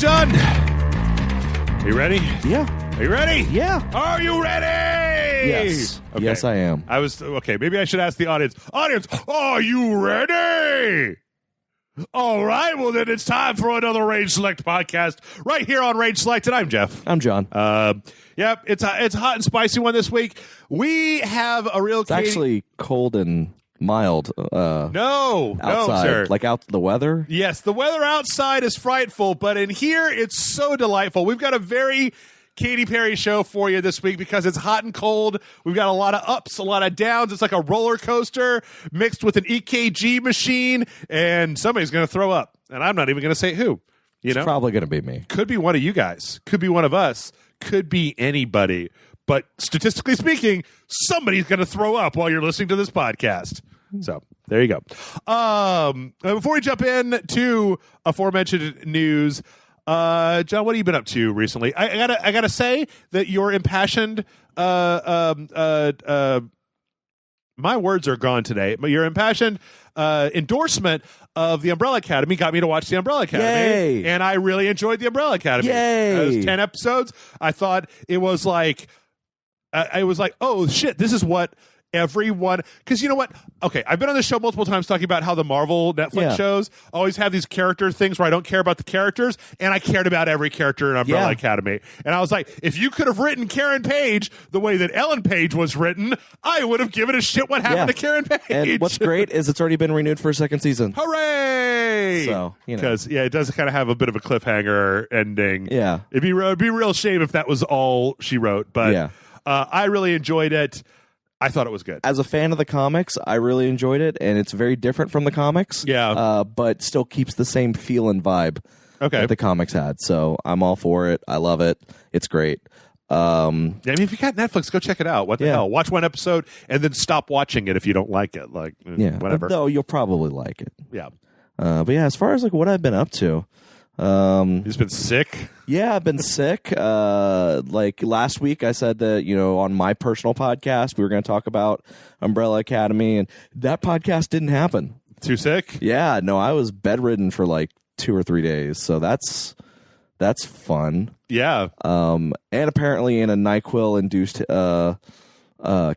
John. Are you ready? Yeah. Are you ready? Yeah. Are you ready? Yes. Okay. Yes, I am. Okay, maybe I should ask the audience. Audience, are you ready? All right, well then it's time for another Rage Select podcast right here on Rage Select, and I'm Jeff. I'm John. Yep, it's a hot and spicy one this week. We have a real. It's actually cold and mild. No, outside, sir. like out the weather. Yes, the weather outside is frightful, but in here it's so delightful. We've got a very Katy Perry show for you this week because it's hot and cold. We've got a lot of ups, a lot of downs. It's like a roller coaster mixed with an EKG machine, and somebody's going to throw up. And I'm not even going to say who. It's probably going to be me. Could be one of you guys. Could be one of us. Could be anybody. But statistically speaking, somebody's going to throw up while you're listening to this podcast. So there you go. Before we jump in to aforementioned news, John, what have you been up to recently? I gotta say that your impassioned my words are gone today, but your impassioned endorsement of the Umbrella Academy got me to watch the Umbrella Academy. Yay. And I really enjoyed the Umbrella Academy. Yay. It was 10 episodes. I thought it was like oh shit, this is what everyone, because you know what? Okay, I've been on this show multiple times talking about how the Marvel Netflix shows always have these character things where I don't care about the characters, and I cared about every character in Umbrella Academy. And I was like, if you could have written Karen Page the way that Ellen Page was written, I would have given a shit what happened to Karen Page. And what's great is it's already been renewed for a second season. Hooray! So, you know. Because, it does kind of have a bit of a cliffhanger ending. Yeah. It'd be a real shame if that was all she wrote, but I really enjoyed it. I thought it was good. As a fan of the comics, I really enjoyed it, and it's very different from the comics. Yeah. But still keeps the same feel and vibe that the comics had. So I'm all for it. I love it. It's great. I mean, if you got Netflix, go check it out. What the hell? Watch one episode and then stop watching it if you don't like it. Like, whatever. Though you'll probably like it. Yeah. But yeah, as far as like what I've been up to. You've just been sick? Yeah, I've been sick. Like last week, I said that, on my personal podcast, we were going to talk about Umbrella Academy, and that podcast didn't happen. Too sick? Yeah, no, I was bedridden for like 2 or 3 days, so that's fun. Yeah. And apparently in a NyQuil-induced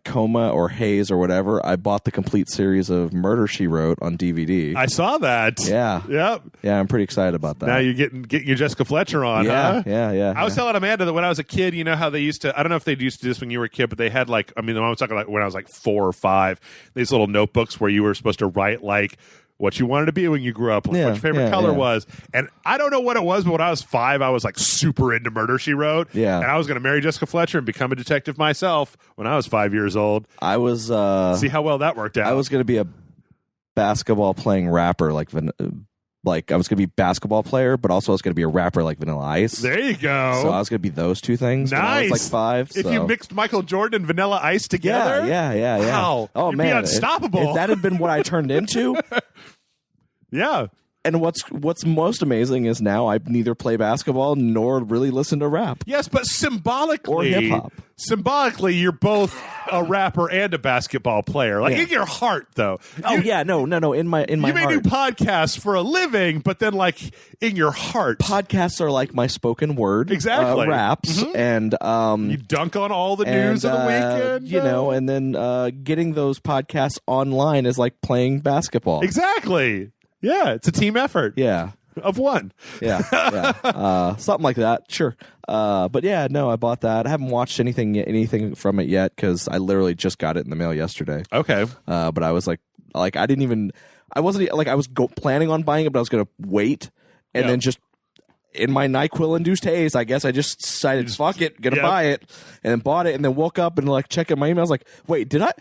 coma or haze or whatever, I bought the complete series of Murder, She Wrote on DVD. I saw that. Yeah. Yep. Yeah, I'm pretty excited about that. Now you're getting your Jessica Fletcher on, huh? Yeah. I was telling Amanda that when I was a kid, you know how they used to, I don't know if they used to do this when you were a kid, but they had I was talking like when I was like 4 or 5, these little notebooks where you were supposed to write like what you wanted to be when you grew up, what your favorite color was. And I don't know what it was, but when I was 5, I was like super into Murder, She Wrote. Yeah. And I was going to marry Jessica Fletcher and become a detective myself when I was 5 years old. I was... See how well that worked out. I was going to be a basketball playing rapper I was going to be a basketball player, but also I was going to be a rapper like Vanilla Ice. There you go. So I was going to be those two things when I was like 5. If you mixed Michael Jordan and Vanilla Ice together? Yeah. Wow. Oh, You'd man. be unstoppable. If that had been what I turned into... Yeah. And what's most amazing is now I neither play basketball nor really listen to rap. Yes, but symbolically... Or hip-hop. Symbolically, you're both a rapper and a basketball player. Like, in your heart, though. No. In my heart. You may do podcasts for a living, but then, like, in your heart. Podcasts are like my spoken word. Exactly. Raps. Mm-hmm. And... you dunk on all the news of the weekend. And then getting those podcasts online is like playing basketball. Exactly. Yeah, it's a team effort. Yeah. Of one. Yeah. Something like that. Sure. But yeah, no, I bought that. I haven't watched anything from it yet because I literally just got it in the mail yesterday. Okay. But I was like I wasn't like I was planning on buying it, but I was going to wait and then just in my NyQuil-induced haze, I guess I just decided, fuck it, gonna buy it, and then bought it, and then woke up and like checking my email. I was like, wait, did I?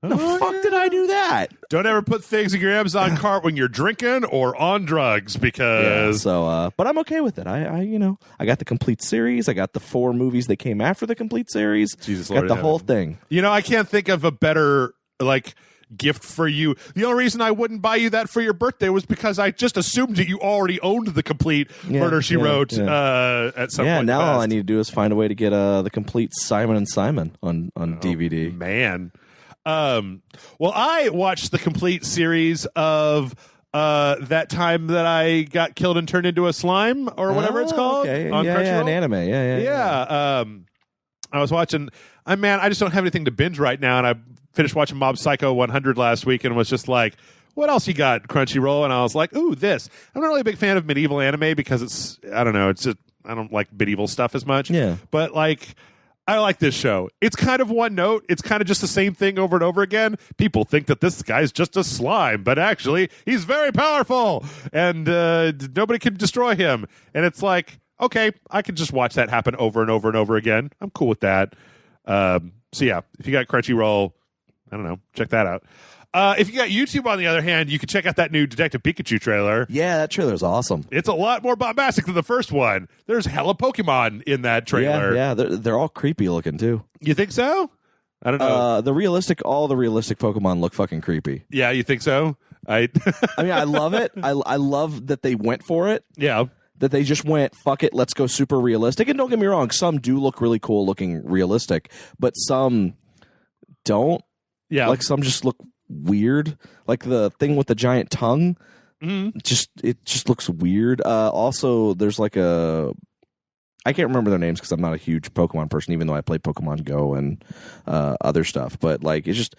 The fuck did I do that? Don't ever put things in your Amazon cart when you're drinking or on drugs because... but I'm okay with it. I got the complete series. I got the 4 movies that came after the complete series. Jesus got Lord, the whole thing. I can't think of a better, gift for you. The only reason I wouldn't buy you that for your birthday was because I just assumed that you already owned the complete Murder, She Wrote at some point. Yeah, now all I need to do is find a way to get the complete Simon & Simon on DVD. Man. Well, I watched the complete series of that time that I got killed and turned into a slime or whatever it's called okay. on Crunchyroll. Yeah, an anime. Yeah. I was watching. I just don't have anything to binge right now, and I finished watching Mob Psycho 100 last week, and was just like, what else you got, Crunchyroll? And I was like, ooh, this. I'm not really a big fan of medieval anime because it's, I don't know, it's just, I don't like medieval stuff as much. Yeah. But like, I like this show. It's kind of one note. It's kind of just the same thing over and over again. People think that this guy's just a slime, but actually he's very powerful and nobody can destroy him. And it's like, okay, I can just watch that happen over and over and over again. I'm cool with that. So yeah, if you got Crunchyroll, I don't know, check that out. If you got YouTube, on the other hand, you can check out that new Detective Pikachu trailer. Yeah, that trailer's awesome. It's a lot more bombastic than the first one. There's hella Pokemon in that trailer. Yeah, they're all creepy looking too. You think so? I don't know. All the realistic Pokemon look fucking creepy. Yeah, you think so? I mean, I love it. I love that they went for it. Yeah. That they just went, fuck it, let's go super realistic. And don't get me wrong, some do look really cool looking realistic, but some don't. Yeah. Like some just look weird, like the thing with the giant tongue. Mm-hmm. It just looks weird. Also, there's like I can't remember their names because I'm not a huge Pokemon person, even though I play Pokemon Go and other stuff. But like, it's just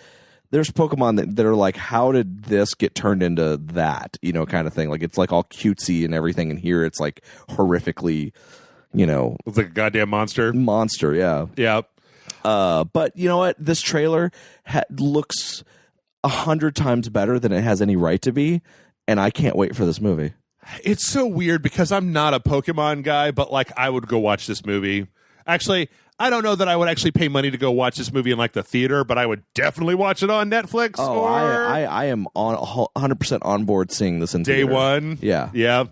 there's Pokemon that are like, how did this get turned into that? You know, kind of thing. Like it's like all cutesy and everything, and here it's like horrifically, you know, it's like a goddamn monster. Monster, yeah, yeah. But you know what? This trailer looks 100 times better than it has any right to be, and I can't wait for this movie. It's so weird because I'm not a Pokemon guy, but like I would go watch this movie. Actually, I don't know that I would actually pay money to go watch this movie in like the theater, but I would definitely watch it on Netflix. Oh, I am on 100% on board seeing this in day theater. One. Yeah. I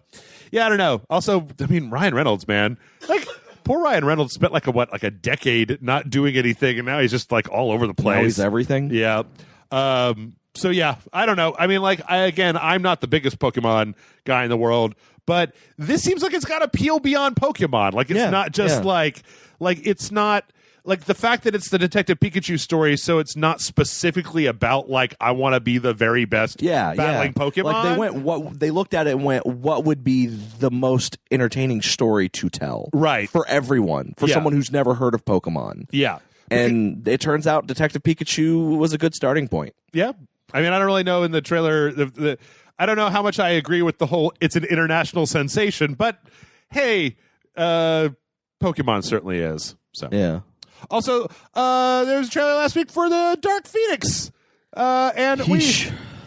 don't know. Also, I mean, Ryan Reynolds, man, like. Poor Ryan Reynolds spent like a decade not doing anything, and now he's just like all over the place. Now he's everything. Yeah. So yeah, I don't know. I mean, like, I'm not the biggest Pokemon guy in the world, but this seems like it's got appeal beyond Pokemon. Like it's not just like it's not like the fact that it's the Detective Pikachu story, so it's not specifically about like I want to be the very best battling Pokemon. Like they looked at it and went, what would be the most entertaining story to tell? Right. For everyone, for someone who's never heard of Pokemon. Yeah. And it turns out Detective Pikachu was a good starting point. Yeah. I mean, I don't really know in the trailer I don't know how much I agree with the whole it's an international sensation, but hey, Pokemon certainly is. So yeah. Also, there was a trailer last week for the Dark Phoenix, and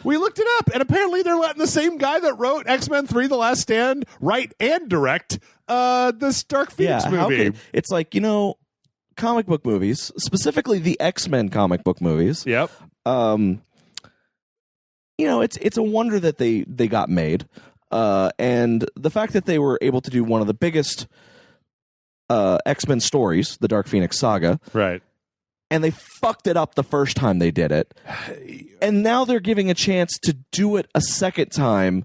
we looked it up, and apparently they're letting the same guy that wrote X-Men 3: The Last Stand write and direct this Dark Phoenix movie. It's like, you know, comic book movies, specifically the X-Men comic book movies. Yep. You know, it's a wonder that they got made, and the fact that they were able to do one of the biggest X-Men stories, the Dark Phoenix saga. Right. And they fucked it up the first time they did it. And now they're giving a chance to do it a second time.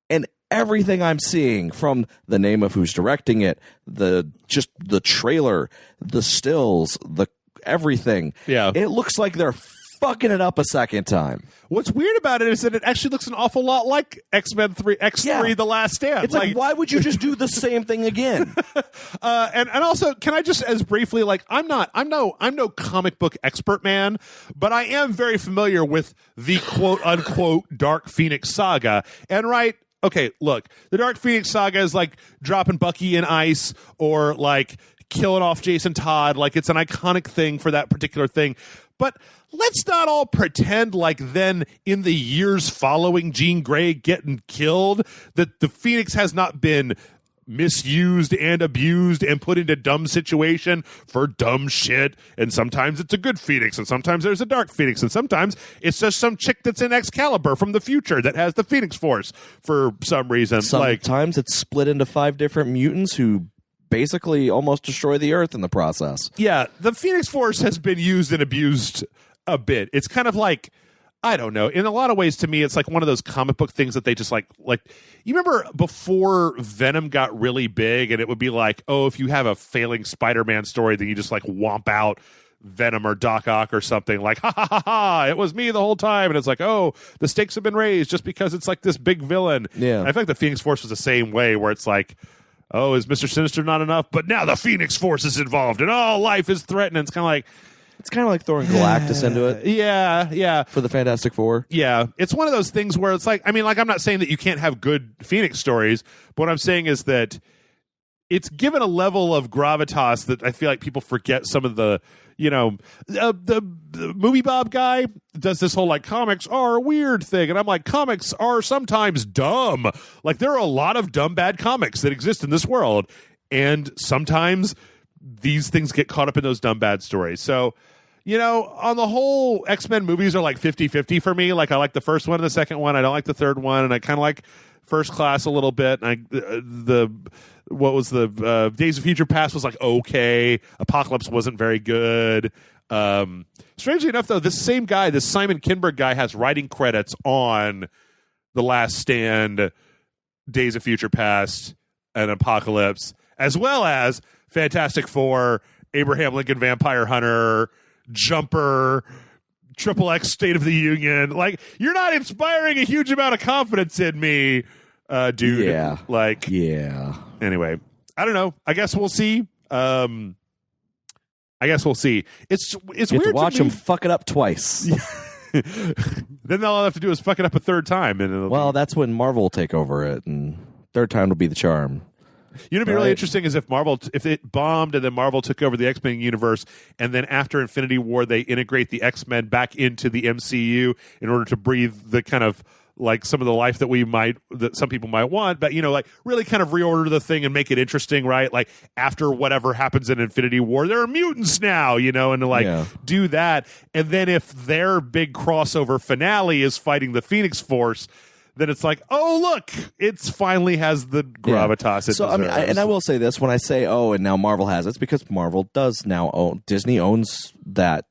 And everything I'm seeing, from the name of who's directing it, the trailer, the stills, the everything. Yeah. It looks like they're fucking it up a second time. What's weird about it is that it actually looks an awful lot like X-Men 3, X3, The Last Stand. It's like, why would you just do the same thing again? And also, can I just as briefly, like, I'm no comic book expert, man, but I am very familiar with the quote unquote Dark Phoenix saga. And okay, look, the Dark Phoenix saga is like dropping Bucky in ice or like killing off Jason Todd. Like, it's an iconic thing for that particular thing. But let's not all pretend like then in the years following Jean Grey getting killed that the Phoenix has not been misused and abused and put into dumb situation for dumb shit. And sometimes it's a good Phoenix, and sometimes there's a dark Phoenix, and sometimes it's just some chick that's in Excalibur from the future that has the Phoenix Force for some reason. Sometimes it's split into 5 different mutants who basically almost destroy the Earth in the process. Yeah, the Phoenix Force has been used and abused a bit. It's kind of like, I don't know, in a lot of ways to me, it's like one of those comic book things that they just like you remember before Venom got really big and it would be like, oh, if you have a failing Spider-Man story, then you just like womp out Venom or Doc Ock or something, like, ha ha ha ha, it was me the whole time. And it's like, oh, the stakes have been raised just because it's like this big villain. Yeah. And I feel like the Phoenix Force was the same way, where it's like, oh, is Mr. Sinister not enough? But now the Phoenix Force is involved and all life is threatened. And it's kind of like throwing Galactus into it. Yeah. For the Fantastic Four. Yeah. It's one of those things where it's like, I mean, like, I'm not saying that you can't have good Phoenix stories, but what I'm saying is that it's given a level of gravitas that I feel like people forget some of the, the movie Bob guy does this whole like comics are weird thing. And I'm like, comics are sometimes dumb. Like, there are a lot of dumb, bad comics that exist in this world. And sometimes these things get caught up in those dumb, bad stories. So, on the whole, X-Men movies are like 50-50 for me. Like, I like the first one and the second one. I don't like the third one. And I kind of like First Class a little bit. And Days of Future Past was like okay. Apocalypse wasn't very good. Strangely enough, though, this same guy, this Simon Kinberg guy, has writing credits on The Last Stand, Days of Future Past, and Apocalypse, as well as Fantastic Four, Abraham Lincoln Vampire Hunter, Jumper, Triple X State of the Union. Like, you're not inspiring a huge amount of confidence in me, dude. Yeah. Like, yeah. Anyway, I don't know. I guess we'll see. It's weird to watch to me. them fuck it up twice. Then all I have to do is fuck it up a third time, and that's when Marvel will take over it, and third time will be the charm. What'd be really interesting is if it bombed and then Marvel took over the X-Men universe, and then after Infinity War they integrate the X-Men back into the MCU in order to breathe the kind of like some of the life that some people might want, but like really kind of reorder the thing and make it interesting, right? Like, after whatever happens in Infinity War, there are mutants now, and to do that. And then if their big crossover finale is fighting the Phoenix Force, then it's like, oh, look, it finally has the gravitas. So, I will say this, when I say, oh, and now Marvel has it, it's because Marvel does now own, Disney owns the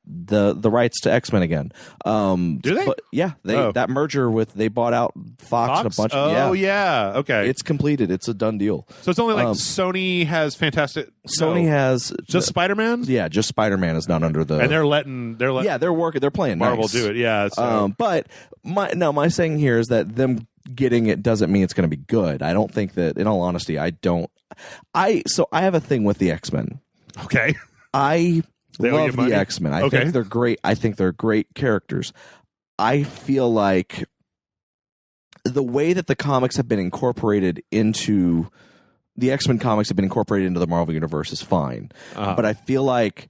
rights to X-Men again. Do they? But, yeah, that merger they bought out Fox? And a bunch of, Oh, yeah, okay. It's completed. It's a done deal. So it's only like Sony has Fantastic... Sony has... Just Spider-Man? Yeah, just Spider-Man is not under the... And they're letting... Yeah, they're working, they're playing Marvel nice. do it, yeah. So. But my saying here is that them getting it doesn't mean it's going to be good. I don't think that, in all honesty, I have a thing with the X-Men. Okay. I love the X-Men. I think they're great. I think they're great characters. I feel like the way that the comics have been incorporated into the X-Men comics have been incorporated into the Marvel universe is fine. But I feel like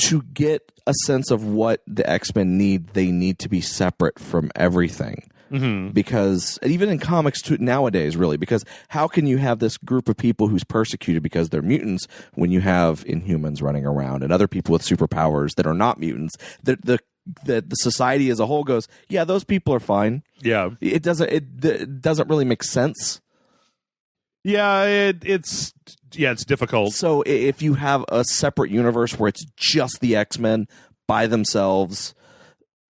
to get a sense of what the X-Men need, they need to be separate from everything. Mm-hmm. Because even in comics nowadays, really, because how can you have this group of people who's persecuted because they're mutants when you have Inhumans running around and other people with superpowers that are not mutants? The society as a whole goes, yeah, those people are fine. Yeah, it doesn't really make sense. Yeah, it's difficult. So if you have a separate universe where it's just the X-Men by themselves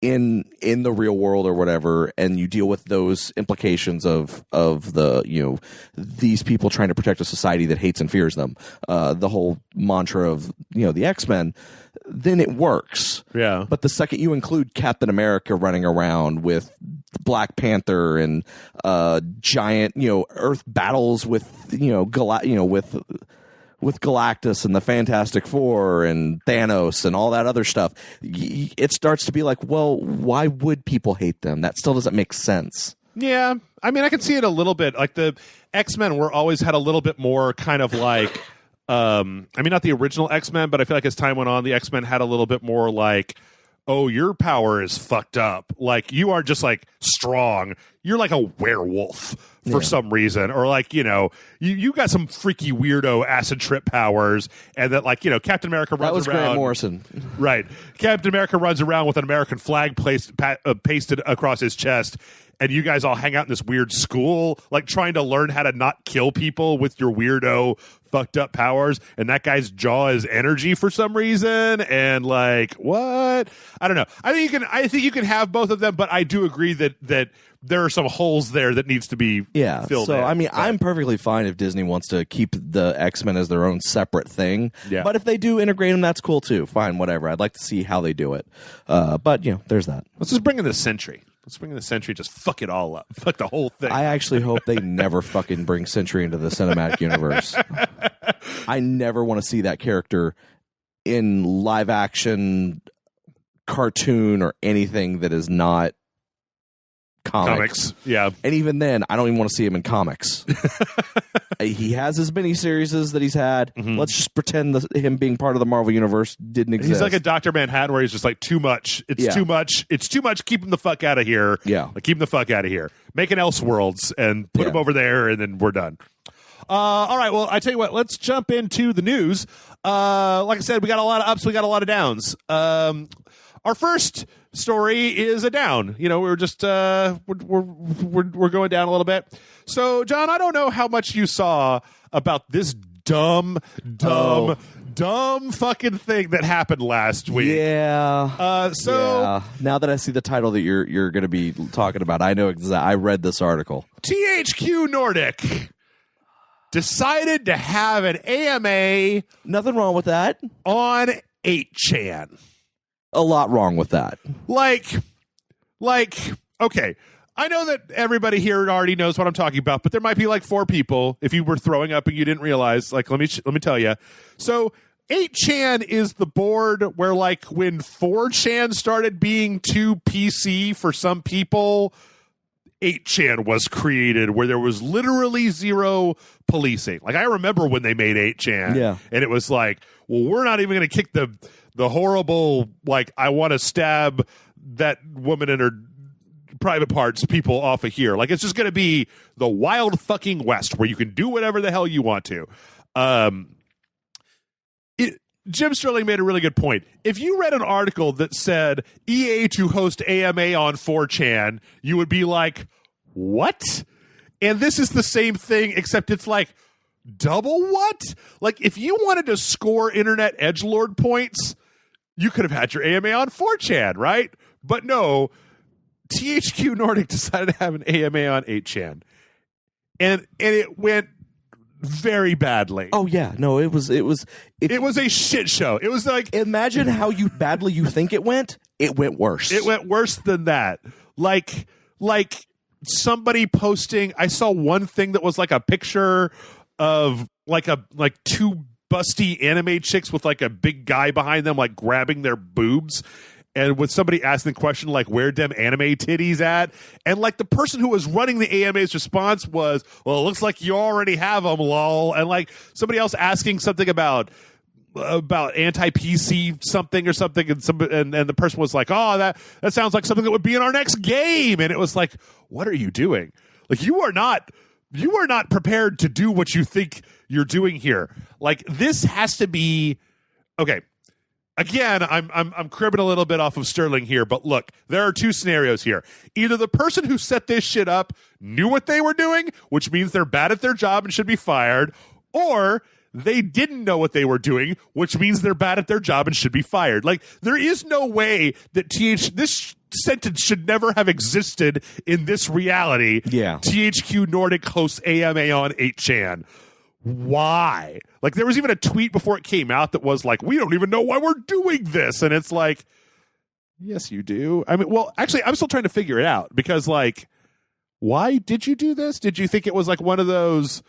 in the real world or whatever, and you deal with those implications of the these people trying to protect a society that hates and fears them, the whole mantra of the X-Men, then it works. Yeah. But the second you include Captain America running around with Black Panther and giant Earth battles with with Galactus and the Fantastic Four and Thanos and all that other stuff, it starts to be like, well, why would people hate them? That still doesn't make sense. Yeah. I mean, I can see it a little bit. Like, the X-Men were always had a little bit more kind of like, I mean, not the original X-Men, but I feel like as time went on, the X-Men had a little bit more like, oh, your power is fucked up. Like, you are just like strong. You're like a werewolf for some reason. Or like, you got some freaky weirdo acid trip powers. And that, like, Captain America runs around. That was Grant Morrison. Right. Captain America runs around with an American flag pasted across his chest. and you guys all hang out in this weird school, like trying to learn how to not kill people with your weirdo fucked up powers, and that guy's jaw is energy for some reason, and like what? I don't know. I think you can have both of them, but I do agree that there are some holes there that needs to be filled so in. I mean, I'm perfectly fine if Disney wants to keep the X-Men as their own separate thing. Yeah. But if they do integrate them, that's cool too. Fine, whatever. I'd like to see how they do it. But there's that. Let's just bring in the Sentry. Just fuck it all up. Fuck the whole thing. I actually hope they never fucking bring Sentry into the cinematic universe. I never want to see that character in live action, cartoon, or anything that is not comics. Yeah. And even then, I don't even want to see him in comics. He has his miniseries that he's had. Mm-hmm. Let's just pretend him being part of the Marvel Universe didn't exist. He's like a Dr. Manhattan where he's just like, too much. It's too much. It's too much. Keep him the fuck out of here. Yeah. Like, keep him the fuck out of here. Make an Elseworlds and put him over there, and then we're done. All right. Well, I tell you what, let's jump into the news. Like I said, we got a lot of ups. We got a lot of downs. Our first story is a down. We're just we're going down a little bit. So, John, I don't know how much you saw about this dumb fucking thing that happened last week. Yeah. So now that I see the title that you're going to be talking about, I know I read this article. THQ Nordic decided to have an AMA. Nothing wrong with that. On 8chan. A lot wrong with that. Like, okay. I know that everybody here already knows what I'm talking about, but there might be like 4 people if you were throwing up and you didn't realize. Like, let me tell you. So 8chan is the board where, like, when 4chan started being too PC for some people, 8chan was created, where there was literally zero policing. Like, I remember when they made 8chan, and it was like, well, we're not even going to kick the horrible, like, I want to stab that woman in her private parts people off of here. Like, it's just going to be the wild fucking West where you can do whatever the hell you want to. Jim Sterling made a really good point. If you read an article that said EA to host AMA on 4chan, you would be like, what? And this is the same thing, except it's like, double what? Like, if you wanted to score internet edgelord points, you could have had your AMA on 4chan, right? But no, THQ Nordic decided to have an AMA on 8chan. And it went very badly. Oh yeah, no, it was a shit show. It was like, imagine how badly you think it went. It went worse. It went worse than that. Like somebody posting. I saw one thing that was like a picture of like 2 busty anime chicks with like a big guy behind them, like grabbing their boobs. And with somebody asking the question, like, where them anime titties at? And, like, the person who was running the AMA's response was, well, it looks like you already have them, lol. And, like, somebody else asking something about anti-PC something or something. And the person was like, oh, that sounds like something that would be in our next game. And it was like, what are you doing? Like, you are not prepared to do what you think you're doing here. Like, this has to be, okay. Again, I'm cribbing a little bit off of Sterling here, but look, there are 2 scenarios here. Either the person who set this shit up knew what they were doing, which means they're bad at their job and should be fired, or they didn't know what they were doing, which means they're bad at their job and should be fired. Like, there is no way that this sentence should never have existed in this reality. Yeah. THQ Nordic hosts AMA on 8chan. Why? Like, there was even a tweet before it came out that was like, we don't even know why we're doing this. And it's like, yes, you do. I mean, well, actually, I'm still trying to figure it out because, like, why did you do this? Did you think it was like one of those,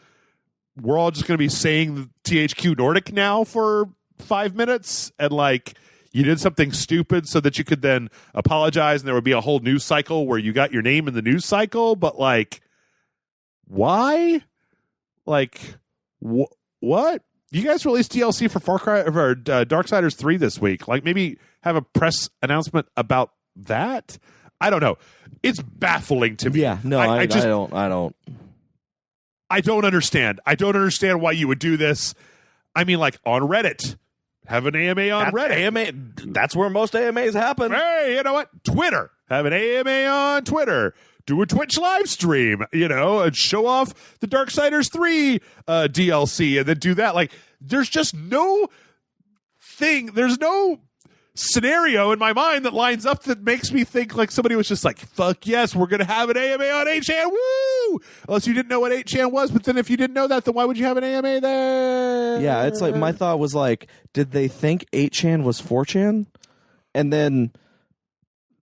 we're all just going to be saying THQ Nordic now for 5 minutes and, like, you did something stupid so that you could then apologize and there would be a whole news cycle where you got your name in the news cycle? But, like, why? Like, what? You guys released DLC for Darksiders 3 this week. Like, maybe have a press announcement about that? I don't know. It's baffling to me. Yeah, no, I don't. I don't understand. I don't understand why you would do this. I mean, like, on Reddit. Have an AMA on Reddit. AMA, that's where most AMAs happen. Hey, you know what? Twitter. have an AMA on Twitter, do a Twitch live stream, and show off the Darksiders 3 DLC, and then do that. Like, there's just no scenario in my mind that lines up that makes me think like somebody was just like, fuck yes, we're going to have an AMA on 8chan, woo! Unless you didn't know what 8chan was, but then if you didn't know that, then why would you have an AMA there? Yeah, it's like, my thought was like, did they think 8chan was 4chan? And then,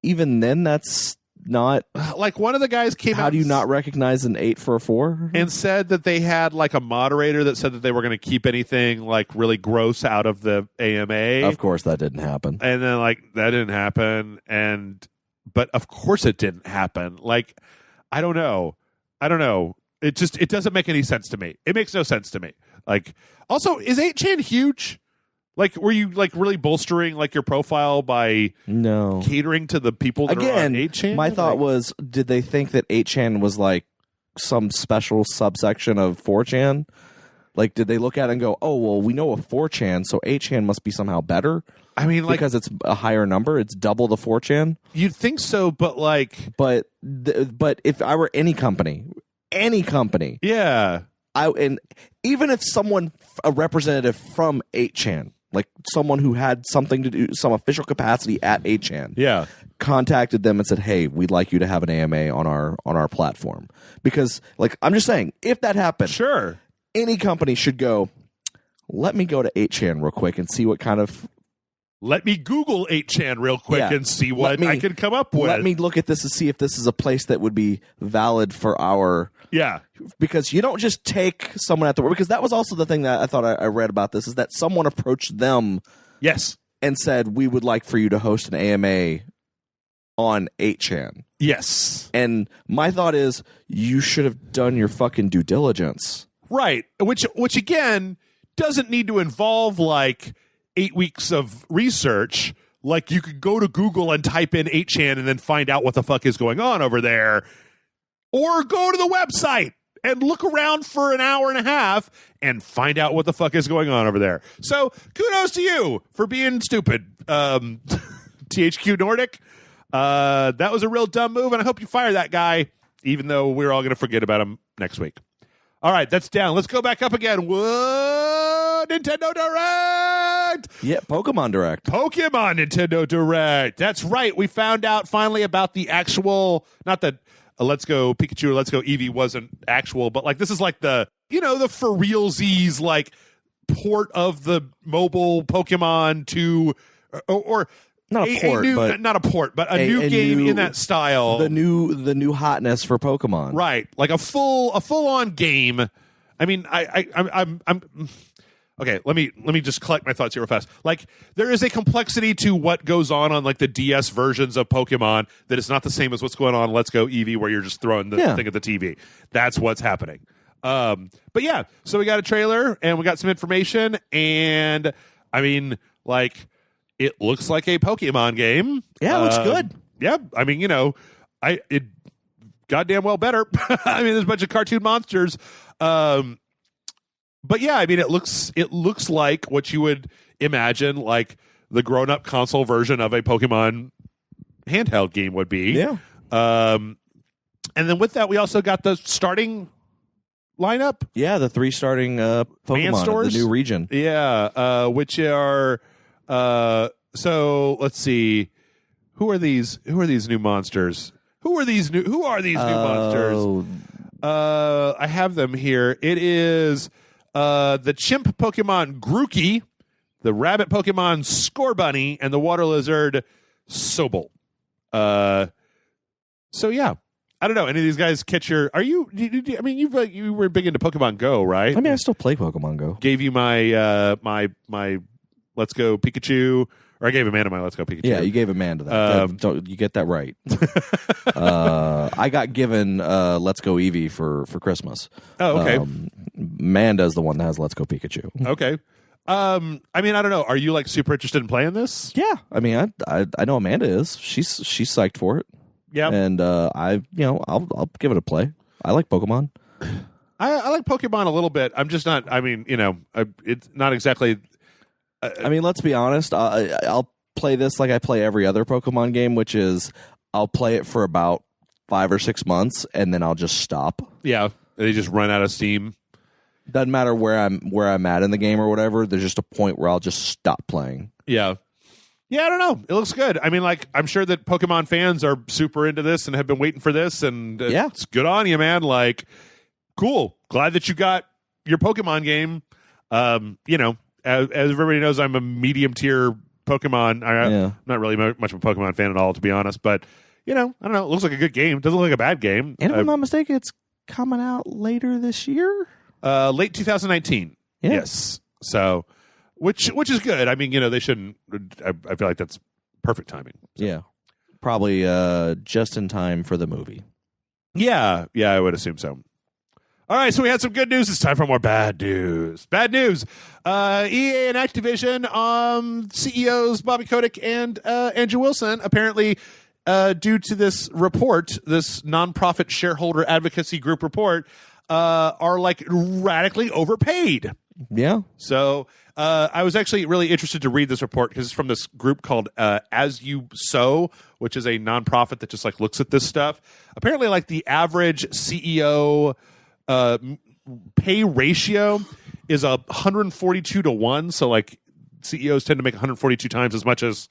even then, that's not... Like, one of the guys came out... How do you not recognize an 8 for a 4? And said that they had, like, a moderator that said that they were going to keep anything, like, really gross out of the AMA. Of course that didn't happen. And then, like, that didn't happen. But, of course it didn't happen. Like, I don't know. It doesn't make any sense to me. It makes no sense to me. Like, also, is 8chan huge? Like, were you like really bolstering like your profile by catering to the people that are on 8chan? My thought was, did they think that 8chan was like some special subsection of 4chan? Like, did they look at it and go, oh, well, we know a 4chan, so 8chan must be somehow better? I mean, like, because it's a higher number, it's double the 4chan. You'd think so, but like, but if I were any company, yeah, and even if a representative from 8chan, like someone who had something to do, some official capacity at 8chan, yeah, contacted them and said, hey, we'd like you to have an AMA on our platform. Because, like, I'm just saying, if that happened, sure, any company should go, let me go to 8chan real quick and see what kind of... Let me Google 8chan real quick and see what I can come up with. Let me look at this and see if this is a place that would be valid for our... Yeah. Because you don't just take someone at the word. Because that was also the thing that I thought I read about this, is that someone approached them yes, and said, we would like for you to host an AMA on 8chan. Yes. And my thought is, you should have done your fucking due diligence. Right. Which again, doesn't need to involve like 8 weeks of research. Like, you could go to Google and type in 8chan and then find out what the fuck is going on over there. Or go to the website and look around for an hour and a half and find out what the fuck is going on over there. So kudos to you for being stupid, THQ Nordic. That was a real dumb move, and I hope you fire that guy, even though we're all going to forget about him next week. All right, that's down. Let's go back up again. Whoa, Nintendo Direct! Yeah, Pokemon Direct. Pokemon Nintendo Direct. That's right. We found out finally about the actual, not that Let's Go Pikachu or Let's Go Eevee wasn't actual, but like this is like the, the for realsies like port of the mobile Pokemon to, or not a port, but a new game in that style. The new hotness for Pokemon, right? Like a full on game. I mean, I'm okay. Let me just collect my thoughts here real fast. Like, there is a complexity to what goes on like the DS versions of Pokemon that is not the same as what's going on Let's Go Eevee, where you're just throwing the thing at the TV. That's what's happening. But yeah, so we got a trailer and we got some information, and I mean, like, it looks like a Pokemon game. Yeah, it looks good. Yeah, I mean, it goddamn well better. I mean, there's a bunch of cartoon monsters. But yeah, I mean, it looks like what you would imagine like the grown-up console version of a Pokemon handheld game would be. Yeah. And then with that, we also got the starting lineup. Yeah, the 3 starting Pokemon of the new region. Yeah, which are so let's see, who are these new monsters? Who are these new monsters? I have them here. It is the chimp Pokemon Grookey, the rabbit Pokemon Scorbunny, and the water lizard Sobble. So yeah, I don't know. Any of these guys catch your? I mean, you were big into Pokemon Go, right? I mean, I still play Pokemon Go. Gave you my my Let's Go Pikachu, or I gave Amanda my Let's Go Pikachu. Yeah, you gave Amanda that. You get that right. I got given Let's Go Eevee for Christmas. Oh, okay. Amanda's the one that has Let's Go Pikachu. Okay. I mean, I don't know. Are you like super interested in playing this? Yeah. I mean, I know Amanda is. She's psyched for it. Yeah. And I'll give it a play. I like Pokemon. I like Pokemon a little bit. I'm just not. I mean, it's not exactly. I mean, let's be honest. I'll play this like I play every other Pokemon game, which is I'll play it for about 5 or 6 months, and then I'll just stop. Yeah, they just run out of steam. Doesn't matter where I'm at in the game or whatever. There's just a point where I'll just stop playing. Yeah. Yeah, I don't know. It looks good. I mean, like, I'm sure that Pokemon fans are super into this and have been waiting for this, and it's good on you, man. Like, cool. Glad that you got your Pokemon game. You know, as everybody knows, I'm a medium tier Pokemon. I'm not really much of a Pokemon fan at all, to be honest. But, you know, I don't know. It looks like a good game. It doesn't look like a bad game. And if I'm not mistaken, it's coming out later this year? Late 2019. Yeah. Yes. So, which is good. I mean, you know, they shouldn't. I feel like that's perfect timing. So. Yeah. Probably just in time for the movie. Yeah. Yeah, I would assume so. All right, so we had some good news. It's time for more bad news. Bad news. EA and Activision CEOs Bobby Kotick and Andrew Wilson apparently, due to this report, this nonprofit shareholder advocacy group report, are like radically overpaid. Yeah. So I was actually really interested to read this report because it's from this group called As You Sow, which is a nonprofit that just like looks at this stuff. Apparently, like the average CEO pay ratio is 142 to 1. So like CEOs tend to make 142 times as much as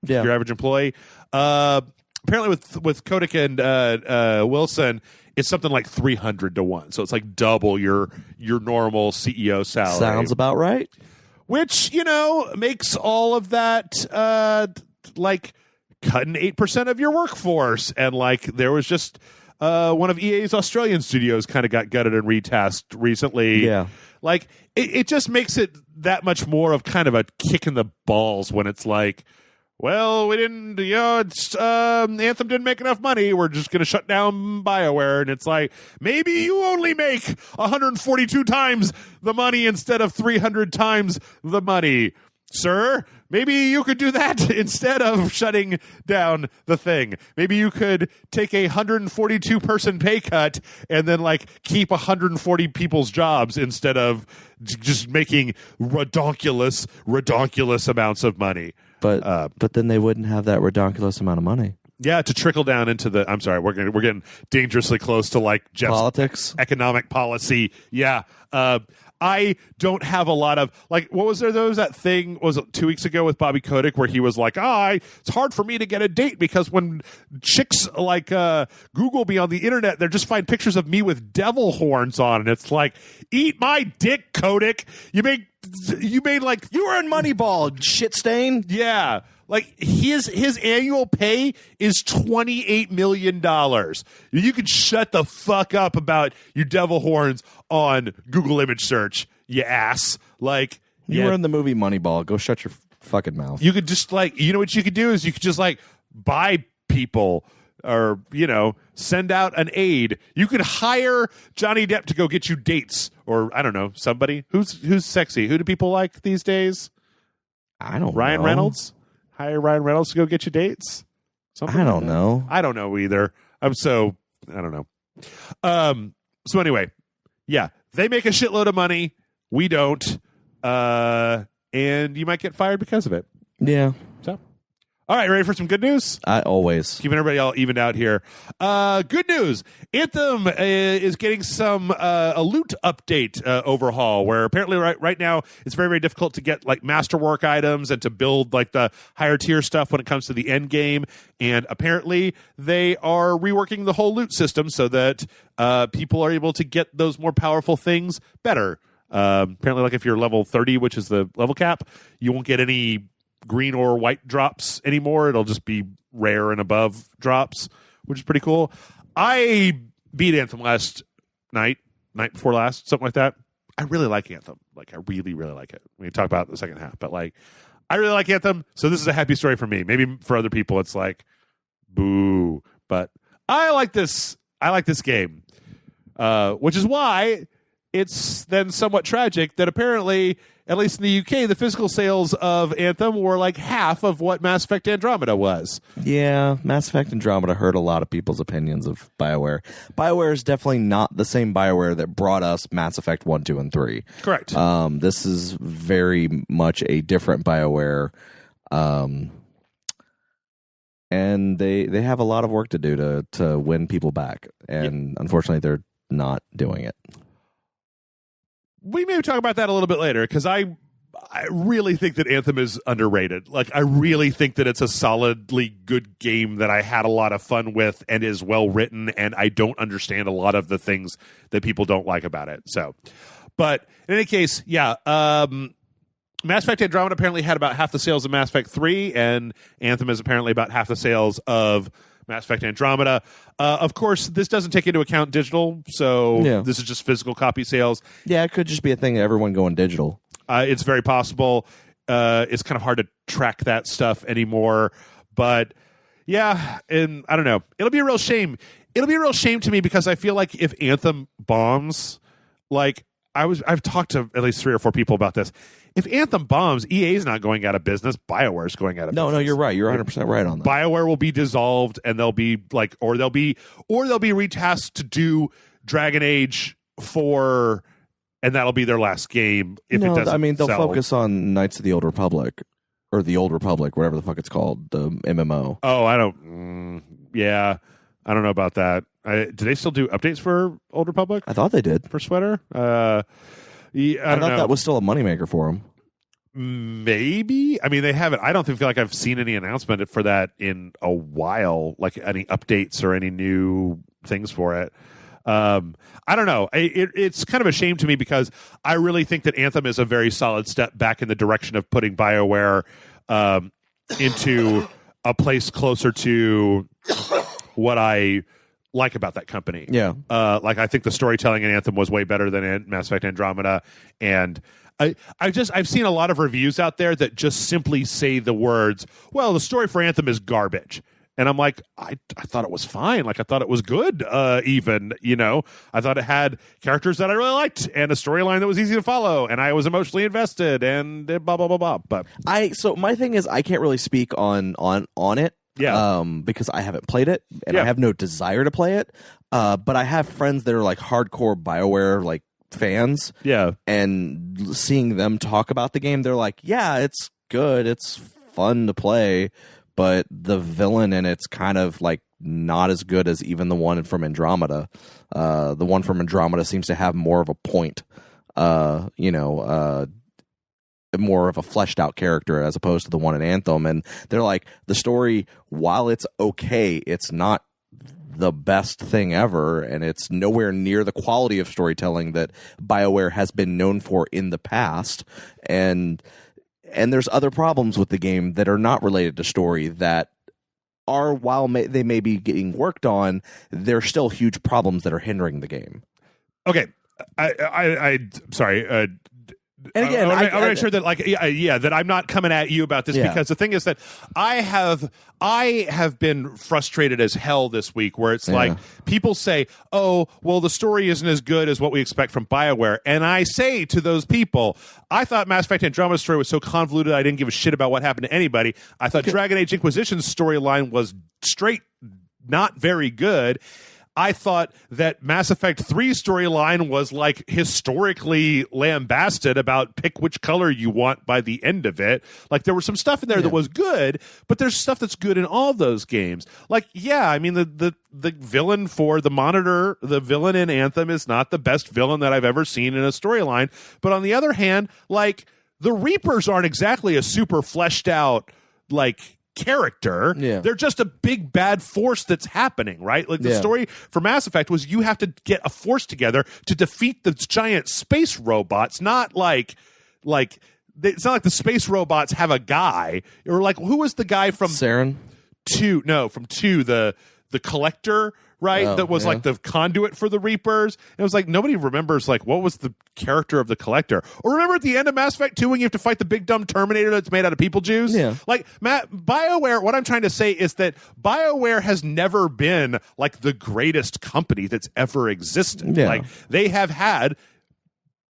your average employee. Apparently with Kotick and Wilson, it's something like 300 to 1. So it's like double your normal CEO salary. Sounds about right. Which, you know, makes all of that like cutting 8% of your workforce. And like there was just one of EA's Australian studios kind of got gutted and retasked recently. Yeah. Like it just makes it that much more of kind of a kick in the balls when it's like, well, we didn't, you know, Anthem didn't make enough money. We're just going to shut down BioWare. And it's like, maybe you only make 142 times the money instead of 300 times the money. Sir, maybe you could do that instead of shutting down the thing. Maybe you could take a 142 person pay cut and then like keep 140 people's jobs instead of just making redonkulous amounts of money. But then they wouldn't have that redonkulous amount of money. Yeah, to trickle down into the. I'm sorry, we're getting dangerously close to like Jeff's politics, economic policy. Yeah, I don't have a lot of like. What was there? There was that thing. Was it 2 weeks ago with Bobby Kotick where he was like, it's hard for me to get a date because when chicks like Google me on the internet, they just find pictures of me with devil horns on, and it's like, eat my dick, Kotick. You made like you were in Moneyball, shit stain. Yeah. Like his annual pay is $28 million. You can shut the fuck up about your devil horns on Google image search, you ass. Like you were in the movie Moneyball. Go shut your fucking mouth. You could just like, you know what you could do is you could just like buy people or, you know, send out an aide. You could hire Johnny Depp to go get you dates or I don't know, somebody who's sexy. Who do people like these days? I don't know. Ryan Reynolds? Hire Ryan Reynolds to go get you dates? I don't know. I don't know either. I don't know. So anyway, yeah, they make a shitload of money. We don't. And you might get fired because of it. Yeah. So, all right, ready for some good news? I always. Keeping everybody all evened out here. Good news. Anthem is getting some a loot update overhaul where apparently right now it's very, very difficult to get like masterwork items and to build like the higher tier stuff when it comes to the end game. And apparently they are reworking the whole loot system so that people are able to get those more powerful things better. Apparently, like if you're level 30, which is the level cap, you won't get any green or white drops anymore. It'll just be rare and above drops, which is pretty cool. I beat Anthem last night before last, something like that. I really like Anthem. Like I really, really like it. We can talk about it in the second half, but like I really like Anthem. So this is a happy story for me. Maybe for other people, it's like boo, but I like this. I like this game, which is why it's then somewhat tragic that apparently, at least in the UK, the physical sales of Anthem were like half of what Mass Effect Andromeda was. Yeah, Mass Effect Andromeda hurt a lot of people's opinions of BioWare. BioWare is definitely not the same BioWare that brought us Mass Effect 1, 2, and 3. Correct. This is very much a different BioWare. and they have a lot of work to do to win people back, and unfortunately, they're not doing it. We may talk about that a little bit later, because I really think that Anthem is underrated. Like, I really think that it's a solidly good game that I had a lot of fun with and is well written, and I don't understand a lot of the things that people don't like about it. So, but in any case, yeah, Mass Effect Andromeda apparently had about half the sales of Mass Effect 3, and Anthem is apparently about half the sales of Mass Effect Andromeda. Of course, this doesn't take into account digital, so this is just physical copy sales. Yeah, it could just be a thing of everyone going digital. It's very possible. It's kind of hard to track that stuff anymore. But yeah, and I don't know. It'll be a real shame. It'll be a real shame to me, because I feel like if Anthem bombs, like I've talked to at least 3 or 4 people about this. If Anthem bombs, EA is not going out of business. BioWare is going out of business. No, you're right. You're 100% right on that. BioWare will be dissolved, and they'll be like, or they'll be retasked to do Dragon Age 4, and that'll be their last game if it doesn't I mean, they'll sell. focus on Knights of the Old Republic, or the Old Republic, whatever the fuck it's called, the MMO. Oh, I don't. Yeah, I don't know about that. Do they still do updates for Old Republic? I thought they did for Sweater. I thought that was still a moneymaker for them. Maybe. I mean, they haven't. I don't feel like I've seen any announcement for that in a while, like any updates or any new things for it. I don't know. It's kind of a shame to me, because I really think that Anthem is a very solid step back in the direction of putting BioWare into a place closer to what I like about that company. Yeah. Like, I think the storytelling in Anthem was way better than in Mass Effect Andromeda, and I've seen a lot of reviews out there that just simply say the words, well, the story for Anthem is garbage. And I'm like, I thought it was fine. Like, I thought it was good, even, I thought it had characters that I really liked and a storyline that was easy to follow, and I was emotionally invested, and blah, blah, blah, blah. But so my thing is, I can't really speak on it. Yeah. Because I haven't played it, and I have no desire to play it. But I have friends that are like hardcore BioWare like fans. Yeah. And seeing them talk about the game, they're like, yeah, it's good, it's fun to play, but the villain in it's kind of like not as good as even the one from Andromeda. The one from Andromeda seems to have more of a point, more of a fleshed out character as opposed to the one in Anthem. And they're like, the story, while it's okay, it's not the best thing ever, and it's nowhere near the quality of storytelling that BioWare has been known for in the past. And there's other problems with the game that are not related to story that are, while they may be getting worked on, they're still huge problems that are hindering the game. Okay. I'm sorry. And again, I want to make sure that, like, that I'm not coming at you about this, because the thing is that I have been frustrated as hell this week, where it's like people say, "Oh, well, the story isn't as good as what we expect from BioWare," and I say to those people, I thought Mass Effect Andromeda's story was so convoluted I didn't give a shit about what happened to anybody. I thought Dragon Age Inquisition's storyline was straight not very good. I thought that Mass Effect 3's storyline was like historically lambasted about pick which color you want by the end of it. Like, there was some stuff in there that was good, but there's stuff that's good in all those games. Like, I mean, the villain for the Monitor, the villain in Anthem, is not the best villain that I've ever seen in a storyline. But on the other hand, like, the Reapers aren't exactly a super fleshed out, like, character. They're just a big bad force that's happening, right? Like, the story for Mass Effect was you have to get a force together to defeat the giant space robots, not like it's not like the space robots have a guy, or like, who was the guy from Saren? From 2, the Collector, right? That was like the conduit for the Reapers. It was like, nobody remembers, like, what was the character of the Collector? Or remember at the end of Mass Effect 2 when you have to fight the big dumb Terminator that's made out of people juice? Yeah. Like, BioWare, what I'm trying to say is that BioWare has never been like the greatest company that's ever existed. Yeah. Like, they have had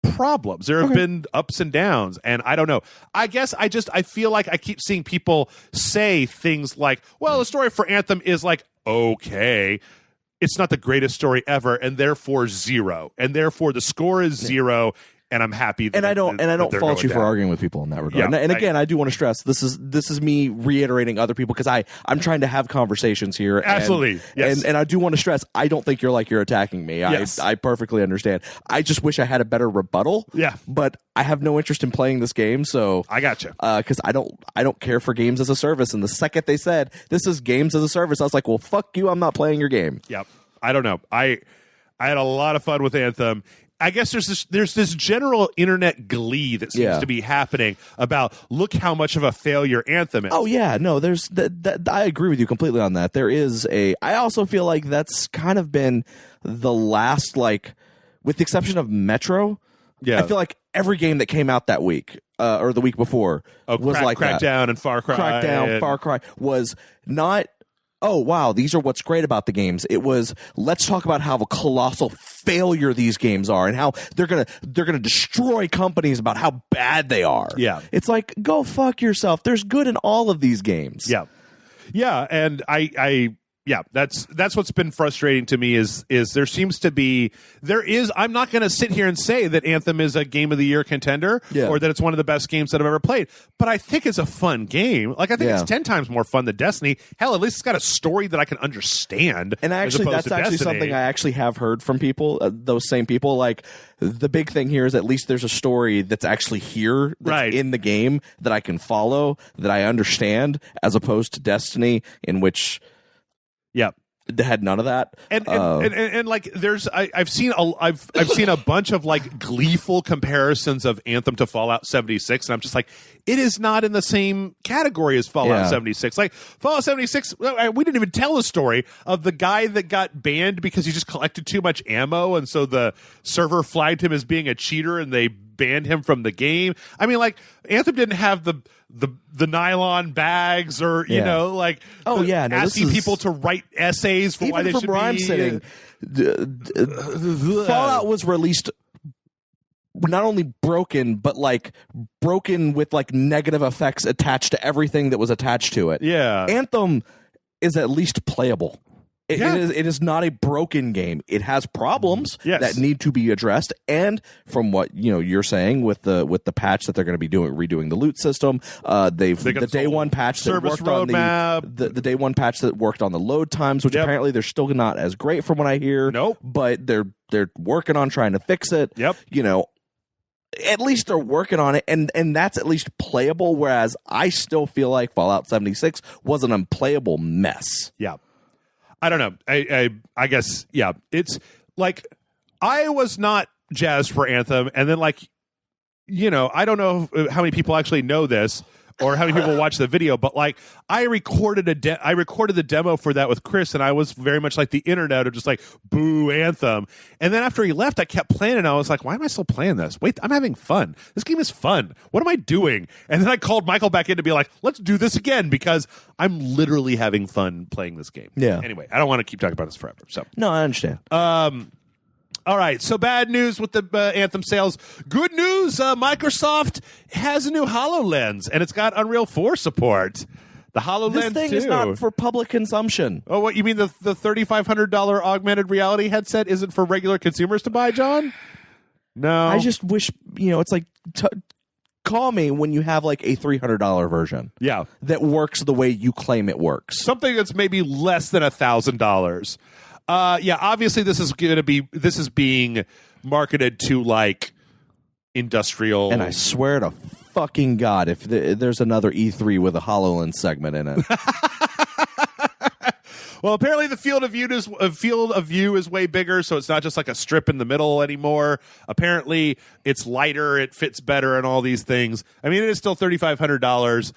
problems. There have been ups and downs, and I don't know. I guess I feel like I keep seeing people say things like, well, the story for Anthem is like, okay, it's not the greatest story ever, and therefore 0, and therefore the score is 0. and I'm happy. That and I don't they're fault you going for down. arguing with people in that regard. And again, I do want to stress this is me reiterating other people because I'm trying to have conversations here. Absolutely, yes. And I do want to stress I don't think you're attacking me. Yes. I perfectly understand. I just wish I had a better rebuttal. Yeah, but I have no interest in playing this game. So I gotcha. Because I don't care for games as a service. And the second they said this is games as a service, I was like, well, fuck you. I'm not playing your game. Yep. I don't know. I had a lot of fun with Anthem. I guess there's this general internet glee that seems to be happening about look how much of a failure Anthem is. Oh yeah, no, there's that. I agree with you completely on that. There is I also feel like that's kind of been the last, like, with the exception of Metro. Yeah, I feel like every game that came out that week or the week before was like Crackdown and Far Cry. Crackdown, Far Cry was not. Oh, wow, these are what's great about the games. It was, let's talk about how a colossal failure these games are and how they're gonna destroy companies about how bad they are. Yeah. It's like, go fuck yourself. There's good in all of these games. Yeah. Yeah, and that's what's been frustrating to me is there seems to be I'm not going to sit here and say that Anthem is a game of the year contender or that it's one of the best games that I've ever played, but I think it's a fun game. Like I think it's 10 times more fun than Destiny. Hell, at least it's got a story that I can understand. And actually, that's actually something I actually have heard from people, those same people. Like the big thing here is at least there's a story that's actually here, that's in the game that I can follow, that I understand, as opposed to Destiny, in which. Yeah, had none of that. And like I've seen a bunch of like gleeful comparisons of Anthem to Fallout 76, and I'm just like, it is not in the same category as Fallout 76. Like Fallout 76, we didn't even tell the story of the guy that got banned because he just collected too much ammo, and so the server flagged him as being a cheater and they banned him from the game. I mean, like Anthem didn't have the nylon bags or you know, like asking people to write essays for why they should where be. I'm sitting, Fallout was released not only broken, but like broken with like negative effects attached to everything that was attached to it. Yeah, Anthem is at least playable. It is not a broken game. It has problems that need to be addressed. And from what you're saying with the patch that they're going to be redoing the loot system, the day one patch that worked roadmap. on the day one patch that worked on the load times, which apparently they're still not as great from what I hear. Nope. But they're working on trying to fix it. Yep. At least they're working on it, and that's at least playable. Whereas I still feel like Fallout 76 was an unplayable mess. Yeah. I don't know. I guess, it's like I was not jazzed for Anthem. And then, like, I don't know how many people actually know this or how many people watch the video, but like I recorded the demo for that with Chris, and I was very much like the internet of just like, boo Anthem. And then after he left, I kept playing it, and I was like, why am I still playing this? Wait, I'm having fun. This game is fun. What am I doing? And then I called Michael back in to be like, let's do this again, because I'm literally having fun playing this game. Yeah. Anyway, I don't want to keep talking about this forever. So no, I understand. All right, so bad news with the Anthem sales. Good news, Microsoft has a new HoloLens, and it's got Unreal 4 support. The HoloLens This thing is not for public consumption. Oh, what, you mean the $3,500 augmented reality headset isn't for regular consumers to buy, John? No. I just wish, it's like, call me when you have like a $300 version. Yeah. That works the way you claim it works. Something that's maybe less than $1,000. Obviously this is being marketed to like industrial. And I swear to fucking God, if there's another E3 with a HoloLens segment in it. Well, apparently the field of view is way bigger, so it's not just like a strip in the middle anymore. Apparently it's lighter, it fits better, and all these things. I mean, it is still $3,500.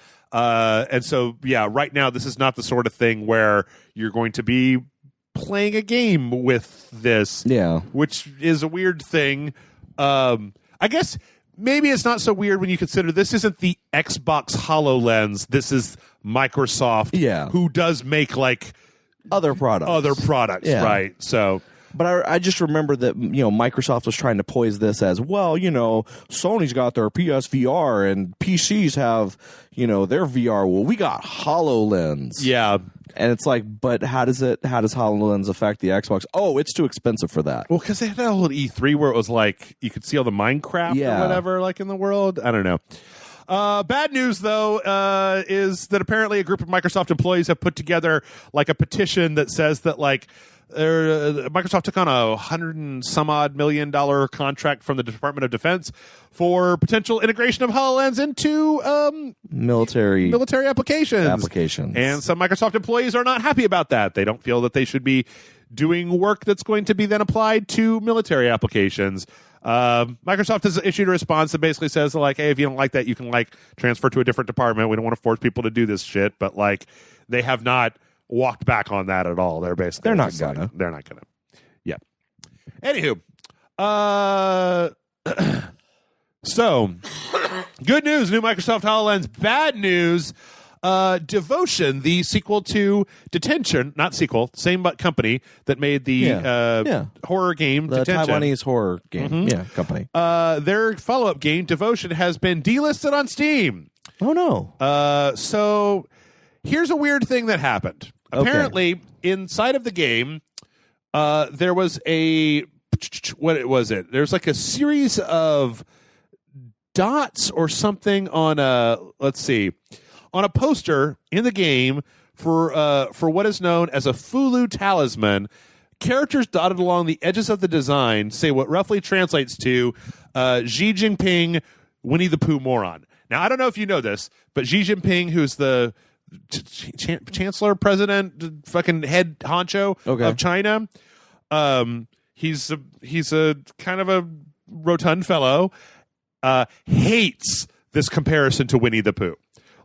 And so, right now this is not the sort of thing where you're going to be playing a game with this, which is a weird thing. I guess maybe it's not so weird when you consider this isn't the Xbox HoloLens. This is Microsoft, who does make like other products, right? So, but I just remember that Microsoft was trying to poise this as well. Sony's got their PSVR and PCs have their VR. Well, we got HoloLens. Yeah. And it's like, but how does HoloLens affect the Xbox? Oh, it's too expensive for that. Well, because they had that whole E3 where it was like you could see all the Minecraft or whatever, like in the world. I don't know. Bad news, though, is that apparently a group of Microsoft employees have put together like a petition that says that like Microsoft took on a $100 and some odd million contract from the Department of Defense for potential integration of HoloLens into military applications. And some Microsoft employees are not happy about that. They don't feel that they should be doing work that's going to be then applied to military applications. Microsoft has issued a response that basically says like, hey, if you don't like that, you can like transfer to a different department. We don't want to force people to do this shit, but like they have not walked back on that at all. They're not gonna. Yeah. Anywho, so good news, new Microsoft HoloLens. Bad news. Devotion, the sequel to Detention, not sequel, same company that made the horror game, the Detention. Taiwanese horror game, company. Their follow-up game, Devotion, has been delisted on Steam. Oh no! So here's a weird thing that happened. Apparently, inside of the game, there was what was it? There's like a series of dots or something on a poster in the game for what is known as a Fulu talisman. Characters dotted along the edges of the design say what roughly translates to Xi Jinping, Winnie the Pooh moron. Now, I don't know if you know this, but Xi Jinping, who's the chancellor, president, fucking head honcho of China, he's a kind of a rotund fellow, hates this comparison to Winnie the Pooh.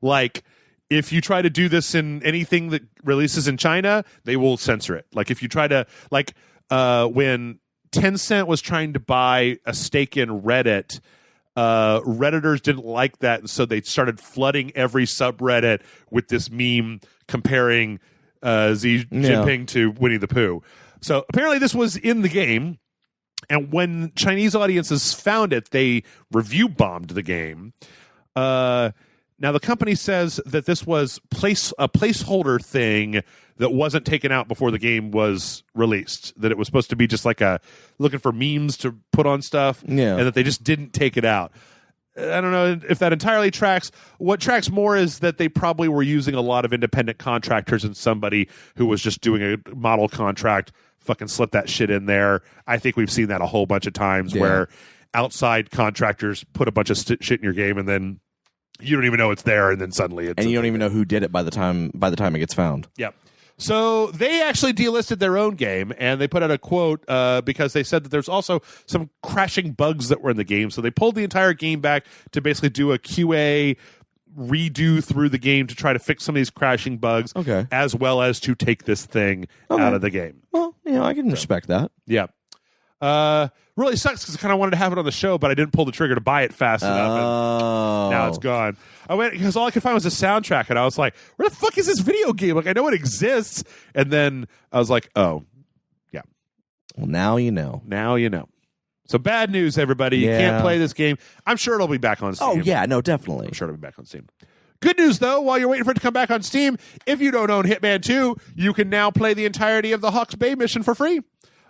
Like, if you try to do this in anything that releases in China, they will censor it. Like, if you try to, like, when Tencent was trying to buy a stake in Reddit, Redditors didn't like that, and so they started flooding every subreddit with this meme comparing Xi Jinping to Winnie the Pooh. So apparently this was in the game, and when Chinese audiences found it, they review bombed the game. Now, the company says that this was a placeholder thing that wasn't taken out before the game was released, that it was supposed to be just like looking for memes to put on stuff, and that they just didn't take it out. I don't know if that entirely tracks. What tracks more is that they probably were using a lot of independent contractors, and somebody who was just doing a model contract fucking slipped that shit in there. I think we've seen that a whole bunch of times where outside contractors put a bunch of shit in your game, and then you don't even know it's there, and then suddenly it's... And you don't even know who did it by the time it gets found. Yep. So they actually delisted their own game, and they put out a quote because they said that there's also some crashing bugs that were in the game. So they pulled the entire game back to basically do a QA redo through the game to try to fix some of these crashing bugs, as well as to take this thing out of the game. Well, I can respect that. Yeah. Really sucks because I kind of wanted to have it on the show, but I didn't pull the trigger to buy it fast enough. And now it's gone. I went because all I could find was a soundtrack, and I was like, "Where the fuck is this video game? Like, I know it exists." And then I was like, "Oh, yeah." Well, now you know. Now you know. So bad news, everybody. You can't play this game. I'm sure it'll be back on Steam. Oh yeah, no, definitely. I'm sure it'll be back on Steam. Good news, though, while you're waiting for it to come back on Steam, if you don't own Hitman 2, you can now play the entirety of the Hawke's Bay mission for free.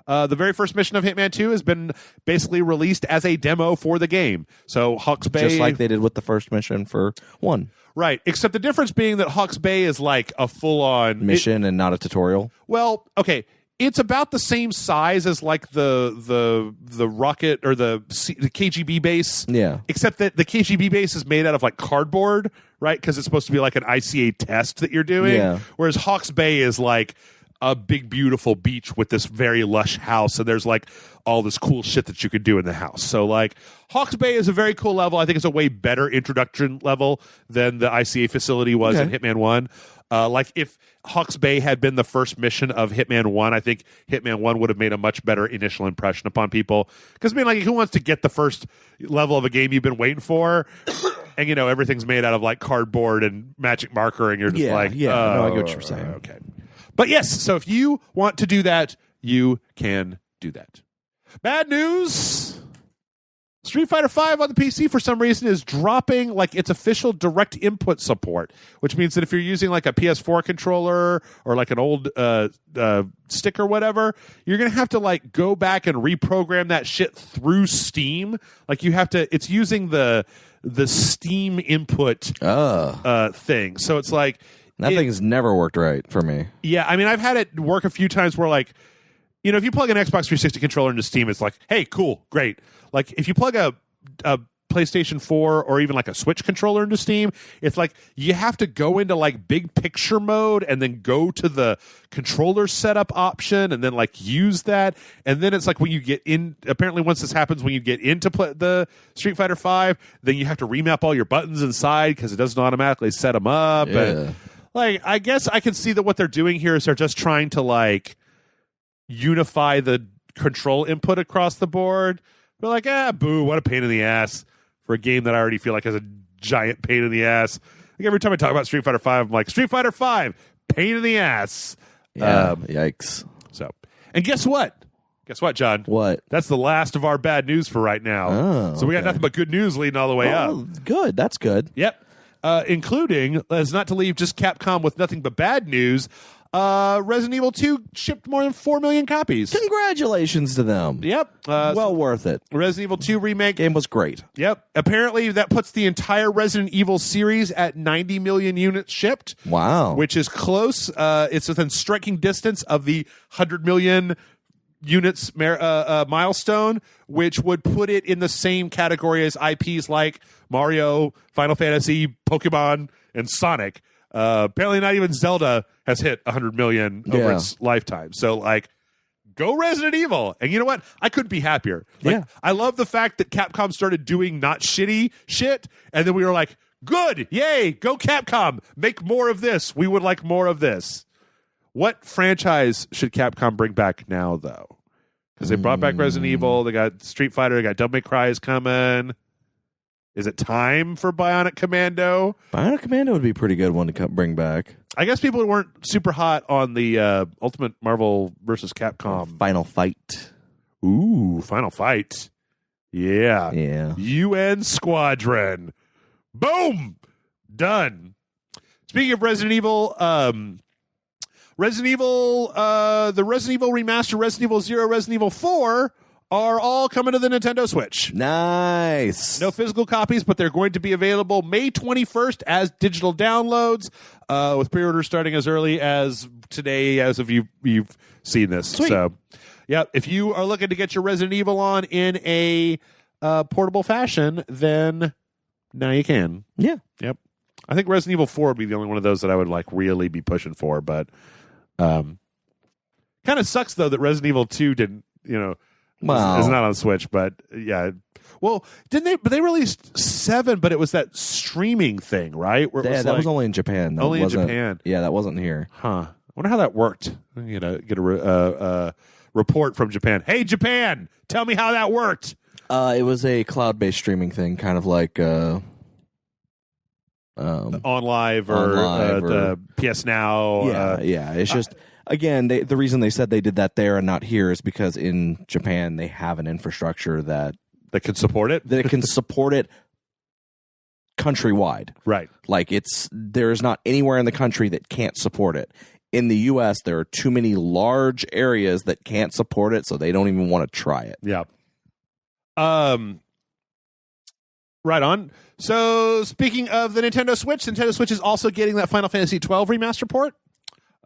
The very first mission of Hitman 2 has been basically released as a demo for the game. So Hawke's Bay... Just like they did with the first mission for 1. Right, except the difference being that Hawke's Bay is like a full-on... mission and not a tutorial? Well, okay, it's about the same size as like the rocket or the KGB base. Yeah. Except that the KGB base is made out of like cardboard, right? Because it's supposed to be like an ICA test that you're doing. Yeah. Whereas Hawke's Bay is like a big, beautiful beach with this very lush house, and there's like all this cool shit that you could do in the house. So like Hawke's Bay is a very cool level. I think it's a way better introduction level than the ICA facility was in Hitman 1. Like if Hawke's Bay had been the first mission of Hitman 1, I think Hitman 1 would have made a much better initial impression upon people. Because I mean, like, who wants to get the first level of a game you've been waiting for? And, everything's made out of like cardboard and magic marker, and you're just like, no, I get what you're saying. Okay. But yes, so if you want to do that, you can do that. Bad news. Street Fighter V on the PC for some reason is dropping like its official direct input support, which means that if you're using like a PS4 controller or like an old stick or whatever, you're going to have to like go back and reprogram that shit through Steam. Like you have to, it's using the Steam input thing. So it's like that thing's never worked right for me. Yeah, I mean, I've had it work a few times where like, you know, if you plug an Xbox 360 controller into Steam, it's like, hey, cool, great. Like if you plug a PlayStation 4 or even like a Switch controller into Steam, it's like you have to go into like big picture mode and then go to the controller setup option and then like use that. And then it's like when you get in, apparently once this happens, when you get into the Street Fighter V, then you have to remap all your buttons inside because it doesn't automatically set them up. Yeah. And like, I guess I can see that what they're doing here is they're just trying to like unify the control input across the board. They're like, boo, what a pain in the ass for a game that I already feel like has a giant pain in the ass. Like every time I talk about Street Fighter V, I'm like, Street Fighter V, pain in the ass. Yeah, yikes. So, and guess what? Guess what, John? What? That's the last of our bad news for right now. Oh, so we got nothing but good news leading all the way up. Good. That's good. Yep. Including, as not to leave just Capcom with nothing but bad news, Resident Evil 2 shipped more than 4 million copies. Congratulations to them. Yep. Well worth it. Resident Evil 2 remake. Game was great. Yep. Apparently, that puts the entire Resident Evil series at 90 million units shipped. Wow. Which is close. It's within striking distance of the 100 million units milestone, which would put it in the same category as IPs like Mario, Final Fantasy, Pokemon, and Sonic. Apparently not even Zelda has hit 100 million over its lifetime. So like, go Resident Evil. And you know what? I couldn't be happier. Like, I love the fact that Capcom started doing not shitty shit. And then we were like, good. Yay. Go Capcom. Make more of this. We would like more of this. What franchise should Capcom bring back now though? Because they brought back Resident Evil. They got Street Fighter. They got Devil May Cry is coming. Is it time for Bionic Commando? Bionic Commando would be a pretty good one to bring back. I guess people weren't super hot on the Ultimate Marvel versus Capcom. Final Fight. Ooh, Final Fight. Yeah. Yeah. UN Squadron. Boom! Done. Speaking of Resident Evil, the Resident Evil Remaster, Resident Evil 0, Resident Evil 4 are all coming to the Nintendo Switch. Nice. No physical copies, but they're going to be available May 21st as digital downloads, with pre-orders starting as early as today, as if you've seen this. Sweet. So, yeah, if you are looking to get your Resident Evil on in a portable fashion, then now you can. Yeah. Yep. I think Resident Evil 4 would be the only one of those that I would like really be pushing for, but kind of sucks though that Resident Evil 2 didn't, Wow. It's not on Switch, but yeah. Well, didn't they? But they released 7, but it was that streaming thing, right? Where it that was only in Japan. That only in wasn't- Japan. Yeah, that wasn't here. Huh. I wonder how that worked. I'm gonna get a report from Japan. Hey, Japan, tell me how that worked. It was a cloud-based streaming thing, kind of like On Live or the PS Now. Yeah. It's just again, the reason they said they did that there and not here is because in Japan they have an infrastructure that can support it. That it can support it countrywide. Right. Like there's not anywhere in the country that can't support it. In the U.S., there are too many large areas that can't support it, so they don't even want to try it. Yeah. Right on. So, speaking of the Nintendo Switch is also getting that Final Fantasy 12 remaster port.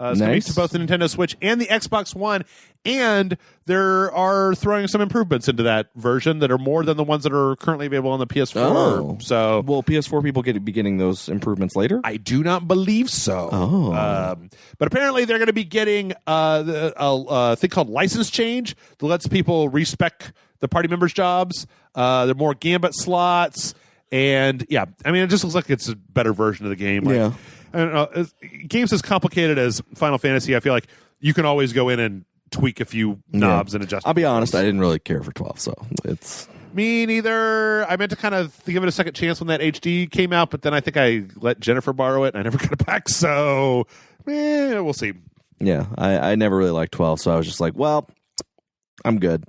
It's coming to both the Nintendo Switch and the Xbox One, and there are throwing some improvements into that version that are more than the ones that are currently available on the PS4. Oh. So, will PS4 people be getting those improvements later? I do not believe so. Oh. But apparently they're going to be getting a thing called license change that lets people respec the party members' jobs. There are more Gambit slots. And yeah, I mean, it just looks like it's a better version of the game. Like, yeah. I don't know. Games as complicated as Final Fantasy, I feel like you can always go in and tweak a few knobs and adjust. I'll be honest, I didn't really care for 12, so it's... Me neither. I meant to kind of give it a second chance when that HD came out, but then I think I let Jennifer borrow it and I never got it back, so we'll see. Yeah, I never really liked 12, so I was just like, well, I'm good.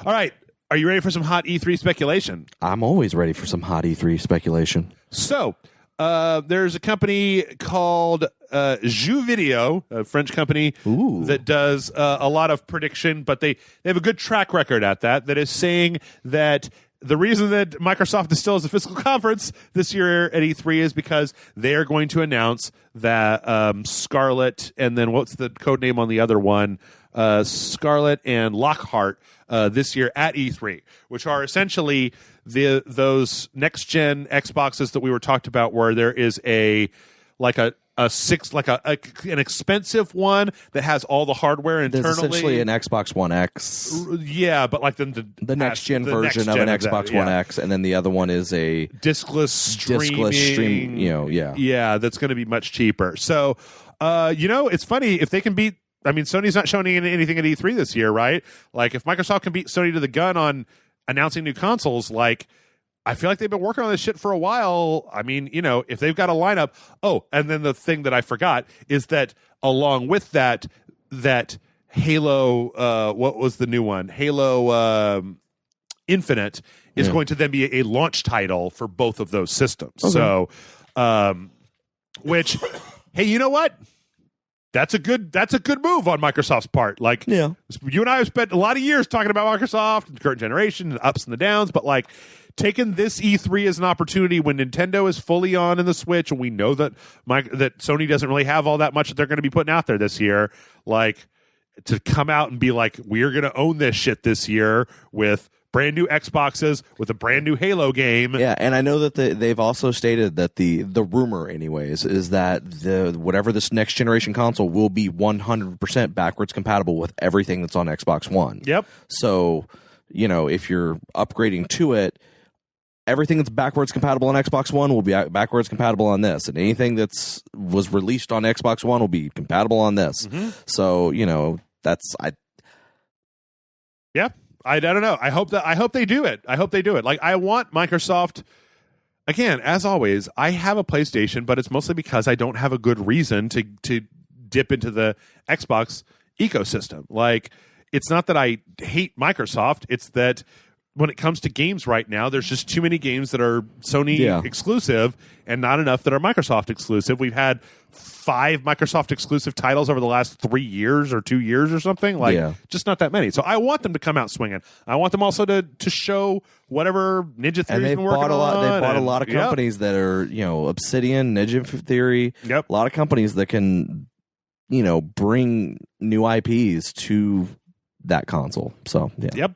All right. Are you ready for some hot E3 speculation? I'm always ready for some hot E3 speculation. So, there's a company called Jeux Video, a French company that does a lot of prediction, but they have a good track record at that is saying that the reason that Microsoft is still as a physical conference this year at E3 is because they are going to announce that Scarlet, and then what's the code name on the other one? Scarlet and Lockhart this year at E3, which are essentially those next gen Xboxes that we were talked about, where there is an expensive one that has all the hardware internally. There's essentially an Xbox One X. Yeah, but like the next gen version of an Xbox One X, and then the other one is a discless stream. Yeah, that's going to be much cheaper. So, it's funny if they can beat. I mean, Sony's not showing anything at E3 this year, right? Like, if Microsoft can beat Sony to the gun on announcing new consoles, like, I feel like they've been working on this shit for a while. I mean, if they've got a lineup. Oh, and then the thing that I forgot is that along with that Halo, what was the new one? Halo Infinite is going to then be a launch title for both of those systems. Okay. So, which, hey, you know what? That's a good move on Microsoft's part. Like, you and I have spent a lot of years talking about Microsoft and the current generation and the ups and the downs, but like taking this E3 as an opportunity when Nintendo is fully on in the Switch, and we know that that Sony doesn't really have all that much that they're going to be putting out there this year, like to come out and be like, we're going to own this shit this year with brand new Xboxes, with a brand new Halo game. Yeah, and I know that they've also stated that the rumor, anyways, is that whatever this next generation console will be 100% backwards compatible with everything that's on Xbox One. Yep. So, if you're upgrading to it, everything that's backwards compatible on Xbox One will be backwards compatible on this, and anything that's was released on Xbox One will be compatible on this. Mm-hmm. So, Yeah. I don't know. I hope they do it. Like, I want Microsoft. Again, as always, I have a PlayStation, but it's mostly because I don't have a good reason to dip into the Xbox ecosystem. Like, it's not that I hate Microsoft. It's that when it comes to games right now, there's just too many games that are Sony exclusive and not enough that are Microsoft exclusive. We've had 5 Microsoft exclusive titles over the last 3 years or 2 years or something. Just not that many. So I want them to come out swinging. I want them also to show whatever Ninja Theory's been working on. They bought a lot of companies that are, Obsidian, Ninja Theory. Yep. A lot of companies that can, bring new IPs to that console. So, yeah. Yep.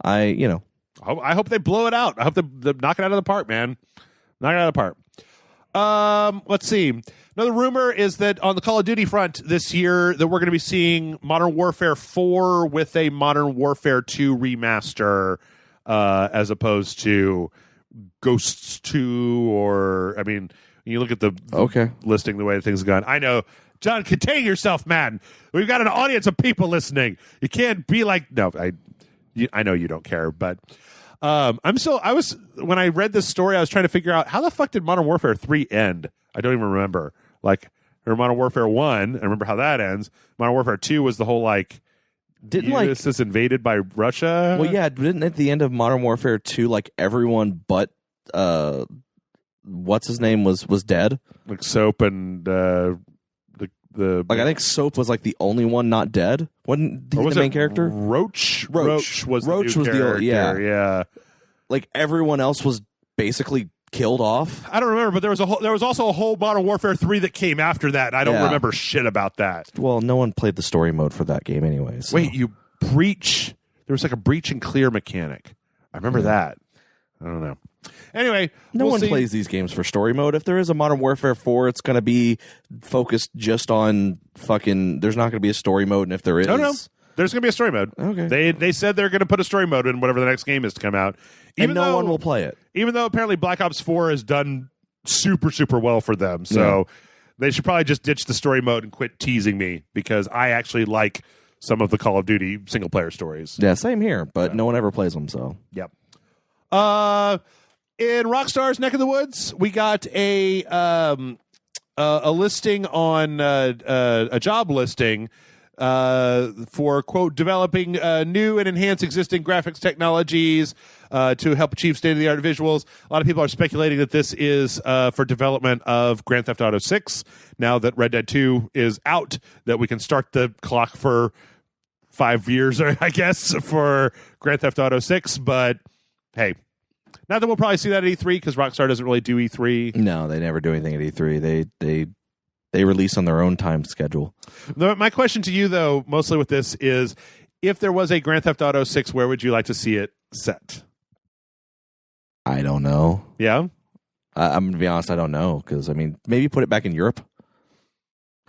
I hope they blow it out. I hope they knock it out of the park, man. Knock it out of the park. Let's see. Another rumor is that on the Call of Duty front this year that we're going to be seeing Modern Warfare 4 with a Modern Warfare 2 remaster as opposed to Ghosts 2 or, I mean, you look at the listing, the way things have gone. I know. John, contain yourself, man. We've got an audience of people listening. You can't be like, no, I know you don't care, but when I read this story, I was trying to figure out how the fuck did Modern Warfare 3 end? I don't even remember. Like, or Modern Warfare 1, I remember how that ends. Modern Warfare 2 was the whole, like, US is invaded by Russia. Well, yeah, didn't at the end of Modern Warfare 2, like, everyone but, what's his name was dead? Like, Soap and, I think Soap was like the only one not dead. Wasn't he the main character? Roach was the character. Yeah. Like everyone else was basically killed off. I don't remember, but there was also a whole Modern Warfare 3 that came after that, and I don't remember shit about that. Well, no one played the story mode for that game anyway. So. Wait, you breach? There was like a breach and clear mechanic. I remember that. I don't know. Anyway, no one plays these games for story mode. If there is a Modern Warfare 4, it's going to be focused just on fucking. There's not going to be a story mode, and if there is, no, there's going to be a story mode. Okay, they said they're going to put a story mode in whatever the next game is to come out, and no one will play it. Even though apparently Black Ops 4 has done super super well for them, so they should probably just ditch the story mode and quit teasing me because I actually like some of the Call of Duty single player stories. Yeah, same here, but no one ever plays them. So yep. In Rockstar's neck of the woods, we got a listing on a job listing for, quote, developing new and enhanced existing graphics technologies to help achieve state-of-the-art visuals. A lot of people are speculating that this is for development of Grand Theft Auto 6. Now that Red Dead 2 is out, that we can start the clock for 5 years, I guess, for Grand Theft Auto 6. But, hey, not that we'll probably see that at E3, because Rockstar doesn't really do E3. No, they never do anything at E3. They release on their own time schedule. My question to you, though, mostly with this is, if there was a Grand Theft Auto 6, where would you like to see it set? I don't know. Yeah? I'm going to be honest, I don't know, because, I mean, maybe put it back in Europe.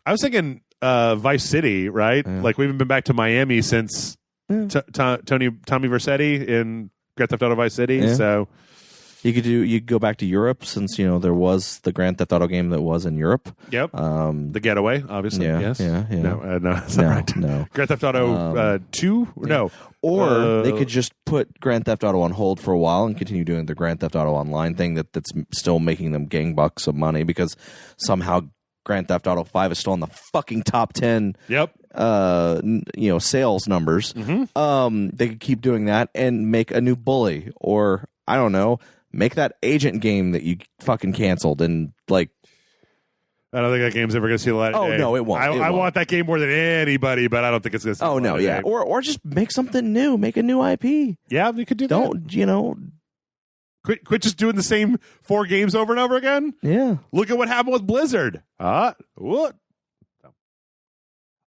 I was thinking Vice City, right? Yeah. Like, we haven't been back to Miami since Tommy Vercetti in Grand Theft Auto Vice City, Yeah. so... You could go back to Europe, since there was the Grand Theft Auto game that was in Europe. Yep. The Getaway, obviously. Yeah, Yes. yeah. No, that's not right. No. Grand Theft Auto 2? Yeah. No. Or they could just put Grand Theft Auto on hold for a while and continue doing the Grand Theft Auto Online thing that's still making them gang-bucks of money, because somehow Grand Theft Auto 5 is still in the fucking top 10. Yep. Sales numbers. Mm-hmm. They could keep doing that and make a new Bully, or I don't know, make that Agent game that you fucking canceled, and like, I don't think that game's ever going to see the light of day. Oh, no, it won't. I want that game more than anybody, but I don't think it's going to see the light of day. Or just make something new, make a new IP. Yeah, we could do that. Don't, Quit just doing the same 4 games over and over again. Yeah. Look at what happened with Blizzard. What?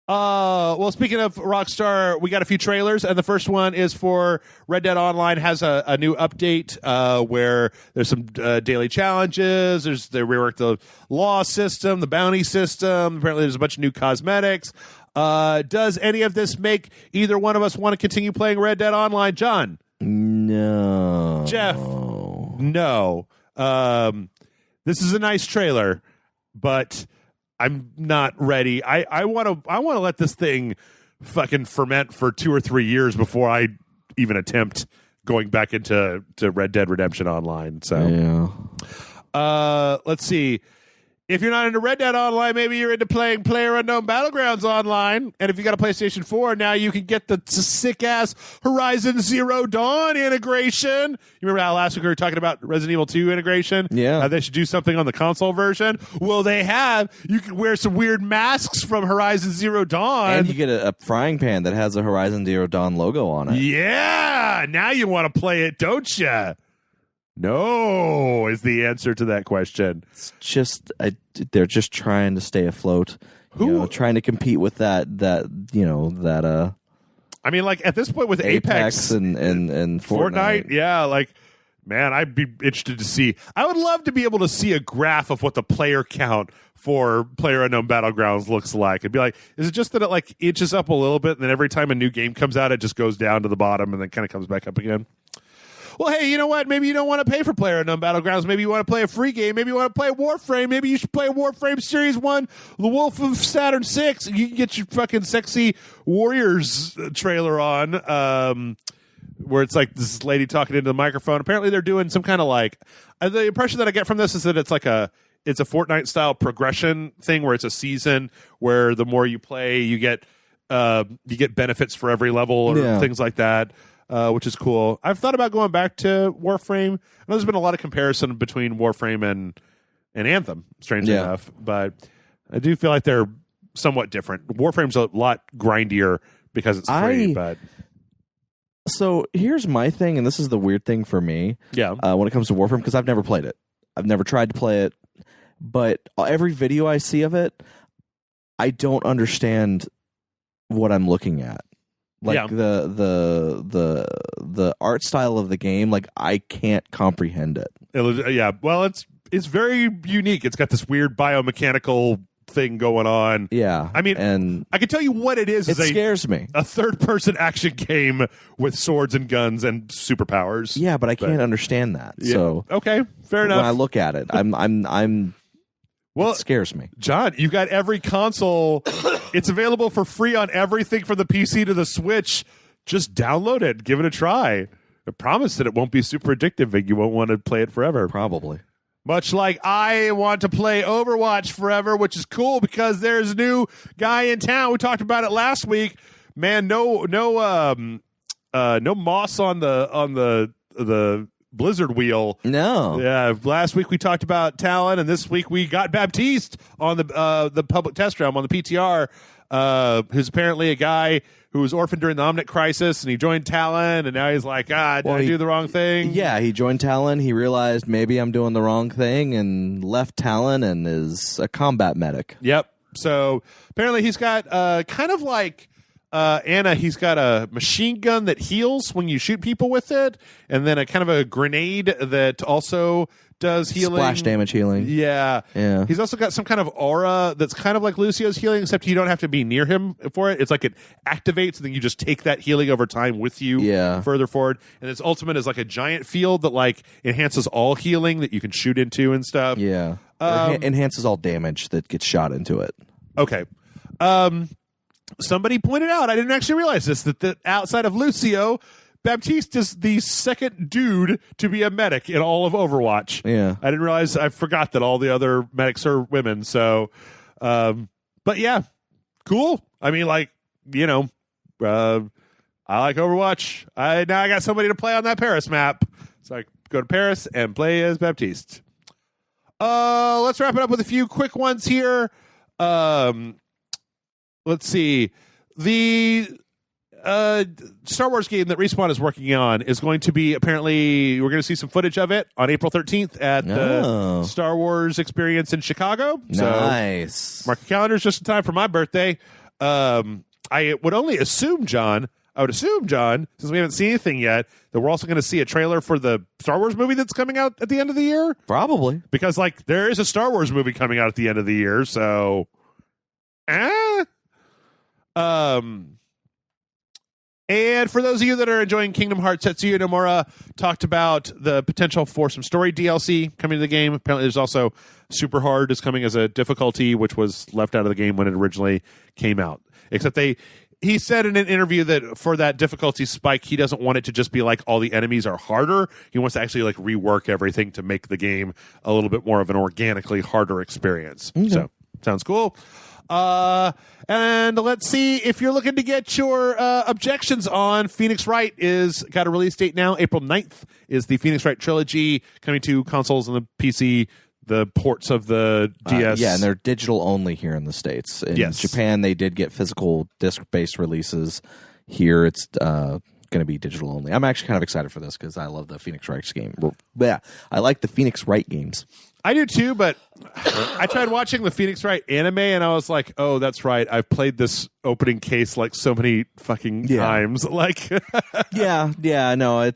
Well, speaking of Rockstar, we got a few trailers, and the first one is for Red Dead Online. Has a new update where there's some daily challenges. They reworked the law system, the bounty system. Apparently, there's a bunch of new cosmetics. Does any of this make either one of us want to continue playing Red Dead Online? John? No. Jeff? No. This is a nice trailer, but I'm not ready. I want to let this thing fucking ferment for 2 or 3 years before I even attempt going back into Red Dead Redemption Online. So, let's see. If you're not into Red Dead Online, maybe you're into playing PlayerUnknown Battlegrounds Online. And if you got a PlayStation 4, now you can get the sick-ass Horizon Zero Dawn integration. You remember how last week we were talking about Resident Evil 2 integration? Yeah. They should do something on the console version. Well, they have. You can wear some weird masks from Horizon Zero Dawn. And you get a frying pan that has a Horizon Zero Dawn logo on it. Yeah. Now you want to play it, don't you? No, is the answer to that question. It's just they're just trying to stay afloat. Trying to compete with that. I mean, like at this point with Apex and Fortnite. Yeah, like man, I'd be interested to see. I would love to be able to see a graph of what the player count for PlayerUnknown Battlegrounds looks like. It'd be like, is it just that it like inches up a little bit, and then every time a new game comes out, it just goes down to the bottom and then kind of comes back up again? Well, hey, you know what? Maybe you don't want to pay for PlayerUnknown Battlegrounds. Maybe you want to play a free game. Maybe you want to play Warframe. Maybe you should play Warframe Series 1, The Wolf of Saturn 6. You can get your fucking sexy Warriors trailer on, where it's like this lady talking into the microphone. Apparently they're doing some kind of like... the impression that I get from this is that it's like it's a Fortnite-style progression thing where it's a season where the more you play, you get benefits for every level or things like that. Which is cool. I've thought about going back to Warframe. I know there's been a lot of comparison between Warframe and Anthem, strangely enough, but I do feel like they're somewhat different. Warframe's a lot grindier because it's free, but... So here's my thing, and this is the weird thing for me when it comes to Warframe, because I've never played it. I've never tried to play it, but every video I see of it, I don't understand what I'm looking at. Like the art style of the game, like I can't comprehend it. Well, it's very unique. It's got this weird biomechanical thing going on. Yeah, I mean, and I can tell you what it is. It scares me. A third-person action game with swords and guns and superpowers. Yeah, but I can't understand that. Yeah. So okay, fair enough. When I look at it, well, it scares me. John, you got every console. It's available for free on everything from the PC to the Switch. Just download it. Give it a try. I promise that it won't be super addictive and you won't want to play it forever. Probably. Much like I want to play Overwatch forever, which is cool because there's a new guy in town. We talked about it last week. Man, no moss on the Blizzard wheel. No. Yeah. Last week we talked about Talon, and this week we got Baptiste on the public test realm on the PTR, who's apparently a guy who was orphaned during the Omnic Crisis, and he joined Talon, and now he's like, did I do the wrong thing? Yeah, he joined Talon. He realized maybe I'm doing the wrong thing and left Talon and is a combat medic. Yep. So apparently he's got kind of like Anna, he's got a machine gun that heals when you shoot people with it, and then a kind of a grenade that also does healing. Splash damage healing. Yeah. He's also got some kind of aura that's kind of like Lucio's healing, except you don't have to be near him for it. It's like it activates, and then you just take that healing over time with you further forward. And his ultimate is like a giant field that like enhances all healing that you can shoot into and stuff. Yeah. Enhances all damage that gets shot into it. Okay. Somebody pointed out, I didn't actually realize this, that outside of Lucio, Baptiste is the second dude to be a medic in all of Overwatch. Yeah. I didn't realize, I forgot that all the other medics are women. So, but yeah, cool. I mean, like, I like Overwatch. Now I got somebody to play on that Paris map. So I go to Paris and play as Baptiste. Let's wrap it up with a few quick ones here. Let's see. The Star Wars game that Respawn is working on is going to be, apparently, we're going to see some footage of it on April 13th at the Star Wars experience in Chicago. Nice. So mark your calendars just in time for my birthday. I would assume, John, since we haven't seen anything yet, that we're also going to see a trailer for the Star Wars movie that's coming out at the end of the year. Probably. Because, like, there is a Star Wars movie coming out at the end of the year, so... And for those of you that are enjoying Kingdom Hearts, Tetsuya Nomura talked about the potential for some story DLC coming to the game. Apparently there's also Super Hard is coming as a difficulty, which was left out of the game when it originally came out. Except he said in an interview that for that difficulty spike, he doesn't want it to just be like all the enemies are harder. He wants to actually like rework everything to make the game a little bit more of an organically harder experience. Okay. So sounds cool. And let's see, if you're looking to get your objections on, Phoenix Wright is got a release date now. April 9th is the Phoenix Wright trilogy coming to consoles and the PC, the ports of the DS. And they're digital only here in the States. In Japan, they did get physical disc-based releases. Here, it's going to be digital only. I'm actually kind of excited for this because I love the Phoenix Wright game. Yeah, I like the Phoenix Wright games. I do too, but I tried watching the Phoenix Wright anime and I was like, oh, that's right. I've played this opening case like so many fucking times. Like, no, it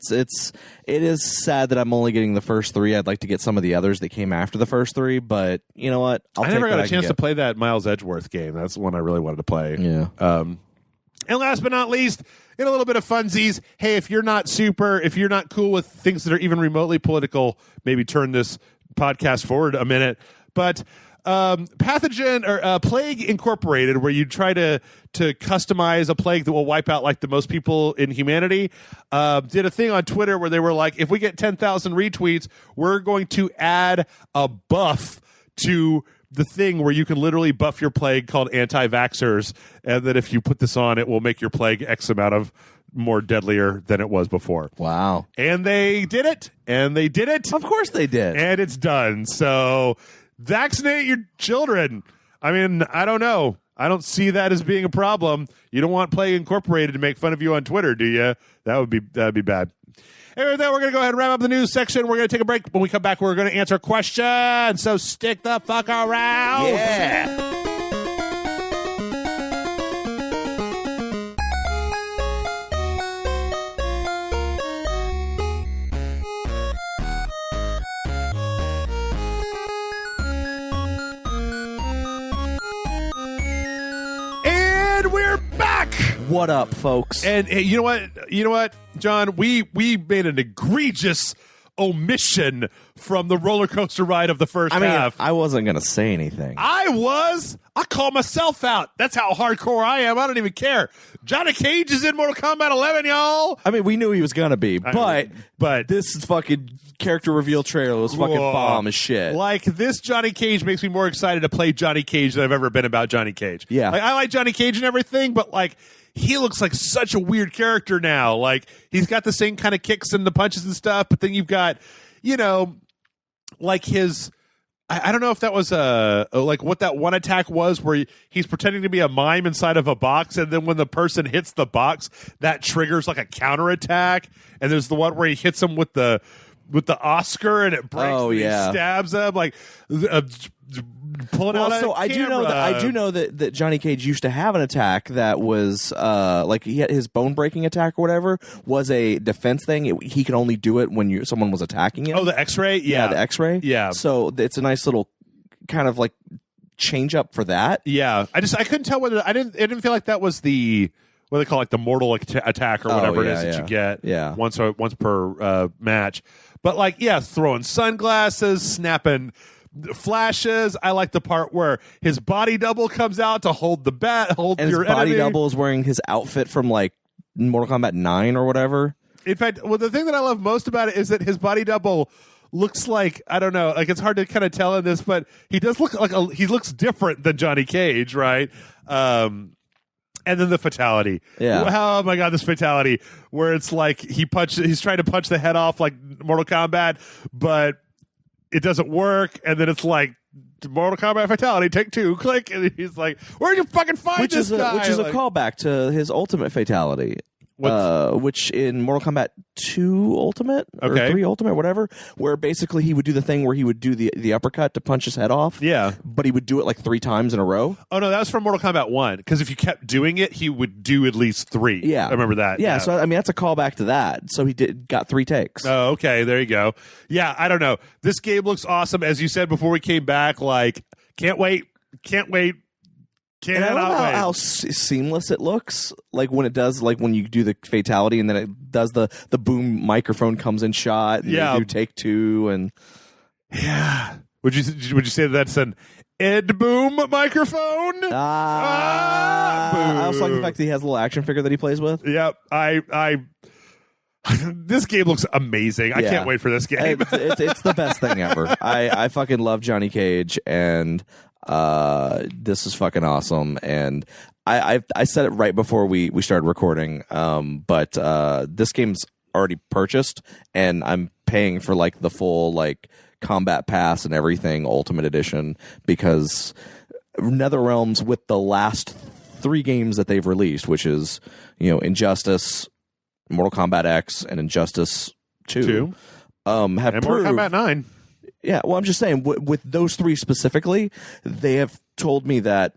is sad that I'm only getting the first three. I'd like to get some of the others that came after the first three, but you know what? I never got a chance to play that Miles Edgeworth game. That's the one I really wanted to play. Yeah. And last but not least, in a little bit of funsies, hey, if you're not cool with things that are even remotely political, maybe turn this podcast forward a minute. But Pathogen or Plague Incorporated, where you try to customize a plague that will wipe out like the most people in humanity, did a thing on Twitter where they were like, if we get 10,000 retweets, we're going to add a buff to the thing where you can literally buff your plague called anti-vaxxers, and that if you put this on, it will make your plague X amount of more deadlier than it was before. Wow. And they did it. Of course they did. And it's done. So vaccinate your children. I mean, I don't know. I don't see that as being a problem. You don't want Plague Incorporated to make fun of you on Twitter, do you? That'd be bad. Anyway, with that, we're going to go ahead and wrap up the news section. We're going to take a break. When we come back, we're going to answer questions. So stick the fuck around. Yeah. What up, folks? And hey, you know what, John? We made an egregious omission from the roller coaster ride of the first half. I wasn't going to say anything. I call myself out. That's how hardcore I am. I don't even care. Johnny Cage is in Mortal Kombat 11, y'all. I mean, we knew he was going to be, but this fucking character reveal trailer was fucking bomb as shit. Like, this Johnny Cage makes me more excited to play Johnny Cage than I've ever been about Johnny Cage. Yeah. Like, I like Johnny Cage and everything, but, like, he looks like such a weird character now. Like, he's got the same kind of kicks and the punches and stuff, but then you've got, you know, like his... I don't know if that was like what that one attack was where he's pretending to be a mime inside of a box, and then when the person hits the box, that triggers like a counterattack. And there's the one where he hits him with the Oscar and it breaks. Oh, and yeah. He stabs him like pulling out. So I do know that Johnny Cage used to have an attack that was like he had his bone breaking attack or whatever was a defense thing. He could only do it when someone was attacking him. Oh, the X-ray. Yeah, the X-ray. Yeah. So it's a nice little kind of like change up for that. Yeah. I couldn't tell whether it didn't feel like that was the what they call like the mortal attack or whatever it is that you get once per match. But like throwing sunglasses, snapping flashes. I like the part where his body double comes out to hold the bat, and your his body enemy. double is wearing his outfit from like Mortal Kombat 9 or whatever. In fact, the thing that I love most about it is that his body double looks like, I don't know, like it's hard to kind of tell in this, but he does look like he looks different than Johnny Cage, right? And then the fatality. Yeah. Oh my god, this fatality where it's like he's trying to punch the head off like Mortal Kombat, but it doesn't work, and then it's like Mortal Kombat fatality, take 2, click, and he's like, "Where'd you fucking find this guy?" Which is a callback to his ultimate fatality, which in Mortal Kombat 2 Ultimate or 3 Ultimate, whatever, where basically he would do the thing where he would do the uppercut to punch his head off. Yeah, but he would do it like 3 times in a row. Oh no, that was from Mortal Kombat 1. Because if you kept doing it, he would do at least 3. Yeah, I remember that. Yeah, so I mean that's a callback to that. So he got 3 takes. Oh, okay, there you go. Yeah, I don't know. This game looks awesome, as you said before we came back. Like, can't wait. And I love how seamless it looks, like when it does, like when you do the fatality and then it does the boom microphone comes in shot. And you do take 2 and Would you say that's an Ed Boom microphone? I also like the fact that he has a little action figure that he plays with. Yep, this game looks amazing. I can't wait for this game. It's the best thing ever. I fucking love Johnny Cage, and this is fucking awesome. And I said it right before we started recording, but this game's already purchased, and I'm paying for like the full like combat pass and everything, Ultimate Edition, because NetherRealms, with the last 3 games that they've released, which is Injustice, Mortal Kombat X, and Injustice 2 have and proved, Mortal Kombat 9. Yeah, well, I'm just saying, with those 3 specifically, they have told me that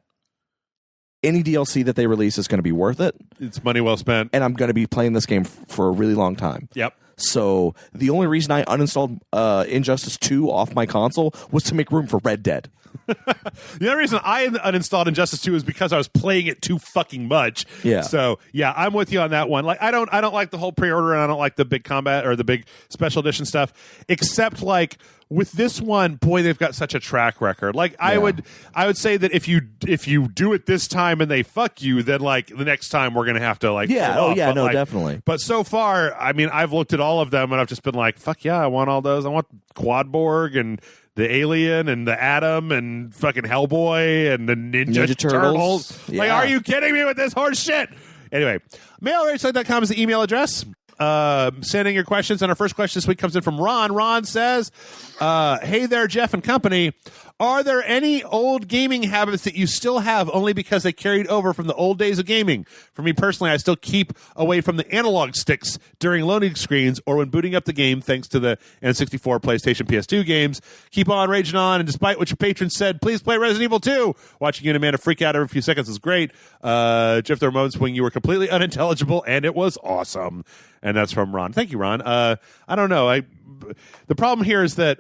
any DLC that they release is going to be worth it. It's money well spent. And I'm going to be playing this game for a really long time. Yep. So the only reason I uninstalled Injustice 2 off my console was to make room for Red Dead. The only reason I uninstalled Injustice 2 is because I was playing it too fucking much. Yeah. So yeah, I'm with you on that one. Like I don't like the whole pre-order, and I don't like the big combat or the big special edition stuff. Except like with this one, boy, they've got such a track record. Like I would say that if you do it this time and they fuck you, then like the next time we're gonna have to like definitely. But so far, I mean, I've looked at all of them and I've just been like, fuck yeah, I want all those. I want Quadborg and the Alien and the Atom and fucking Hellboy and the Ninja Turtles. Yeah. Like, are you kidding me with this horse shit? Anyway, mail@rage.com is the email address. Send in your questions, and our first question this week comes in from Ron. Ron says, hey there, Jeff and company. Are there any old gaming habits that you still have only because they carried over from the old days of gaming? For me personally, I still keep away from the analog sticks during loading screens or when booting up the game, thanks to the N64, PlayStation, PS2 games. Keep on raging on, and despite what your patron said, please play Resident Evil 2. Watching you and Amanda freak out every few seconds is great. Jeff, there were moments when you were completely unintelligible, and it was awesome. And that's from Ron. Thank you, Ron. I don't know. The problem here is that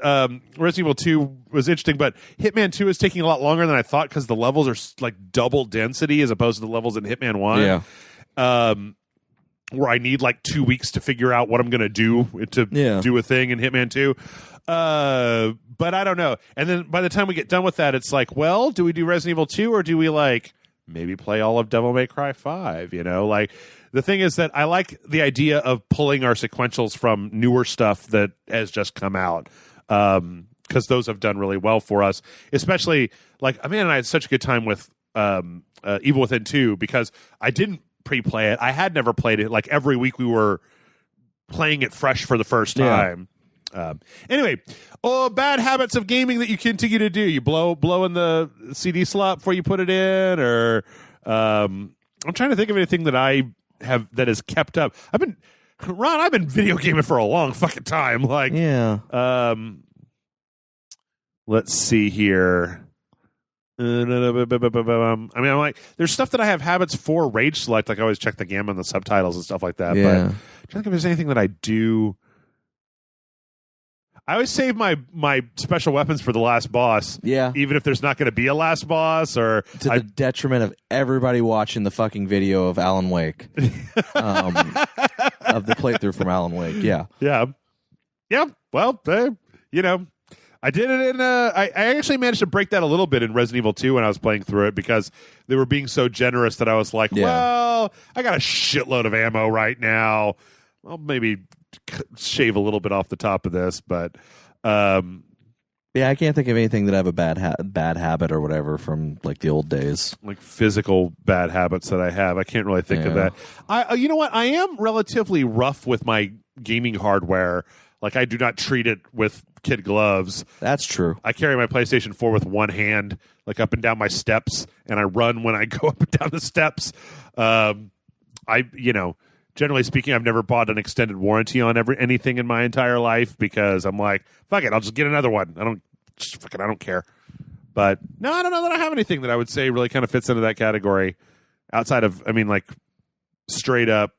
Resident Evil 2 was interesting, but Hitman 2 is taking a lot longer than I thought because the levels are like double density as opposed to the levels in Hitman 1. Yeah. where I need like 2 weeks to figure out what I'm going to do to do a thing in Hitman 2. But I don't know. And then by the time we get done with that, it's like, well, do we do Resident Evil 2 or do we like maybe play all of Devil May Cry 5? You know, like the thing is that I like the idea of pulling our sequentials from newer stuff that has just come out. Because those have done really well for us, especially like Amanda and I had such a good time with Evil Within 2 because I didn't pre-play it. I had never played it. Like every week we were playing it fresh for the first time. Anyway, bad habits of gaming that you continue to do. You blow in the CD slot before you put it in, or I'm trying to think of anything that I have that has kept up. I've been video gaming for a long fucking time. Like, let's see here. I mean, I'm like, there's stuff that I have habits for Rage Select. Like I always check the gamma and the subtitles and stuff like that. But I'm trying to think if there's anything that I do. I always save my special weapons for the last boss. Yeah. Even if there's not going to be a last boss, or to the detriment of everybody watching the fucking video of Alan Wake, of the playthrough from Alan Wake. Yeah. Yeah. Yeah. Well, you know, I did it in. I actually managed to break that a little bit in Resident Evil 2 when I was playing through it because they were being so generous that I was like, well, I got a shitload of ammo right now. I'll maybe shave a little bit off the top of this, but I can't think of anything that I have a bad habit or whatever from like the old days, like physical bad habits that I have. I can't really think of that. You know what? I am relatively rough with my gaming hardware. Like I do not treat it with kid gloves. That's true. I carry my PlayStation 4 with one hand, like up and down my steps, and I run when I go up and down the steps. Generally speaking, I've never bought an extended warranty on anything in my entire life because I'm like, fuck it, I'll just get another one. I don't care. But no, I don't know that I have anything that I would say really kind of fits into that category outside of, I mean, like straight up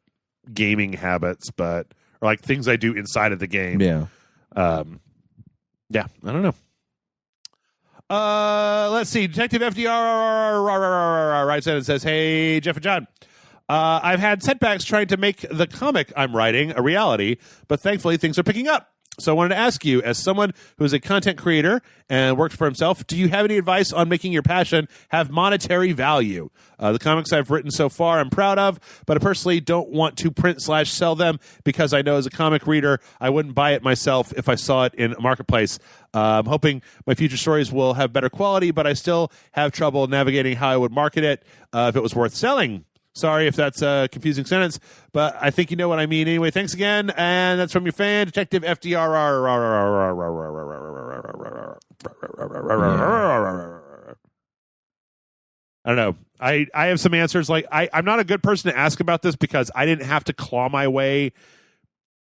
gaming habits, or like things I do inside of the game. Yeah. I don't know. Let's see. Detective FDR writes in and says, "Hey, Jeff and John. I've had setbacks trying to make the comic I'm writing a reality, but thankfully things are picking up. So I wanted to ask you, as someone who is a content creator and worked for himself, do you have any advice on making your passion have monetary value? The comics I've written so far I'm proud of, but I personally don't want to print/sell them because I know as a comic reader I wouldn't buy it myself if I saw it in a marketplace. I'm hoping my future stories will have better quality, but I still have trouble navigating how I would market it if it was worth selling. Sorry if that's a confusing sentence, but I think you know what I mean. Anyway, thanks again. And that's from your fan, Detective FDR. I don't know. I have some answers. Like I'm not a good person to ask about this because I didn't have to claw my way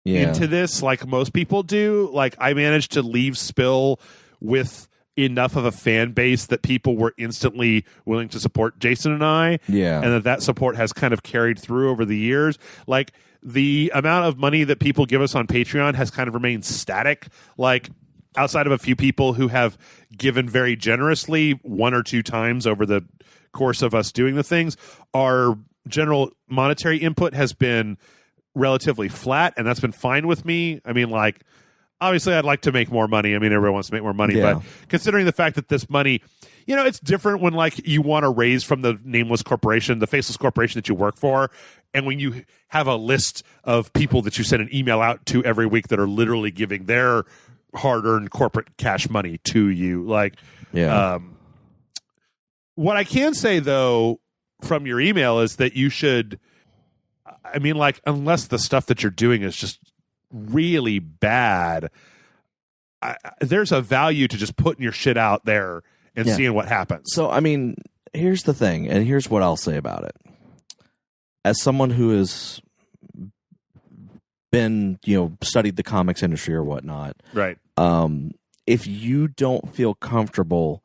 into this like most people do. Like I managed to leave Spill with enough of a fan base that people were instantly willing to support Jason and I. Yeah. And that support has kind of carried through over the years. Like the amount of money that people give us on Patreon has kind of remained static. Like outside of a few people who have given very generously one or two times over the course of us doing the things, our general monetary input has been relatively flat, and that's been fine with me. I mean, like, obviously, I'd like to make more money. I mean, everyone wants to make more money, but considering the fact that this money, you know, it's different when like you want to raise from the nameless corporation, the faceless corporation that you work for, and when you have a list of people that you send an email out to every week that are literally giving their hard-earned corporate cash money to you. Like, what I can say though from your email is that you should, I mean, like, unless the stuff that you're doing is just really bad, there's a value to just putting your shit out there and seeing what happens. So, I mean, here's the thing, and here's what I'll say about it. As someone who has been, studied the comics industry or whatnot, right? If you don't feel comfortable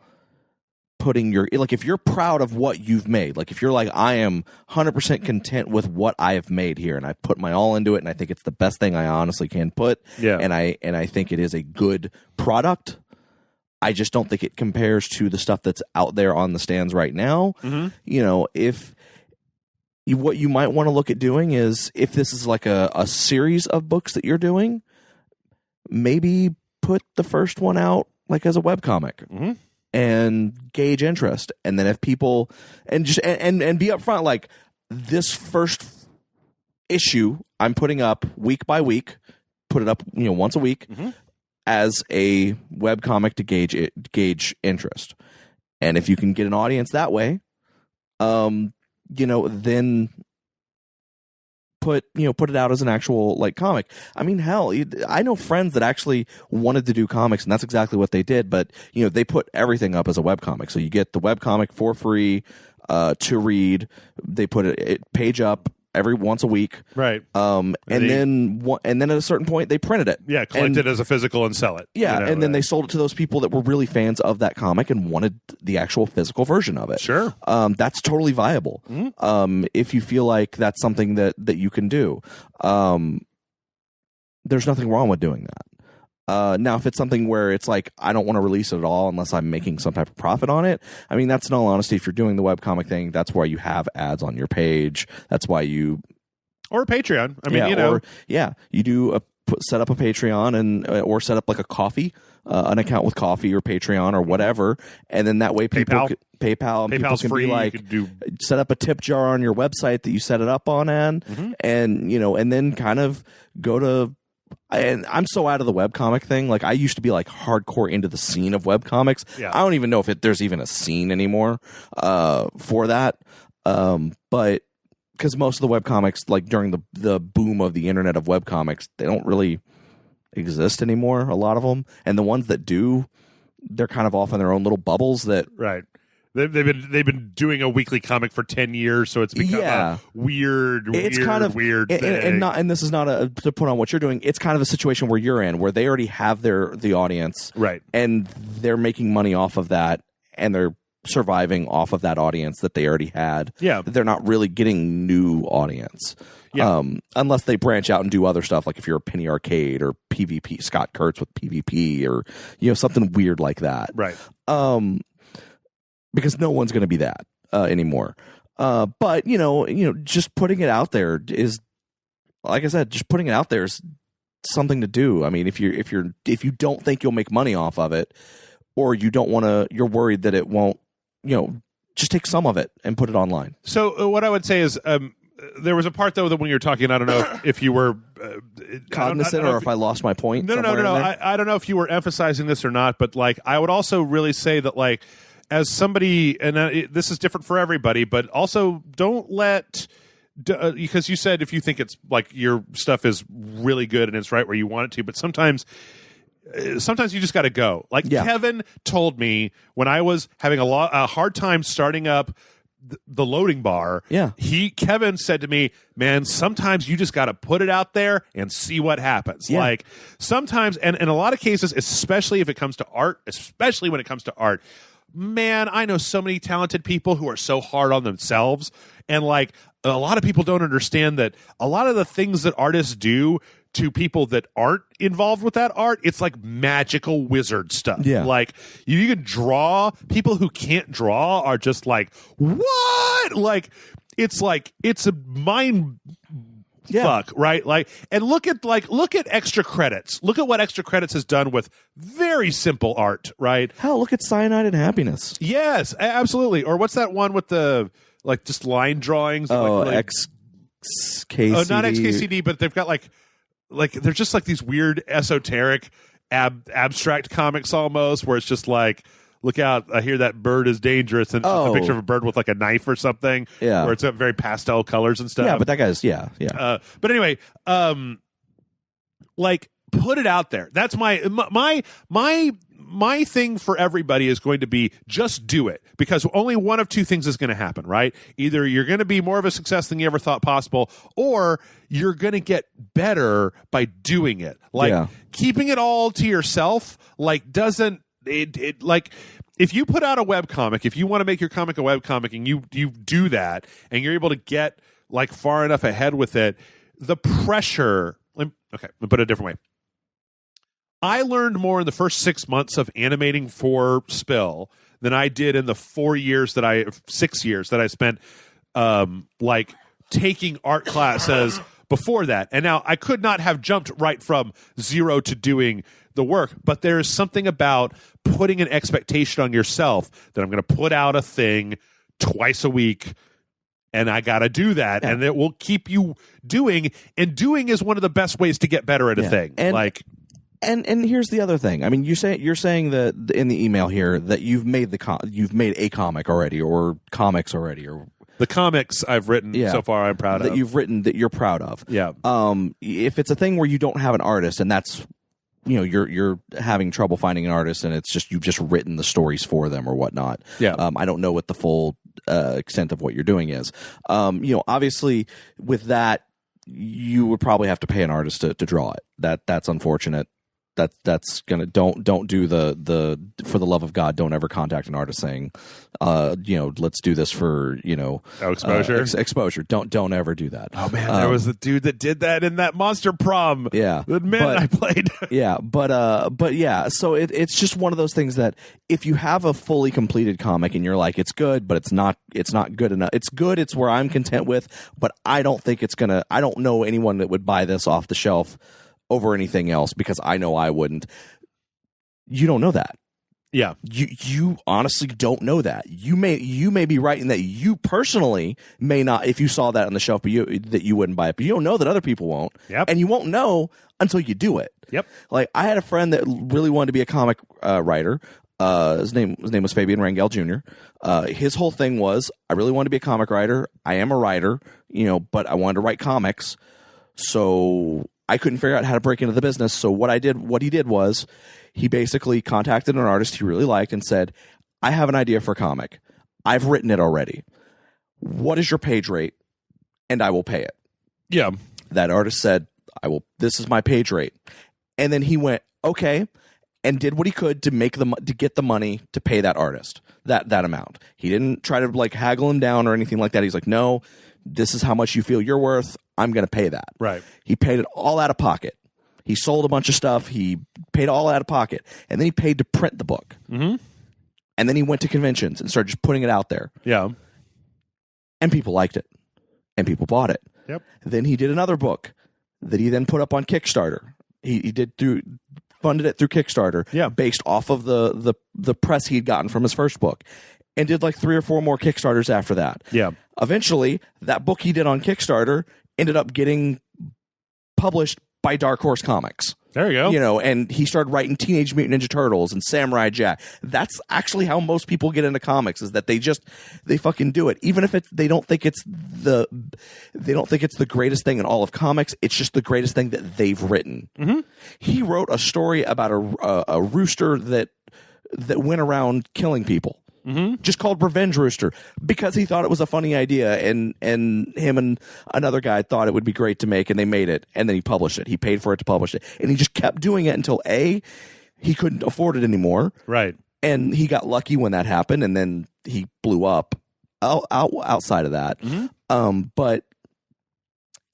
putting if you're proud of what you've made, like if you're like, I am 100% content with what I have made here and I put my all into it and I think it's the best thing I honestly can put, and I think it is a good product, I just don't think it compares to the stuff that's out there on the stands right now. Mm-hmm. what you might want to look at doing is, if this is like a series of books that you're doing, maybe put the first one out like as a webcomic and gauge interest. And then if people, and just and be upfront, like, this first issue I'm putting up week by week, put it up, once a week as a webcomic to gauge interest. And if you can get an audience that way, then put it out as an actual like comic. I mean, hell, I know friends that actually wanted to do comics, and that's exactly what they did. But they put everything up as a webcomic, so you get the webcomic for free to read. They put it page up every once a week, right? And then at a certain point they printed it, collect it as a physical and sell it, and then they sold it to those people that were really fans of that comic and wanted the actual physical version of it. Sure. That's totally viable. If you feel like that's something that you can do, there's nothing wrong with doing that. Now, if it's something where it's like, I don't want to release it at all unless I'm making some type of profit on it, I mean, that's in all honesty, if you're doing the webcomic thing, that's why you have ads on your page. That's why you... Or a Patreon. I mean, you do set up a Patreon or set up like a coffee, an account with Coffee or Patreon or whatever, and then that way people... PayPal and people can free. Be like, set up a tip jar on your website that you set it up on, and then kind of go to... And I'm so out of the webcomic thing. Like, I used to be like hardcore into the scene of webcomics. Yeah. I don't even know if there's even a scene anymore for that. But because most of the webcomics, like during the boom of the internet of webcomics, they don't really exist anymore, a lot of them. And the ones that do, they're kind of off in their own little bubbles that... Right. They've been doing a weekly comic for 10 years, so it's become a weird thing. And this is not to put on what you're doing. It's kind of a situation where you're in, where they already have the audience, right? And they're making money off of that, and they're surviving off of that audience that they already had. Yeah, they're not really getting new audience. Yeah. Unless they branch out and do other stuff, like if you're a Penny Arcade or PvP, Scott Kurtz with PvP, or something weird like that, right? Because no one's going to be that anymore. But just putting it out there is, like I said, just putting it out there is something to do. I mean, if you don't think you'll make money off of it, or you don't want to, you're worried that it won't, just take some of it and put it online. So what I would say is, there was a part though that when you're talking, I don't know if you were cognizant or if I lost my point. No. I don't know if you were emphasizing this or not, but like, I would also really say that, like, as somebody, and this is different for everybody, but also don't let, because you said if you think it's like your stuff is really good and it's right where you want it to, but sometimes you just got to go. Like Kevin told me when I was having a hard time starting up the loading bar. Yeah, Kevin said to me, "Man, sometimes you just got to put it out there and see what happens." Yeah. Like sometimes, and in a lot of cases, especially if it comes to art, especially when it comes to art. Man, I know so many talented people who are so hard on themselves, and like a lot of people don't understand that a lot of the things that artists do to people that aren't involved with that art, it's like magical wizard stuff. Yeah. Like you can draw, people who can't draw are just like, what? Like it's a mind fuck, right? Like, and look at Extra Credits. Look at what Extra Credits has done with very simple art, right? Hell, look at Cyanide and Happiness. Yes, absolutely. Or what's that one with the like just line drawings? Oh, like, XKCD. Oh, not XKCD, but they've got like they're just like these weird esoteric abstract comics almost, where it's just like, look out, I hear that bird is dangerous, and it's just a picture of a bird with like a knife or something. Yeah. Where it's very pastel colors and stuff. Yeah, but that guy's, but anyway, like, put it out there. That's my thing for everybody is going to be just do it, because only one of two things is going to happen, right? Either you're going to be more of a success than you ever thought possible, or you're going to get better by doing it. Like keeping it all to yourself, like doesn't, it like if you put out a webcomic, if you want to make your comic a webcomic and you do that and you're able to get like far enough ahead with it, the pressure, okay, let me put it a different way. I learned more in the first 6 months of animating for Spill than I did in the 6 years that I spent like taking art classes before that. And now I could not have jumped right from zero to doing the work, but there is something about putting an expectation on yourself that I'm going to put out a thing twice a week, and I got to do that, and it will keep you doing. And doing is one of the best ways to get better at a thing. And here's the other thing. I mean, you're saying that in the email here that you've made you've made a comic already, or comics already, or the comics I've written so far, I'm proud of. That you've written that you're proud of. Yeah. If it's a thing where you don't have an artist, and that's you're having trouble finding an artist, and it's just you've just written the stories for them or whatnot. Yeah. I don't know what the full extent of what you're doing is. Obviously with that, you would probably have to pay an artist to draw it. That's unfortunate. That's gonna don't do the for the love of God, don't ever contact an artist saying, let's do this for exposure. Exposure. Don't ever do that. Oh man, there was a dude that did that in that Monster Prom. Yeah, the man I played. Yeah, but yeah. So it's just one of those things that if you have a fully completed comic and you're like, it's good, but it's not good enough. It's good. It's where I'm content with, but I don't think it's gonna. I don't know anyone that would buy this off the shelf over anything else, because I know I wouldn't. You don't know that. Yeah. You honestly don't know that. You may be right in that you personally may not, if you saw that on the shelf, but that you wouldn't buy it. But you don't know that other people won't. Yep. And you won't know until you do it. Yep. Like, I had a friend that really wanted to be a comic writer. His name was Fabian Rangel Jr. His whole thing was, I really want to be a comic writer. I am a writer, but I wanted to write comics. So I couldn't figure out how to break into the business. So what he did was he basically contacted an artist he really liked and said, I have an idea for a comic. I've written it already. What is your page rate? And I will pay it. Yeah. That artist said, this is my page rate. And then he went, okay, and did what he could to get the money to pay that artist that amount. He didn't try to haggle him down or anything like that. He's like, no, this is how much you feel you're worth. I'm going to pay that. Right. He paid it all out of pocket. He sold a bunch of stuff. He paid all out of pocket. And then he paid to print the book. Mm-hmm. And then he went to conventions and started just putting it out there. Yeah. And people liked it. And people bought it. Yep. Then he did another book that he then put up on Kickstarter. He funded it through Kickstarter. Yeah. Based off of the press he'd gotten from his first book. And did 3 or 4 more Kickstarters after that. Yeah. Eventually, that book he did on Kickstarter ended up getting published by Dark Horse Comics. There you go. And he started writing Teenage Mutant Ninja Turtles and Samurai Jack. That's actually how most people get into comics, is that they fucking do it. Even if they don't think it's the greatest thing in all of comics, it's just the greatest thing that they've written. Mm-hmm. He wrote a story about a rooster that went around killing people. Mm-hmm. Just called Revenge Rooster, because he thought it was a funny idea, and him and another guy thought it would be great to make, and they made it, and then he published it. He paid for it to publish it, and he just kept doing it until he couldn't afford it anymore. Right. And he got lucky when that happened, and then he blew up outside of that. Mm-hmm. But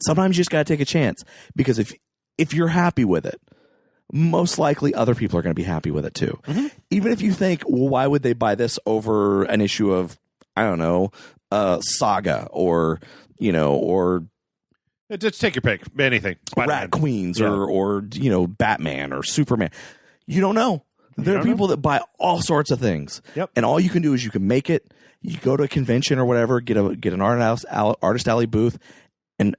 sometimes you just got to take a chance, because if you're happy with it, most likely other people are going to be happy with it too. Mm-hmm. Even if you think, well, why would they buy this over an issue of, I don't know, Saga or just take your pick, anything, Spider-Man. Rat Queens or Batman or Superman. You don't know. There are people that buy all sorts of things. Yep. And all you can do is you can make it. You go to a convention or whatever, get an artist alley booth, and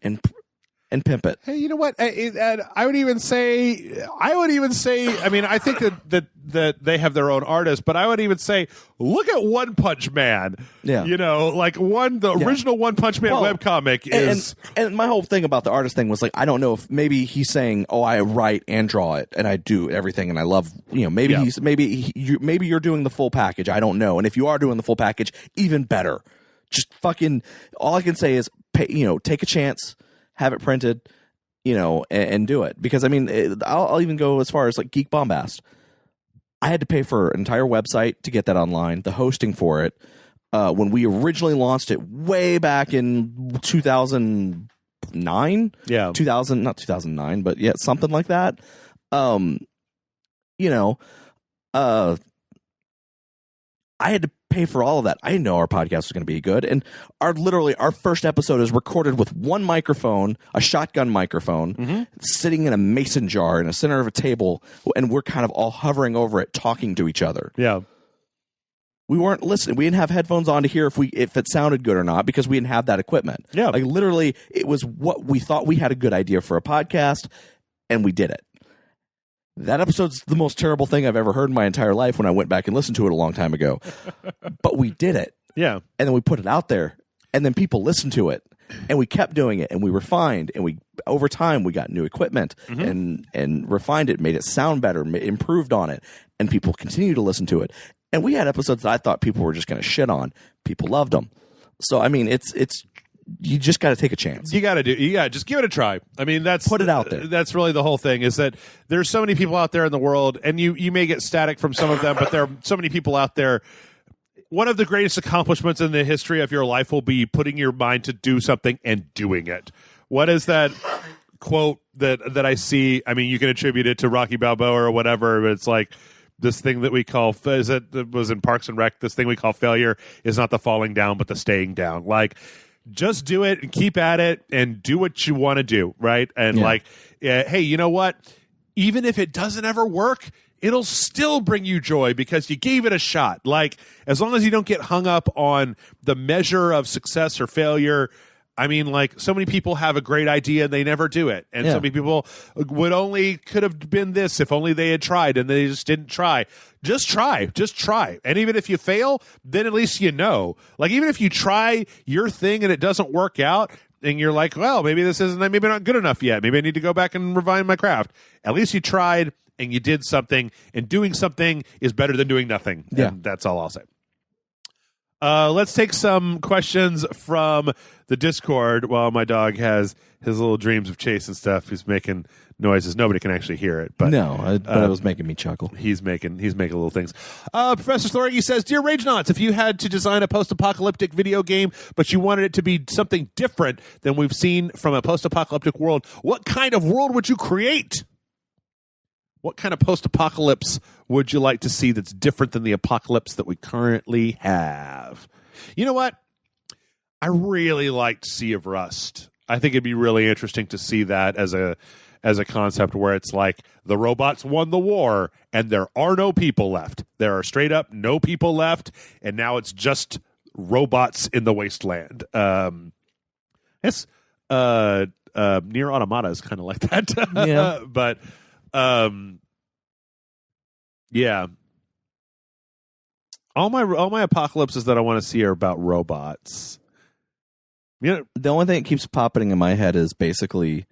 pimp it. Hey, you know what? I would even say. I mean, I think that they have their own artists, but I would even say, look at One Punch Man. Yeah. The original One Punch Man webcomic is. And my whole thing about the artist thing was I don't know if maybe he's saying, oh, I write and draw it and I do everything and I love. Maybe you're doing the full package. I don't know. And if you are doing the full package, even better. Just fucking. All I can say is, take a chance. Have it printed, and do it. Because, I mean, I'll even go as far as Geek Bombast. I had to pay for an entire website to get that online, the hosting for it. When we originally launched it way back in 2009. Yeah. Not 2009, but yeah, something like that. I had to pay for all of that. I didn't know our podcast was going to be good. And our first episode is recorded with one microphone, a shotgun microphone, sitting in a mason jar in the center of a table, and we're kind of all hovering over it, talking to each other. Yeah. We weren't listening. We didn't have headphones on to hear if it sounded good or not because we didn't have that equipment. Yeah. Like literally, it was what we thought we had a good idea for a podcast, and we did it. That episode's the most terrible thing I've ever heard in my entire life when I went back and listened to it a long time ago. But we did it. Yeah. And then we put it out there, and then people listened to it, and we kept doing it, and we refined, and over time we got new equipment and refined it, made it sound better, improved on it, and people continue to listen to it. And we had episodes that I thought people were just going to shit on. People loved them. So I mean, it's you just got to take a chance. You got to just give it a try. I mean, put it out there. That's really the whole thing, is that there's so many people out there in the world, and you may get static from some of them, but there are so many people out there. One of the greatest accomplishments in the history of your life will be putting your mind to do something and doing it. What is that quote that I see? I mean, you can attribute it to Rocky Balboa or whatever, but it's like, this thing that we call, it was in Parks and Rec, this thing we call failure is not the falling down, but the staying down. Like, just do it and keep at it and do what you want to do, right? And hey, you know what? Even if it doesn't ever work, it'll still bring you joy because you gave it a shot. Like, as long as you don't get hung up on the measure of success or failure. I mean, like, so many people have a great idea and they never do it. And so many people could have been this if only they had tried, and they just didn't try. Just try. And even if you fail, then at least you know. Like, even if you try your thing and it doesn't work out, and you're like, well, maybe this isn't, maybe not good enough yet. Maybe I need to go back and refine my craft. At least you tried and you did something, and doing something is better than doing nothing. Yeah. And that's all I'll say. Let's take some questions from the Discord while my dog has his little dreams of chase and stuff. He's making noises. Nobody can actually hear it, but but it was making me chuckle. He's making little things. Professor Thorgy says, "Dear Ragenauts, if you had to design a post-apocalyptic video game, but you wanted it to be something different than we've seen from a post-apocalyptic world, what kind of world would you create? What kind of post-apocalypse would you like to see that's different than the apocalypse that we currently have?" You know what? I really liked Sea of Rust. I think it'd be really interesting to see that as a concept where it's like the robots won the war and there are no people left. There are straight up no people left, and now it's just robots in the wasteland. Yes, Nier Automata is kind of like that. Yeah. But yeah. All my apocalypses that I want to see are about robots. You know, the only thing that keeps popping in my head is basically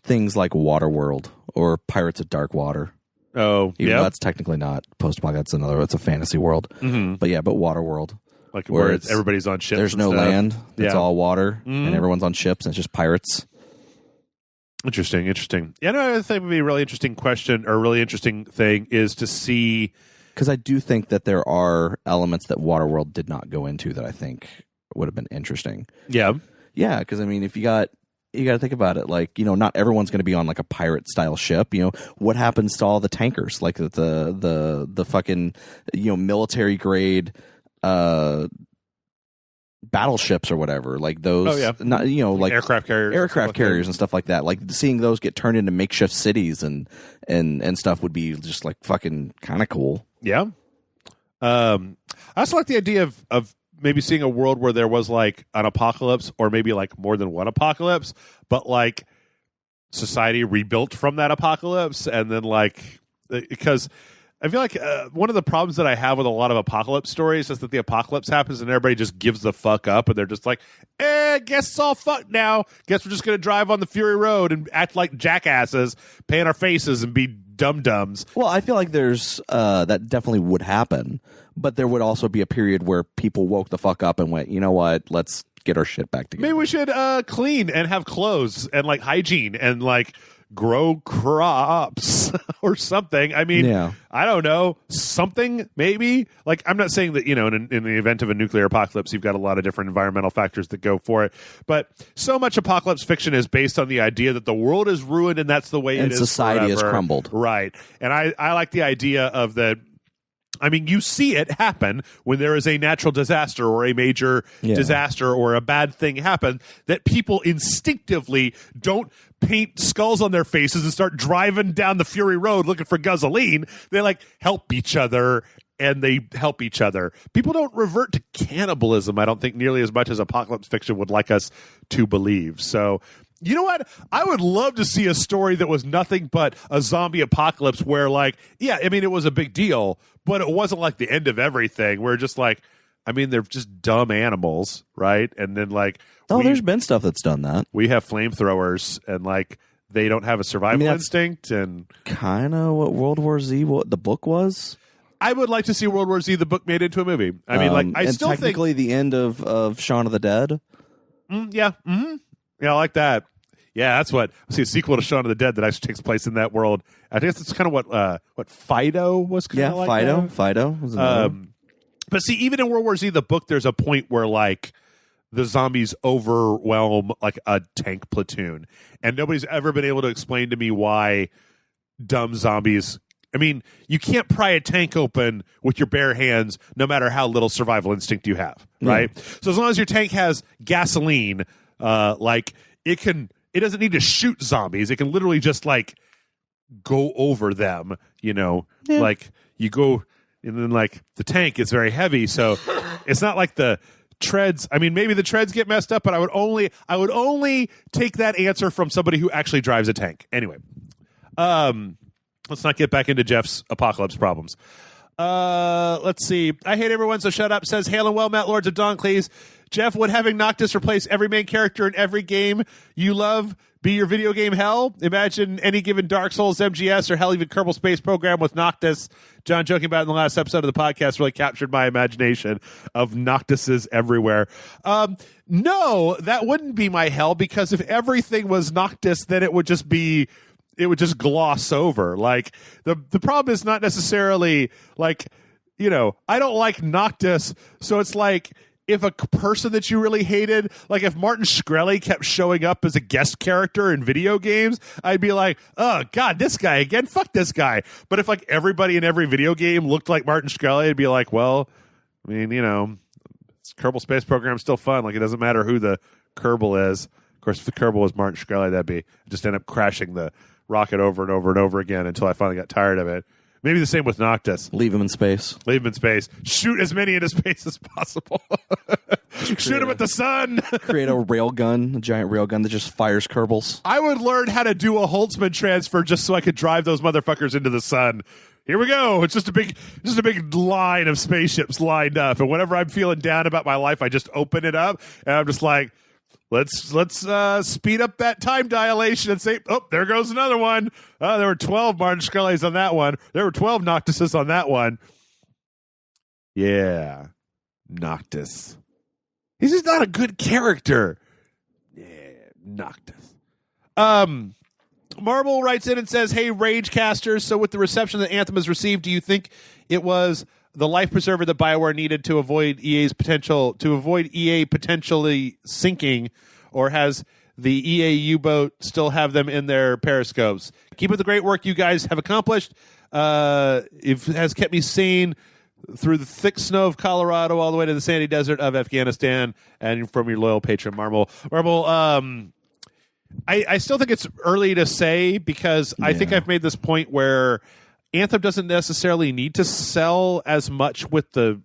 things like Waterworld or Pirates of Dark Water. Oh, even though that's technically not post-apocalyptic. It's a fantasy world. Mm-hmm. But Waterworld. Like where everybody's on ships. There's no stuff. land. It's all water, and everyone's on ships, and it's just pirates. Interesting. Yeah, no, I think would be a really interesting question, or a really interesting thing is to see. Because I do think that there are elements that Waterworld did not go into that I think would have been interesting. Yeah. Yeah, because I mean, if you got to think about it, like, not everyone's going to be on like a pirate style ship. What happens to all the tankers, like the fucking military grade battleships or whatever, like those. Oh, yeah. Not like aircraft carriers and stuff like that. Like seeing those get turned into makeshift cities and stuff would be just like fucking kind of cool. Yeah. I also like the idea of maybe seeing a world where there was like an apocalypse, or maybe like more than one apocalypse, but like society rebuilt from that apocalypse. And then because I feel like one of the problems that I have with a lot of apocalypse stories is that the apocalypse happens and everybody just gives the fuck up, and they're just like, guess it's all fucked now. Guess we're just going to drive on the Fury Road and act like jackasses, paint our faces, and be dum-dums. Well, I feel like there's that definitely would happen, but there would also be a period where people woke the fuck up and went, you know what, let's get our shit back together. Maybe we should clean and have clothes and like hygiene and like grow crops or something. I mean, I don't know, something maybe. Like, I'm not saying that, in the event of a nuclear apocalypse, you've got a lot of different environmental factors that go for it. But so much apocalypse fiction is based on the idea that the world is ruined and that's the way it is and society forever. has crumbled. Right. And I like the idea of that. I mean, you see it happen when there is a natural disaster or a major disaster or a bad thing happen, that people instinctively don't paint skulls on their faces and start driving down the Fury Road looking for gasoline. They like help each other, and they help each other. People don't revert to cannibalism, I don't think, nearly as much as apocalypse fiction would like us to believe. So, you know what? I would love to see a story that was nothing but a zombie apocalypse where, like, yeah, I mean, it was a big deal, but it wasn't like the end of everything. We're just like, I mean, they're just dumb animals, right? And then, like, there's been stuff that's done that. We have flamethrowers, and, like, they don't have a survival instinct. And kind of what World War Z, what the book was. I would like to see World War Z, the book, made into a movie. I mean, like, I still technically think the end of Shaun of the Dead. Yeah, I like that. Yeah, that's what. I see a sequel to Shaun of the Dead that actually takes place in that world. I think that's kind of what Fido was kind of like. Yeah, Fido. Was but see, even in World War Z, the book, there's a point where, like, the zombies overwhelm, like, a tank platoon, and nobody's ever been able to explain to me why dumb zombies. I mean, you can't pry a tank open with your bare hands, no matter how little survival instinct you have, right? So as long as your tank has gasoline, like, it doesn't need to shoot zombies. It can literally just, like, go over them, you know? Yeah. Like, you go, and then, like, the tank is very heavy, so it's not like the treads. I mean, maybe the treads get messed up, but I would only take that answer from somebody who actually drives a tank. Anyway, let's not get back into Jeff's apocalypse problems. Let's see. I hate everyone, so shut up, says Hail and Well, Matt Lords of Doncleys. Jeff, would having Noctis replace every main character in every game you love be your video game hell? Imagine any given Dark Souls, MGS, or hell, even Kerbal Space Program with Noctis. John joking about in the last episode of the podcast really captured my imagination of Noctises everywhere. No, that wouldn't be my hell, because if everything was Noctis, then it would just gloss over. Like, the problem is not necessarily, like, you know, I don't like Noctis, so it's like, if a person that you really hated, like if Martin Shkreli kept showing up as a guest character in video games, I'd be like, oh, God, this guy again? Fuck this guy. But if, like, everybody in every video game looked like Martin Shkreli, I'd be like, well, I mean, you know, Kerbal Space Program is still fun. Like, it doesn't matter who the Kerbal is. Of course, if the Kerbal was Martin Shkreli, that'd be just end up crashing the rocket over and over and over again until I finally got tired of it. Maybe the same with Noctis. Leave him in space. Shoot as many into space as possible. Shoot him at the sun. Create a giant railgun that just fires Kerbals. I would learn how to do a Holtzman transfer just so I could drive those motherfuckers into the sun. Here we go. It's just a big line of spaceships lined up. And whenever I'm feeling down about my life, I just open it up and I'm just like, Let's speed up that time dilation and say, oh, there goes another one. There were 12 Martin Shkreli's on that one. There were 12 Noctises on that one. Yeah, Noctis. He's just not a good character. Yeah, Noctis. Marble writes in and says, hey, Ragecasters, so with the reception that Anthem has received, do you think it was the life preserver that Bioware needed to avoid EA potentially sinking, or has the EA U-boat still have them in their periscopes? Keep up the great work you guys have accomplished. It has kept me sane through the thick snow of Colorado all the way to the sandy desert of Afghanistan, and from your loyal patron, Marble. I still think it's early to say, because I think I've made this point where Anthem doesn't necessarily need to sell as much with the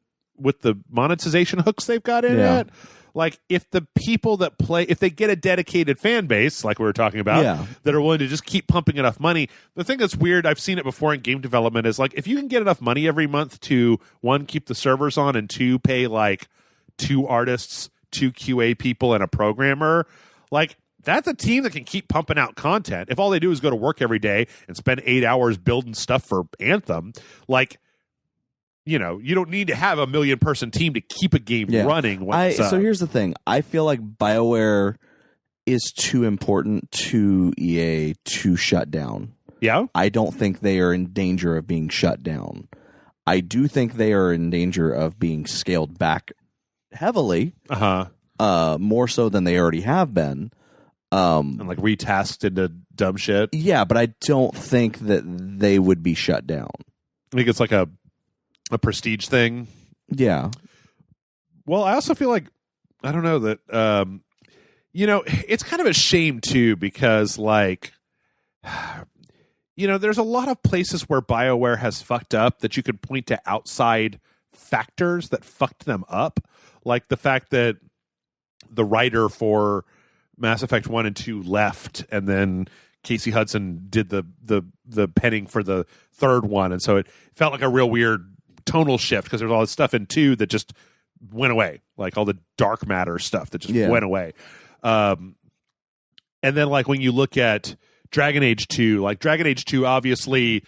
monetization hooks they've got in it. Like, if the people that play, if they get a dedicated fan base, like we were talking about, that are willing to just keep pumping enough money. The thing that's weird, I've seen it before in game development, is like, if you can get enough money every month to, one, keep the servers on, and two, pay like 2 artists, 2 QA people, and a programmer, like, that's a team that can keep pumping out content. If all they do is go to work every day and spend 8 hours building stuff for Anthem, like, you know, you don't need to have a 1 million person team to keep a game running. So here's the thing. I feel like BioWare is too important to EA to shut down. Yeah? I don't think they are in danger of being shut down. I do think they are in danger of being scaled back heavily. More so than they already have been. And like retasked into dumb shit. Yeah, but I don't think that they would be shut down. I think it's like a a prestige thing. Yeah. Well, I also feel like, I don't know, that, it's kind of a shame, too, because, like, there's a lot of places where BioWare has fucked up that you could point to outside factors that fucked them up. Like the fact that the writer for Mass Effect 1 and 2 left, and then Casey Hudson did the penning for the third one. And so it felt like a real weird tonal shift because there's all this stuff in 2 that just went away. Like all the dark matter stuff that just went away. And then like when you look at Dragon Age 2, like Dragon Age 2 obviously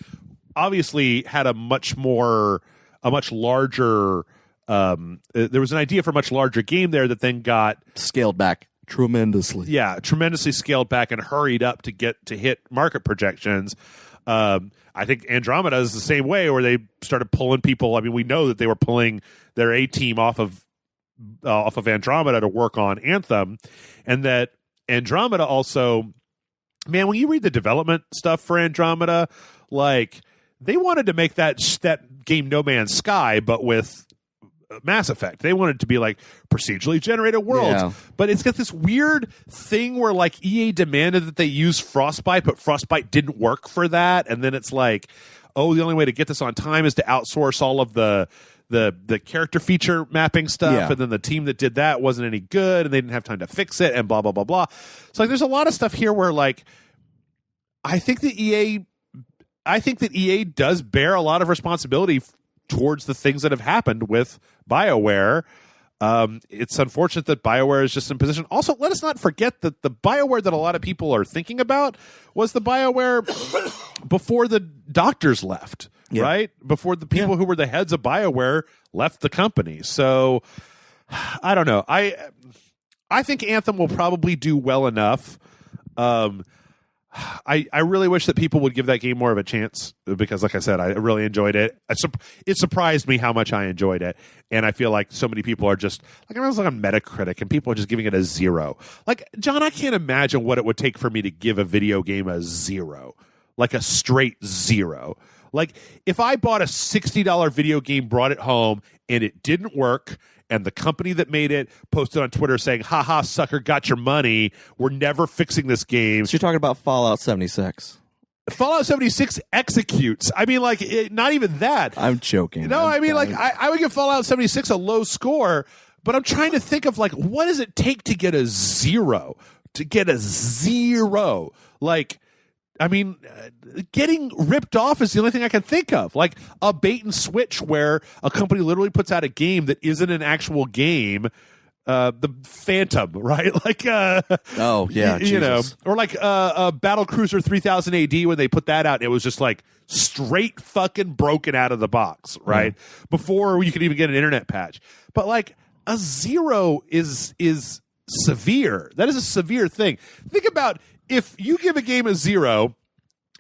had a much larger there was an idea for a much larger game there that then got scaled back tremendously. Yeah, tremendously scaled back and hurried up to hit market projections. I think Andromeda is the same way, where they started pulling people. I mean, we know that they were pulling their A team off of Andromeda to work on Anthem, and that Andromeda also, man, when you read the development stuff for Andromeda, like they wanted to make that game No Man's Sky, but with Mass Effect. They wanted it to be like procedurally generated worlds, but it's got this weird thing where like EA demanded that they use Frostbite, but Frostbite didn't work for that, and then it's like, oh, the only way to get this on time is to outsource all of the character feature mapping stuff, and then the team that did that wasn't any good, and they didn't have time to fix it, and blah blah blah blah. So like, there's a lot of stuff here where like, I think that EA does bear a lot of responsibility towards the things that have happened with BioWare. It's unfortunate that BioWare is just in position. Also, let us not forget that the BioWare that a lot of people are thinking about was the BioWare before the doctors left, right? Before the people who were the heads of BioWare left the company. So, I don't know. I think Anthem will probably do well enough. I really wish that people would give that game more of a chance because, like I said, I really enjoyed it. It surprised me how much I enjoyed it, and I feel like so many people are just like, I was like on Metacritic, and people are just giving it a 0. Like, John, I can't imagine what it would take for me to give a video game a 0, like a straight 0. Like, if I bought a $60 video game, brought it home, and it didn't work, and the company that made it posted on Twitter saying, haha, sucker, got your money. We're never fixing this game. So you're talking about Fallout 76. Fallout 76 executes. I mean, like, not even that. I'm joking. No, I mean, like, I would give Fallout 76 a low score, but I'm trying to think of, like, what does it take to get a 0? To get a 0. Like, I mean, getting ripped off is the only thing I can think of. Like a bait and switch where a company literally puts out a game that isn't an actual game. The Phantom, right? Like, oh yeah, you know, or like a Battle Cruiser 3000 AD when they put that out, it was just like straight fucking broken out of the box, right? Before you could even get an internet patch. But like a 0 is severe. That is a severe thing. Think about, if you give a game a 0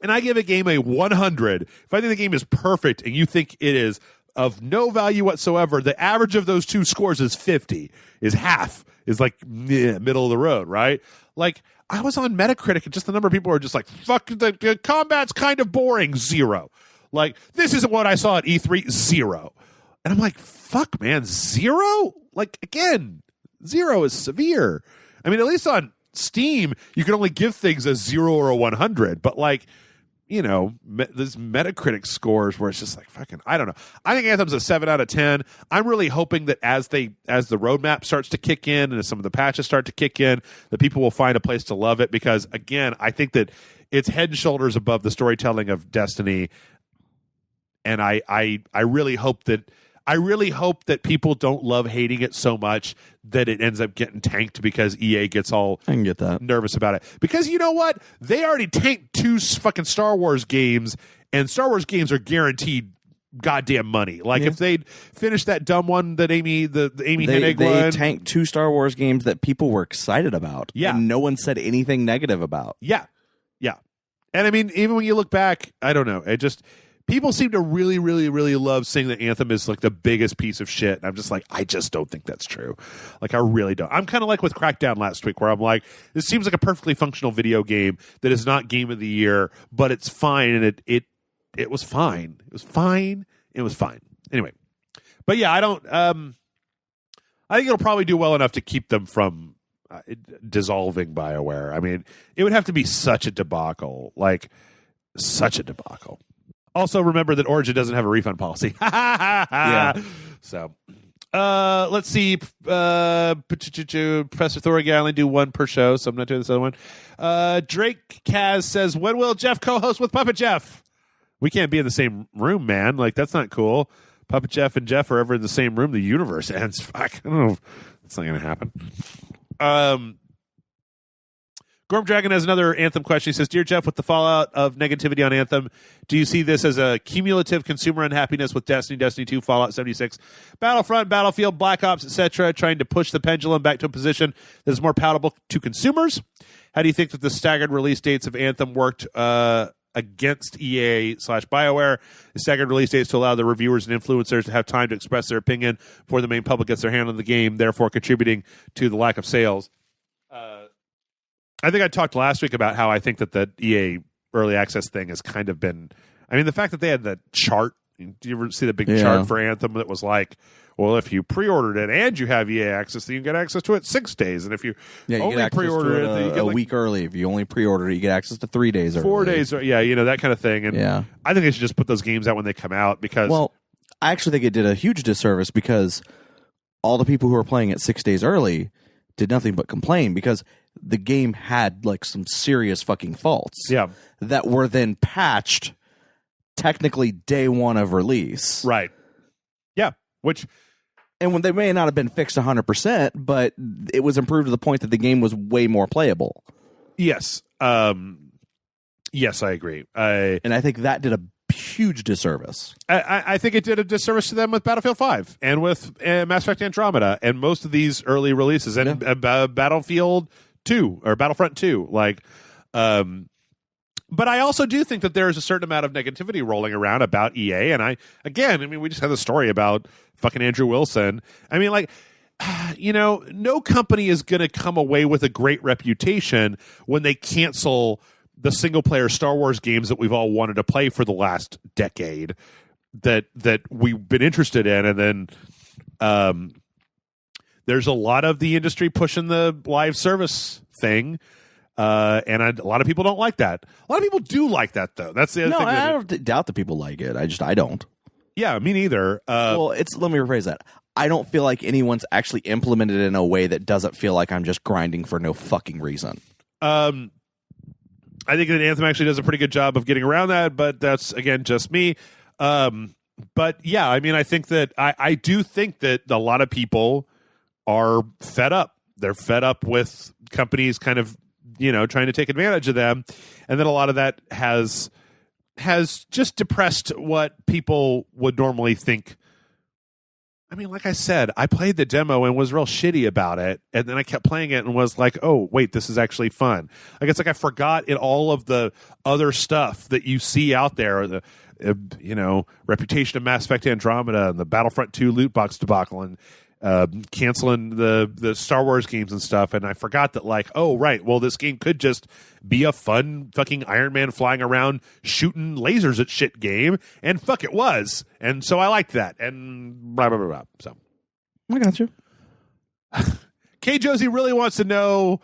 and I give a game a 100, if I think the game is perfect and you think it is of no value whatsoever, the average of those two scores is 50, is half, is like middle of the road, right? Like, I was on Metacritic and just the number of people are just like, fuck, the combat's kind of boring, 0. Like, this isn't what I saw at E3, 0. And I'm like, fuck, man, 0? Like, again, 0 is severe. I mean, at least on Steam, you can only give things a 0 or a 100, but like, you know, there's Metacritic scores where it's just like, fucking, I don't know. I think Anthem's a 7 out of 10. I'm really hoping that as the roadmap starts to kick in and as some of the patches start to kick in, that people will find a place to love it, because again, I think that it's head and shoulders above the storytelling of Destiny, and I really hope that people don't love hating it so much that it ends up getting tanked because EA gets all I can get that nervous about it. Because you know what? They already tanked 2 fucking Star Wars games, and Star Wars games are guaranteed goddamn money. Like if they'd finished that dumb one that Amy Hennig they one. tanked 2 Star Wars games that people were excited about. Yeah. And no one said anything negative about. Yeah. Yeah. And I mean, even when you look back, I don't know. It just... People seem to really, really, really love saying that Anthem is like the biggest piece of shit. And I'm just like, I just don't think that's true. Like, I really don't. I'm kind of like with Crackdown last week, where I'm like, this seems like a perfectly functional video game that is not game of the year, but it's fine. And it was fine. It was fine. It was fine. Anyway, but yeah, I don't. I think it'll probably do well enough to keep them from dissolving BioWare. I mean, it would have to be such a debacle, such a debacle. Also, remember that Origin doesn't have a refund policy. Yeah. So, let's see. Professor Thorgy, I only do one per show, so I'm not doing this other one. Drake Kaz says, when will Jeff co-host with Puppet Jeff? We can't be in the same room, man. That's not cool. Puppet Jeff and Jeff are ever in the same room. The universe ends. Fuck. I don't know. It's not going to happen. Gorm Dragon has another Anthem question. He says, Dear Jeff, with the fallout of negativity on Anthem, do you see this as a cumulative consumer unhappiness with Destiny, Destiny 2, Fallout 76, Battlefront, Battlefield, Black Ops, etc., trying to push the pendulum back to a position that is more palatable to consumers? How do you think that the staggered release dates of Anthem worked against EA/BioWare? The staggered release dates to allow the reviewers and influencers to have time to express their opinion before the main public gets their hand on the game, therefore contributing to the lack of sales. I think I talked last week about how I think that the EA early access thing has kind of been... I mean, the fact that they had the chart... Do you ever see the big chart for Anthem that was like, well, if you pre-ordered it and you have EA access, then you get access to it 6 days. And if you only pre-ordered it, then you get a week early. If you only pre-ordered it, you get access to 3 days early. 4 days, that kind of thing. And I think they should just put those games out when they come out because... Well, I actually think it did a huge disservice because all the people who were playing it 6 days early did nothing but complain because the game had some serious fucking faults that were then patched technically day one of release. Right. Yeah. And when they may not have been fixed 100%, but it was improved to the point that the game was way more playable. Yes. Yes, I agree. And I think that did a huge disservice. I think it did a disservice to them with Battlefield 5 and with Mass Effect Andromeda and most of these early releases and Battlefield 2 or Battlefront 2. But I also do think that there is a certain amount of negativity rolling around about EA. And we just had the story about fucking Andrew Wilson. I mean, no company is going to come away with a great reputation when they cancel the single-player Star Wars games that we've all wanted to play for the last decade that we've been interested in. And then there's a lot of the industry pushing the live service thing. And a lot of people don't like that. A lot of people do like that, though. That's the other thing. I don't doubt that people like it. I don't. Yeah, me neither. Let me rephrase that. I don't feel like anyone's actually implemented it in a way that doesn't feel like I'm just grinding for no fucking reason. I think that Anthem actually does a pretty good job of getting around that, but that's, again, just me. But yeah, I think that I do think that a lot of people are fed up. They're fed up with companies kind of, trying to take advantage of them. And then a lot of that has just depressed what people would normally think. I mean, like I said, I played the demo and was real shitty about it. And then I kept playing it and was like, oh, wait, this is actually fun. It's like I forgot all of the other stuff that you see out there, the reputation of Mass Effect Andromeda and the Battlefront 2 loot box debacle and canceling the Star Wars games and stuff. And I forgot that oh, right, well, this game could just be a fun fucking Iron Man flying around shooting lasers at shit game. And fuck, it was. And so I liked that. And blah, blah, blah, blah. So I got you. K. Josie really wants to know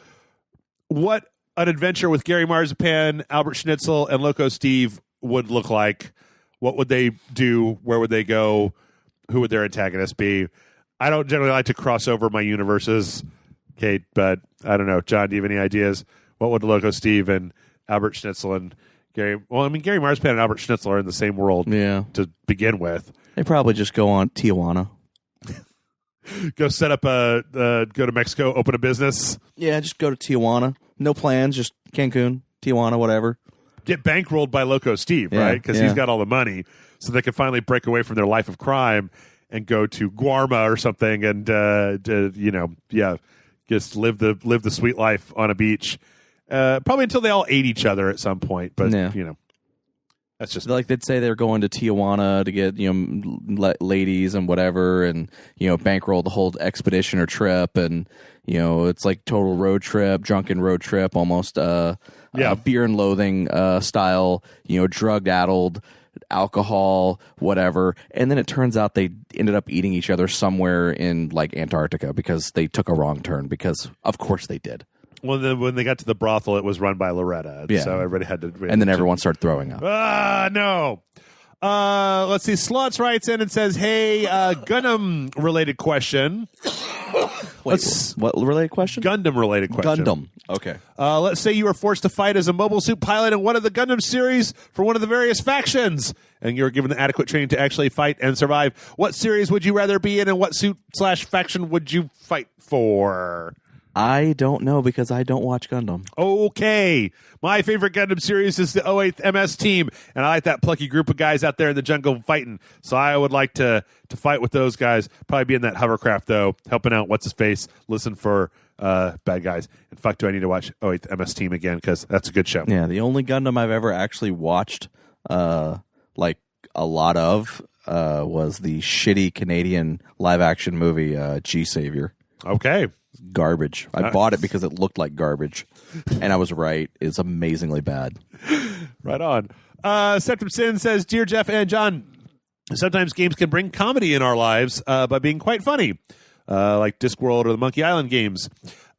what an adventure with Gary Marzipan, Albert Schnitzel, and Loco Steve would look like. What would they do? Where would they go? Who would their antagonist be? I don't generally like to cross over my universes, Kate, but I don't know. John, do you have any ideas? What would Loco Steve and Albert Schnitzel and Gary... Well, Gary Marzipan and Albert Schnitzel are in the same world to begin with. They probably just go on Tijuana. Go set up go to Mexico, open a business. Yeah, just go to Tijuana. No plans, just Cancun, Tijuana, whatever. Get bankrolled by Loco Steve, right? Because he's got all the money, so they can finally break away from their life of crime and go to Guarma or something, and just live the sweet life on a beach. Probably until they all ate each other at some point. But that's just they'd say they're going to Tijuana to get ladies and whatever, and bankroll the whole expedition or trip, and it's like total road trip, drunken road trip, almost Fear and Loathing style, drug addled. alcohol, whatever. And then it turns out they ended up eating each other somewhere in like Antarctica because they took a wrong turn, because of course they did. Well, when they got to the brothel, it was run by Loretta. Yeah. So everybody had to. And then everyone started throwing up. No. Let's see. Sluts writes in and says, hey, Gundam related question. Wait, what related question? Gundam related question. Gundam. Okay. Let's say you were forced to fight as a mobile suit pilot in one of the Gundam series for one of the various factions, and you were given the adequate training to actually fight and survive. What series would you rather be in, and what suit/faction would you fight for? I don't know, because I don't watch Gundam. Okay. My favorite Gundam series is the 08th MS team, and I like that plucky group of guys out there in the jungle fighting. So I would like to fight with those guys. Probably be in that hovercraft, though, helping out What's-His-Face, listen for bad guys. And fuck, do I need to watch 08th MS team again, because that's a good show. Yeah, the only Gundam I've ever actually watched like a lot of was the shitty Canadian live-action movie G-Savior. Okay. Garbage. I bought it because it looked like garbage, and I was right. It's amazingly bad. Right on. Septum Sin says, Dear Jeff and John, sometimes games can bring comedy in our lives by being quite funny, like Discworld or the Monkey Island games.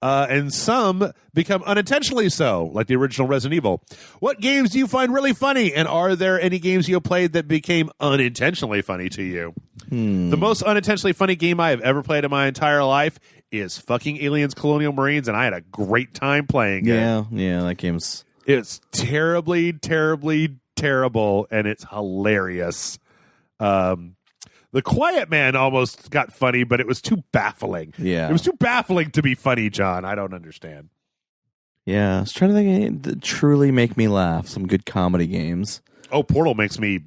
And some become unintentionally so, like the original Resident Evil. What games do you find really funny, and are there any games you have played that became unintentionally funny to you? The most unintentionally funny game I have ever played in my entire life is fucking Aliens Colonial Marines, and I had a great time playing it. Yeah, that game's... It's terribly, terribly terrible, and it's hilarious. The Quiet Man almost got funny, but it was too baffling. Yeah. It was too baffling to be funny, John. I don't understand. Yeah, I was trying to think that truly make me laugh. Some good comedy games. Oh, Portal makes me...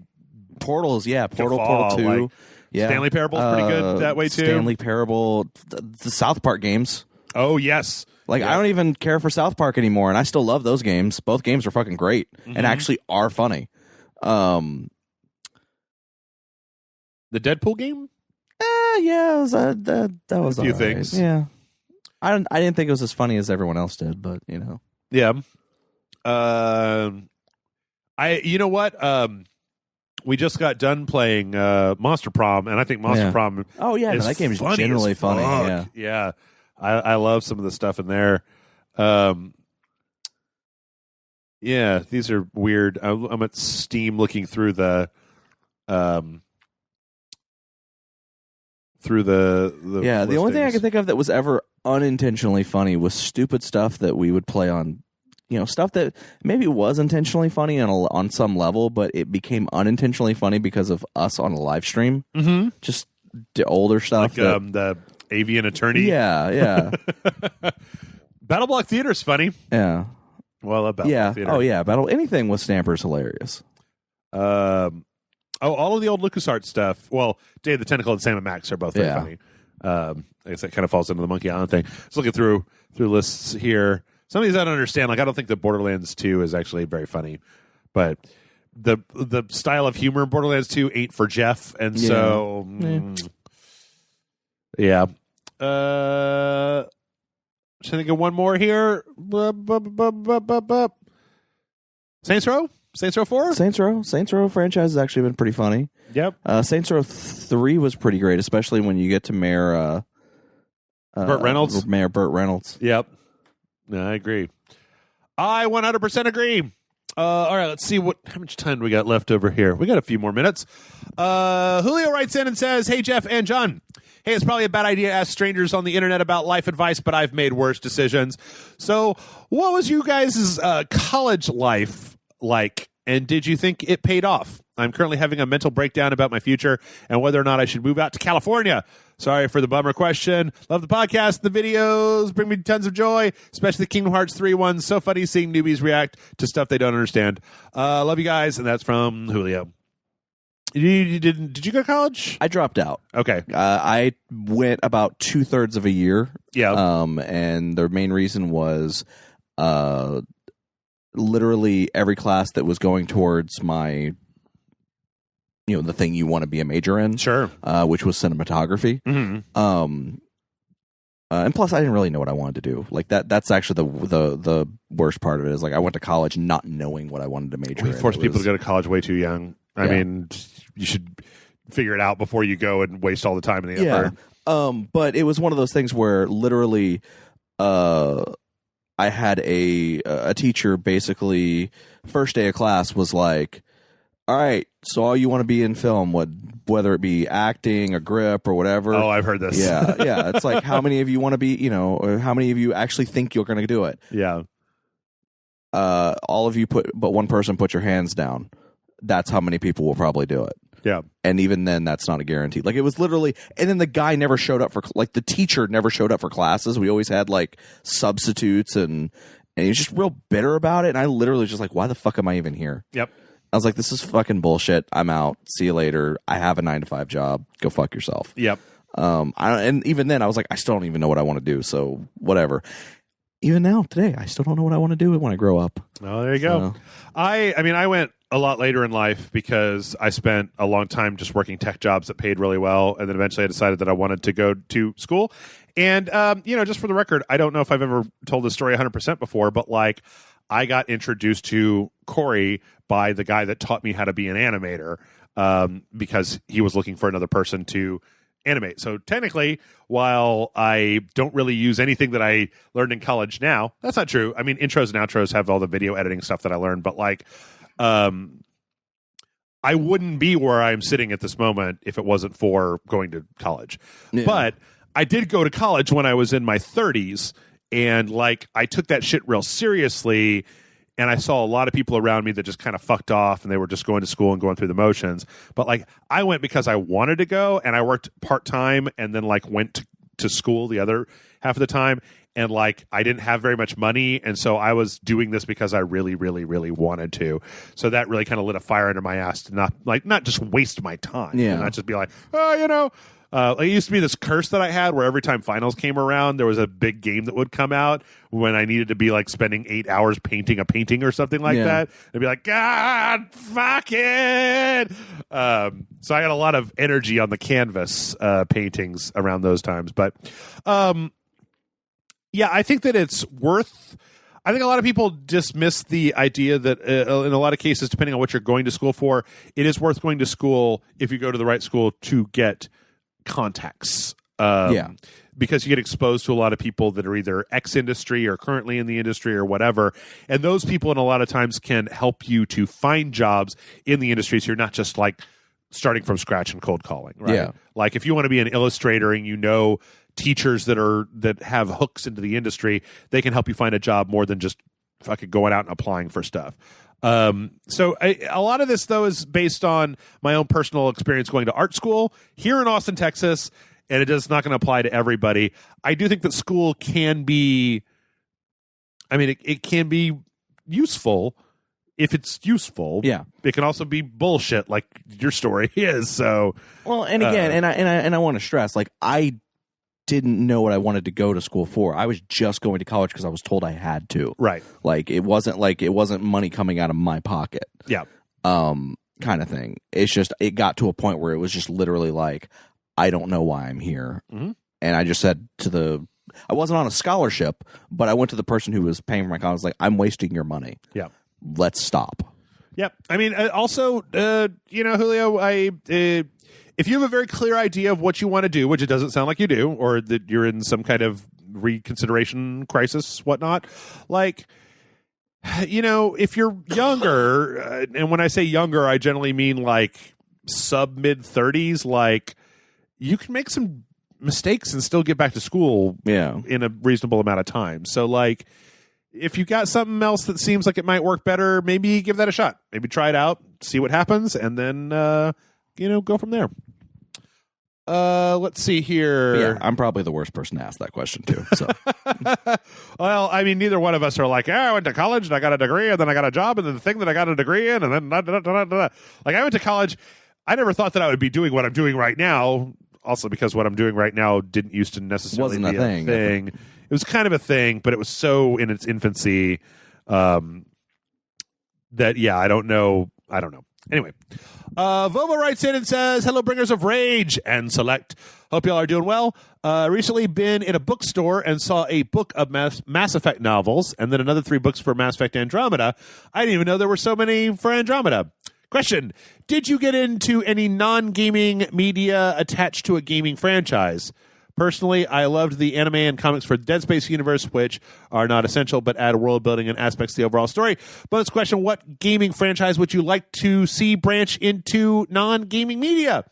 Portal 2. Like, Yeah. Stanley Parable's pretty good that way, too. Stanley Parable. The South Park games. Oh, yes. Like, I don't even care for South Park anymore, and I still love those games. Both games are fucking great and actually are funny. The Deadpool game? Yeah, it was, that was a few all right. things. Yeah. I didn't think it was as funny as everyone else did, but, you know. Yeah. You know what? We just got done playing Monster Prom, and I think Monster Prom is that game is funny generally as funny. fuck. Yeah. I love some of the stuff in there. Yeah, these are weird. I'm at Steam looking through the the only thing I can think of that was ever unintentionally funny was stupid stuff that we would play on, stuff that maybe was intentionally funny on some level, but it became unintentionally funny because of us on a live stream. Mm-hmm. Just the older stuff, like the Avian Attorney. Yeah. Battle Block Theater is funny. Yeah. Well, I love Battle Block Theater. Oh yeah, anything with Stamper is hilarious. All of the old LucasArts stuff. Well, Day of the Tentacle and Sam and Max are both very funny. I guess that kind of falls into the Monkey Island thing. Just looking through lists here. Some of these I don't understand. Like, I don't think that Borderlands 2 is actually very funny, but the style of humor in Borderlands 2 ain't for Jeff, and so yeah. Trying to think of one more here. Saints Row 4. Saints Row franchise has actually been pretty funny. Yep. Saints Row 3 was pretty great, especially when you get to Mayor Burt Reynolds. Mayor Burt Reynolds. Yep. No, I agree. I 100% agree. All right, let's see how much time do we got left over here. We got a few more minutes. Julio writes in and says, "Hey, Jeff and John. Hey, it's probably a bad idea to ask strangers on the internet about life advice, but I've made worse decisions. So what was you guys' college life like, and did you think it paid off? I'm currently having a mental breakdown about my future and whether or not I should move out to California. Sorry for the bummer question. Love the podcast, the videos, bring me tons of joy, especially the Kingdom Hearts 3 ones. So funny seeing newbies react to stuff they don't understand. Love you guys," and that's from Julio. Did you go to college? I dropped out. Okay. I went about 2/3 of a year. Yeah. And the main reason was literally every class that was going towards my, the thing you want to be a major in. Sure. Which was cinematography. Mm-hmm. And plus, I didn't really know what I wanted to do. Like that's actually the worst part of it is, like, I went to college not knowing what I wanted to major in. We forced people to go to college way too young. I mean, you should figure it out before you go and waste all the time and the effort. But it was one of those things where literally I had a teacher basically first day of class was like, all right, so all you want to be in film, whether it be acting, a grip, or whatever. Oh, I've heard this. Yeah. It's like, how many of you want to be, or how many of you actually think you're going to do it? Yeah. All of you but one person put your hands down. That's how many people will probably do it. Yeah. And even then, that's not a guarantee. Like, it was literally, and then the guy never showed up the teacher never showed up for classes. We always had, like, substitutes, and he was just real bitter about it. And I literally was just like, why the fuck am I even here? Yep. I was like, this is fucking bullshit. I'm out. See you later. I have a 9-to-5 job. Go fuck yourself. Yep. And even then, I was like, I still don't even know what I want to do. So whatever. Even now, today, I still don't know what I want to do when I grow up. Oh, there you go. I went a lot later in life because I spent a long time just working tech jobs that paid really well, and then eventually I decided that I wanted to go to school. And just for the record, I don't know if I've ever told this story 100% before, but like, I got introduced to Corey by the guy that taught me how to be an animator, because he was looking for another person to animate. So technically, while I don't really use anything that I learned in college now, that's not true. I mean, intros and outros have all the video editing stuff that I learned, but like, I wouldn't be where I'm sitting at this moment if it wasn't for going to college. Yeah. But I did go to college when I was in my 30s, and like, I took that shit real seriously. And I saw a lot of people around me that just kind of fucked off, and they were just going to school and going through the motions. But like, I went because I wanted to go, and I worked part-time and then like went to school the other half of the time. And like, I didn't have very much money. And so I was doing this because I really, really, really wanted to. So that really kind of lit a fire under my ass to not just waste my time. Yeah. And not just be like, it used to be this curse that I had where every time finals came around, there was a big game that would come out when I needed to be like spending 8 hours painting a painting or something like that. I'd be like, God, fuck it. So I had a lot of energy on the canvas paintings around those times. But I think that it's worth... I think a lot of people dismiss the idea that in a lot of cases, depending on what you're going to school for, it is worth going to school if you go to the right school to get contacts. Because you get exposed to a lot of people that are either ex-industry or currently in the industry or whatever. And those people, in a lot of times, can help you to find jobs in the industry, so you're not just like starting from scratch and cold calling, right? Yeah. Like if you want to be an illustrator and you know teachers that have hooks into the industry, they can help you find a job more than just fucking going out and applying for stuff. So a lot of this, though, is based on my own personal experience going to art school here in Austin, Texas, and it is not going to apply to everybody. I do think that school can be, it can be useful if it's useful. Yeah. It can also be bullshit like your story is. So, well, and again, and I want to stress, like, I didn't know what I wanted to go to school for. I was just going to college because I was told I had to. Right. Like, it wasn't money coming out of my pocket. Yeah. Kind of thing. It's just, it got to a point where it was just literally like, I don't know why I'm here. Mm-hmm. And I just said I wasn't on a scholarship, but I went to the person who was paying for my college. I was like, I'm wasting your money. Yeah. Let's stop. Yep. Also, Julio, if you have a very clear idea of what you want to do, which it doesn't sound like you do, or that you're in some kind of reconsideration crisis, whatnot, like, if you're younger, and when I say younger, I generally mean like sub-mid 30s, like, you can make some mistakes and still get back to school in a reasonable amount of time. So, like, if you got something else that seems like it might work better, maybe give that a shot. Maybe try it out, see what happens, and then, go from there. Let's see here. But yeah, I'm probably the worst person to ask that question too. So, well, neither one of us are like, I went to college and I got a degree and then I got a job and then the thing that I got a degree in and then like, I went to college. I never thought that I would be doing what I'm doing right now. Also, because what I'm doing right now didn't used to necessarily be a thing. It was kind of a thing, but it was so in its infancy that I don't know. Anyway, Vova writes in and says, hello, bringers of rage and select. Hope y'all are doing well. Recently been in a bookstore and saw a book of Mass Effect novels and then another 3 books for Mass Effect Andromeda. I didn't even know there were so many for Andromeda. Question: did you get into any non-gaming media attached to a gaming franchise? Personally, I loved the anime and comics for the Dead Space universe, which are not essential but add world building and aspects to the overall story. Bonus question: what gaming franchise would you like to see branch into non-gaming media?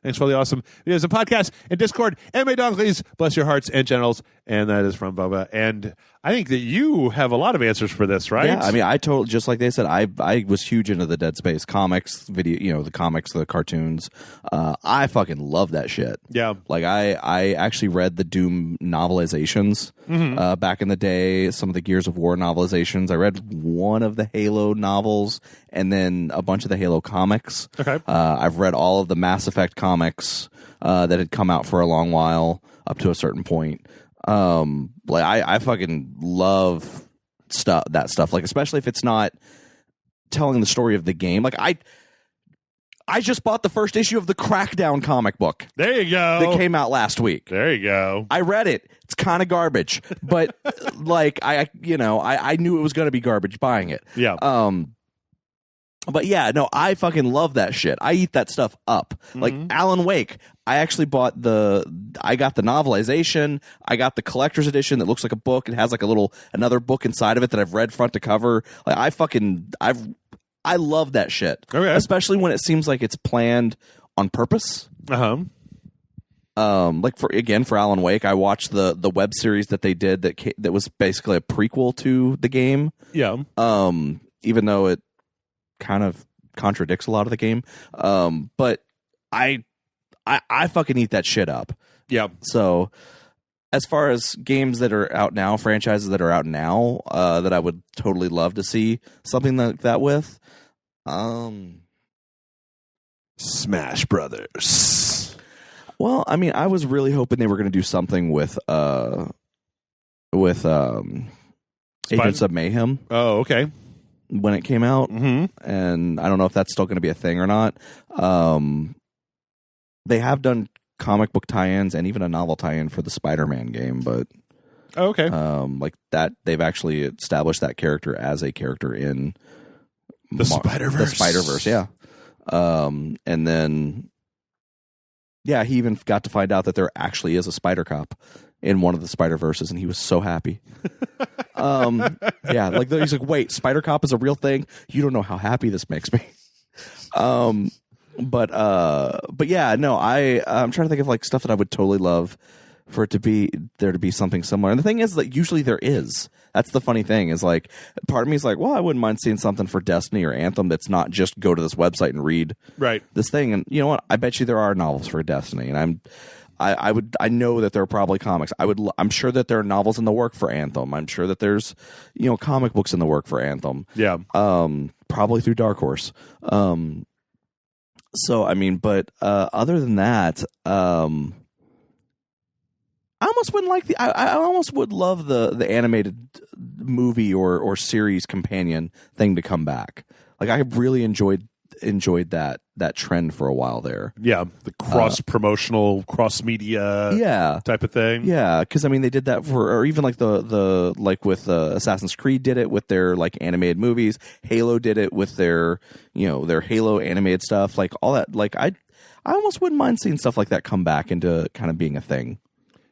Thanks for all the awesome videos and podcasts and Discord. Anime Donkeys, bless your hearts and genitals. And that is from Bubba. And I think that you have a lot of answers for this, right? Yeah, I mean, I told, just like they said, I was huge into the Dead Space comics, the comics, the cartoons. I fucking love that shit. Yeah. Like, I actually read the Doom novelizations back in the day, some of the Gears of War novelizations. I read one of the Halo novels and then a bunch of the Halo comics. Okay. I've read all of the Mass Effect comics that had come out for a long while up to a certain point. Like I fucking love that stuff. Like, especially if it's not telling the story of the game. Like I just bought the first issue of the Crackdown comic book. There you go. That came out last week. There you go. I read it. It's kind of garbage, but like I knew it was going to be garbage buying it. Yeah. But yeah, no, I fucking love that shit. I eat that stuff up. Like Alan Wake, I actually got the novelization. I got the collector's edition that looks like a book. It has like another book inside of it that I've read front to cover. Like I love that shit. Okay. Especially when it seems like it's planned on purpose. Like for Alan Wake, I watched the web series that they did that was basically a prequel to the game. Yeah. Even though it kind of contradicts a lot of the game. But I fucking eat that shit up. Yeah. So as far as games that are out now, franchises that are out now, that I would totally love to see something like that with, Smash Brothers. Well, I mean, I was really hoping they were going to do something with Agents of Mayhem. Oh, okay. When it came out, and I don't know if that's still going to be a thing or not. They have done comic book tie-ins and even a novel tie-in for the Spider-Man game, but okay, like that, they've actually established that character as a character in the Spider-Verse. The Spider-Verse, yeah. And then, yeah, he even got to find out that there actually is a Spider Cop in one of the Spider-Verses, and he was so happy. Yeah, like he's like, wait, Spider Cop is a real thing? You don't know how happy this makes me. But yeah, no, I'm trying to think of like stuff that I would totally love for it to be there to be something similar. And the thing is that usually there is. That's the funny thing is like part of me is like, well, I wouldn't mind seeing something for Destiny or Anthem that's not just go to this website and read this thing. And you know what? I bet you there are novels for Destiny, and I know that there are probably comics. I'm sure that there are novels in the work for Anthem. I'm sure that there's, comic books in the work for Anthem. Yeah. Probably through Dark Horse. So I mean, but other than that, I almost wouldn't like I almost would love the animated movie or series companion thing to come back. Like I really enjoyed that trend for a while there. Yeah, the cross promotional, cross media, type of thing. Yeah, because I mean they did that or even like the like with Assassin's Creed did it with their like animated movies. Halo did it with their their Halo animated stuff. Like all that. Like I almost wouldn't mind seeing stuff like that come back into kind of being a thing.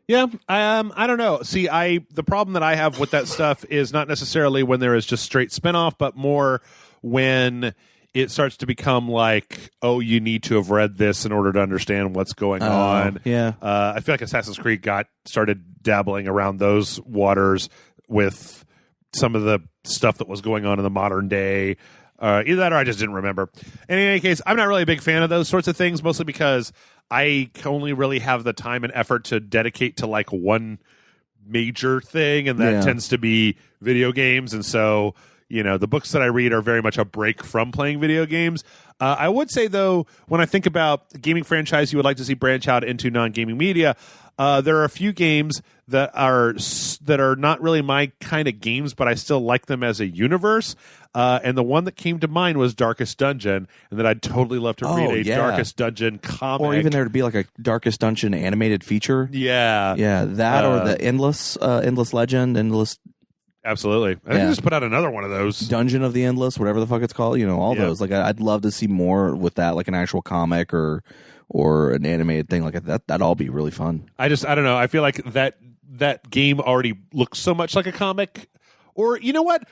Yeah, I don't know. See, the problem that I have with that stuff is not necessarily when there is just straight spinoff, but more when it starts to become like, oh, you need to have read this in order to understand what's going on. Yeah. I feel like Assassin's Creed started dabbling around those waters with some of the stuff that was going on in the modern day. Either that or I just didn't remember. And in any case, I'm not really a big fan of those sorts of things, mostly because I only really have the time and effort to dedicate to like one major thing, and that tends to be video games. And so, the books that I read are very much a break from playing video games. I would say, though, when I think about the gaming franchise you would like to see branch out into non-gaming media, there are a few games that are not really my kind of games, but I still like them as a universe. And the one that came to mind was Darkest Dungeon, and that I'd totally love to read a Darkest Dungeon comic. Or even there to be like a Darkest Dungeon animated feature. Yeah. Yeah, that or the Endless Legend, Endless Absolutely. I think they just put out another one of those. Dungeon of the Endless, whatever the fuck it's called. All those. Like, I'd love to see more with that, like an actual comic or an animated thing like that. That'd all be really fun. I don't know. I feel like that game already looks so much like a comic. Or you know what?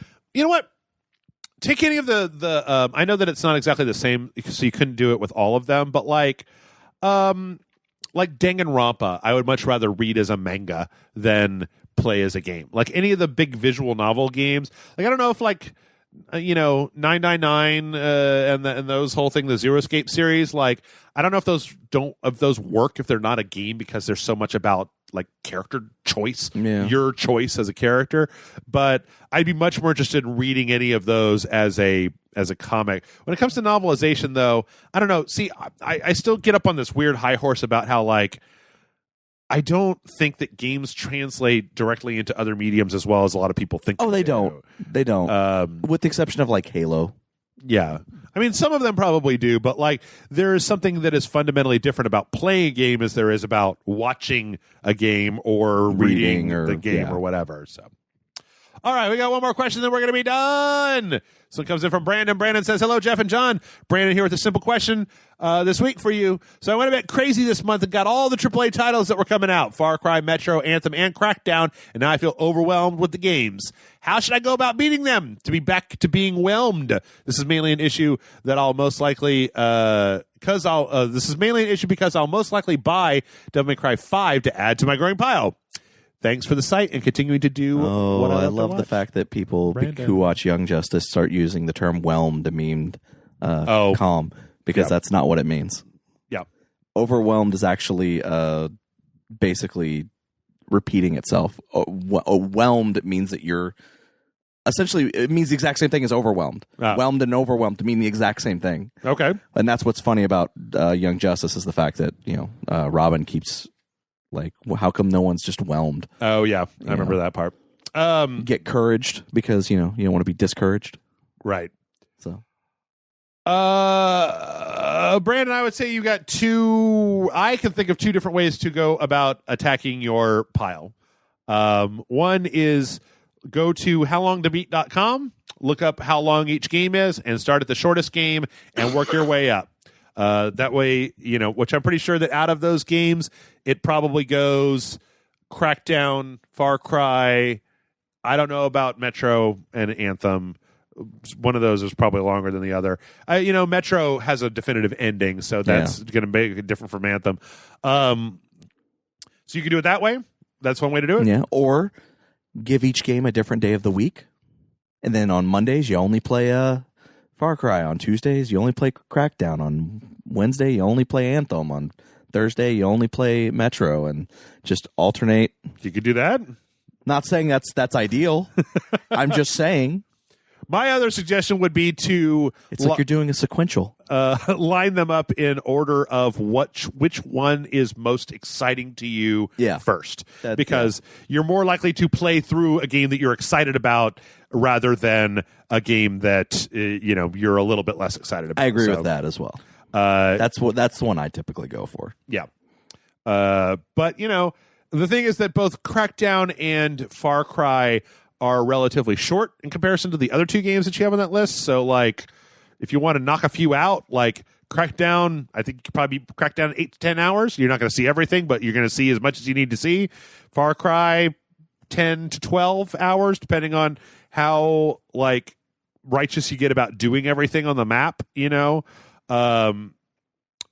Take any of the I know that it's not exactly the same, so you couldn't do it with all of them, but like Danganronpa, I would much rather read as a manga than play as a game. Like any of the big visual novel games, like I don't know if 999 and those whole thing, the Zero Escape series, like I don't know if those work if they're not a game because there's so much about like character choice, your choice as a character. But I'd be much more interested in reading any of those as a comic. When it comes to novelization, though, I don't know. See, I still get up on this weird high horse about how like I don't think that games translate directly into other mediums as well as a lot of people think. Oh, they don't. They don't. With the exception of like Halo. Yeah. I mean, some of them probably do, but like there is something that is fundamentally different about playing a game as there is about watching a game or reading the game or whatever. So, all right, we got one more question, then we're going to be done. So it comes in from Brandon. Brandon says, hello, Jeff and John. Brandon here with a simple question this week for you. So I went a bit crazy this month and got all the AAA titles that were coming out, Far Cry, Metro, Anthem, and Crackdown, and now I feel overwhelmed with the games. How should I go about beating them to be back to being whelmed? This is mainly an issue that I'll most likely buy Devil May Cry 5 to add to my growing pile. Thanks for the site and continuing to do what I love the fact that people who watch Young Justice start using the term whelmed to mean calm, because that's not what it means. Yeah. Overwhelmed is actually basically repeating itself. Whelmed means that you're essentially, it means the exact same thing as overwhelmed. Whelmed and overwhelmed mean the exact same thing. Okay. And that's what's funny about Young Justice is the fact that, Robin keeps like, how come no one's just whelmed? Oh, yeah. I remember that part. Get couraged because, you don't want to be discouraged. Right. So. Brandon, I would say you got I can think of two different ways to go about attacking your pile. One is go to howlongtobeat.com, look up how long each game is, and start at the shortest game and work your way up. That way, which I'm pretty sure that out of those games, it probably goes Crackdown, Far Cry. I don't know about Metro and Anthem. One of those is probably longer than the other. Metro has a definitive ending, so that's going to make it different from Anthem. So you can do it that way. That's one way to do it. Yeah, or give each game a different day of the week, and then on Mondays you only play Far Cry. On Tuesdays you only play Crackdown. On Wednesday you only play Anthem. On Thursday you only play Metro, and just alternate. You could do that. Not saying that's ideal. I'm just saying. My other suggestion would be to... It's like you're doing a sequential. Line them up in order of which one is most exciting to you first. Because you're more likely to play through a game that you're excited about rather than a game that you're a little bit less excited about. I agree with that as well. That's the one I typically go for. Yeah. But, the thing is that both Crackdown and Far Cry are relatively short in comparison to the other two games that you have on that list. So, like, if you want to knock a few out, like Crackdown, I think you could probably Crackdown 8 to 10 hours. You're not going to see everything, but you're going to see as much as you need to see. Far Cry, 10 to 12 hours, depending on how, like, righteous you get about doing everything on the map,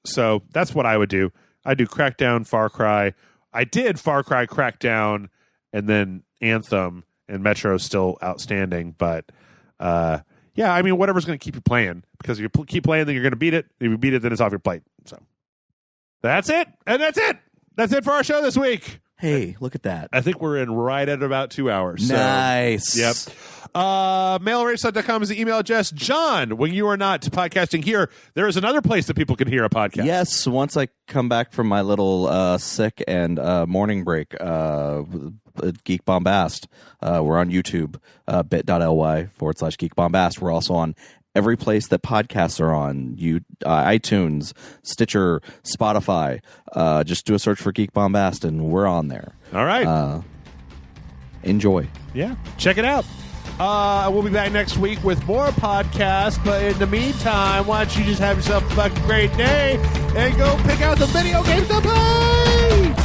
So that's what I would do. I do Crackdown, Far Cry. I did Far Cry, Crackdown, and then Anthem. And Metro's still outstanding, but whatever's going to keep you playing, because if you keep playing, then you're going to beat it. If you beat it, then it's off your plate. So that's it, and that's it. That's it for our show this week. Hey, look at that! I think we're in right at about 2 hours. Nice. So, yep. MailRaceSite.com is the email address. John, when you are not podcasting here, there is another place that people can hear a podcast. Yes, once I come back from my little sick and morning break, Geek Bombast. We're on YouTube, bit.ly/Geek Bombast. We're also on every place that podcasts are on, iTunes, Stitcher, Spotify. Just do a search for Geek Bombast, and we're on there. All right. enjoy. Yeah, check it out. We'll be back next week with more podcasts, but in the meantime, why don't you just have yourself a fucking great day and go pick out the video games to play!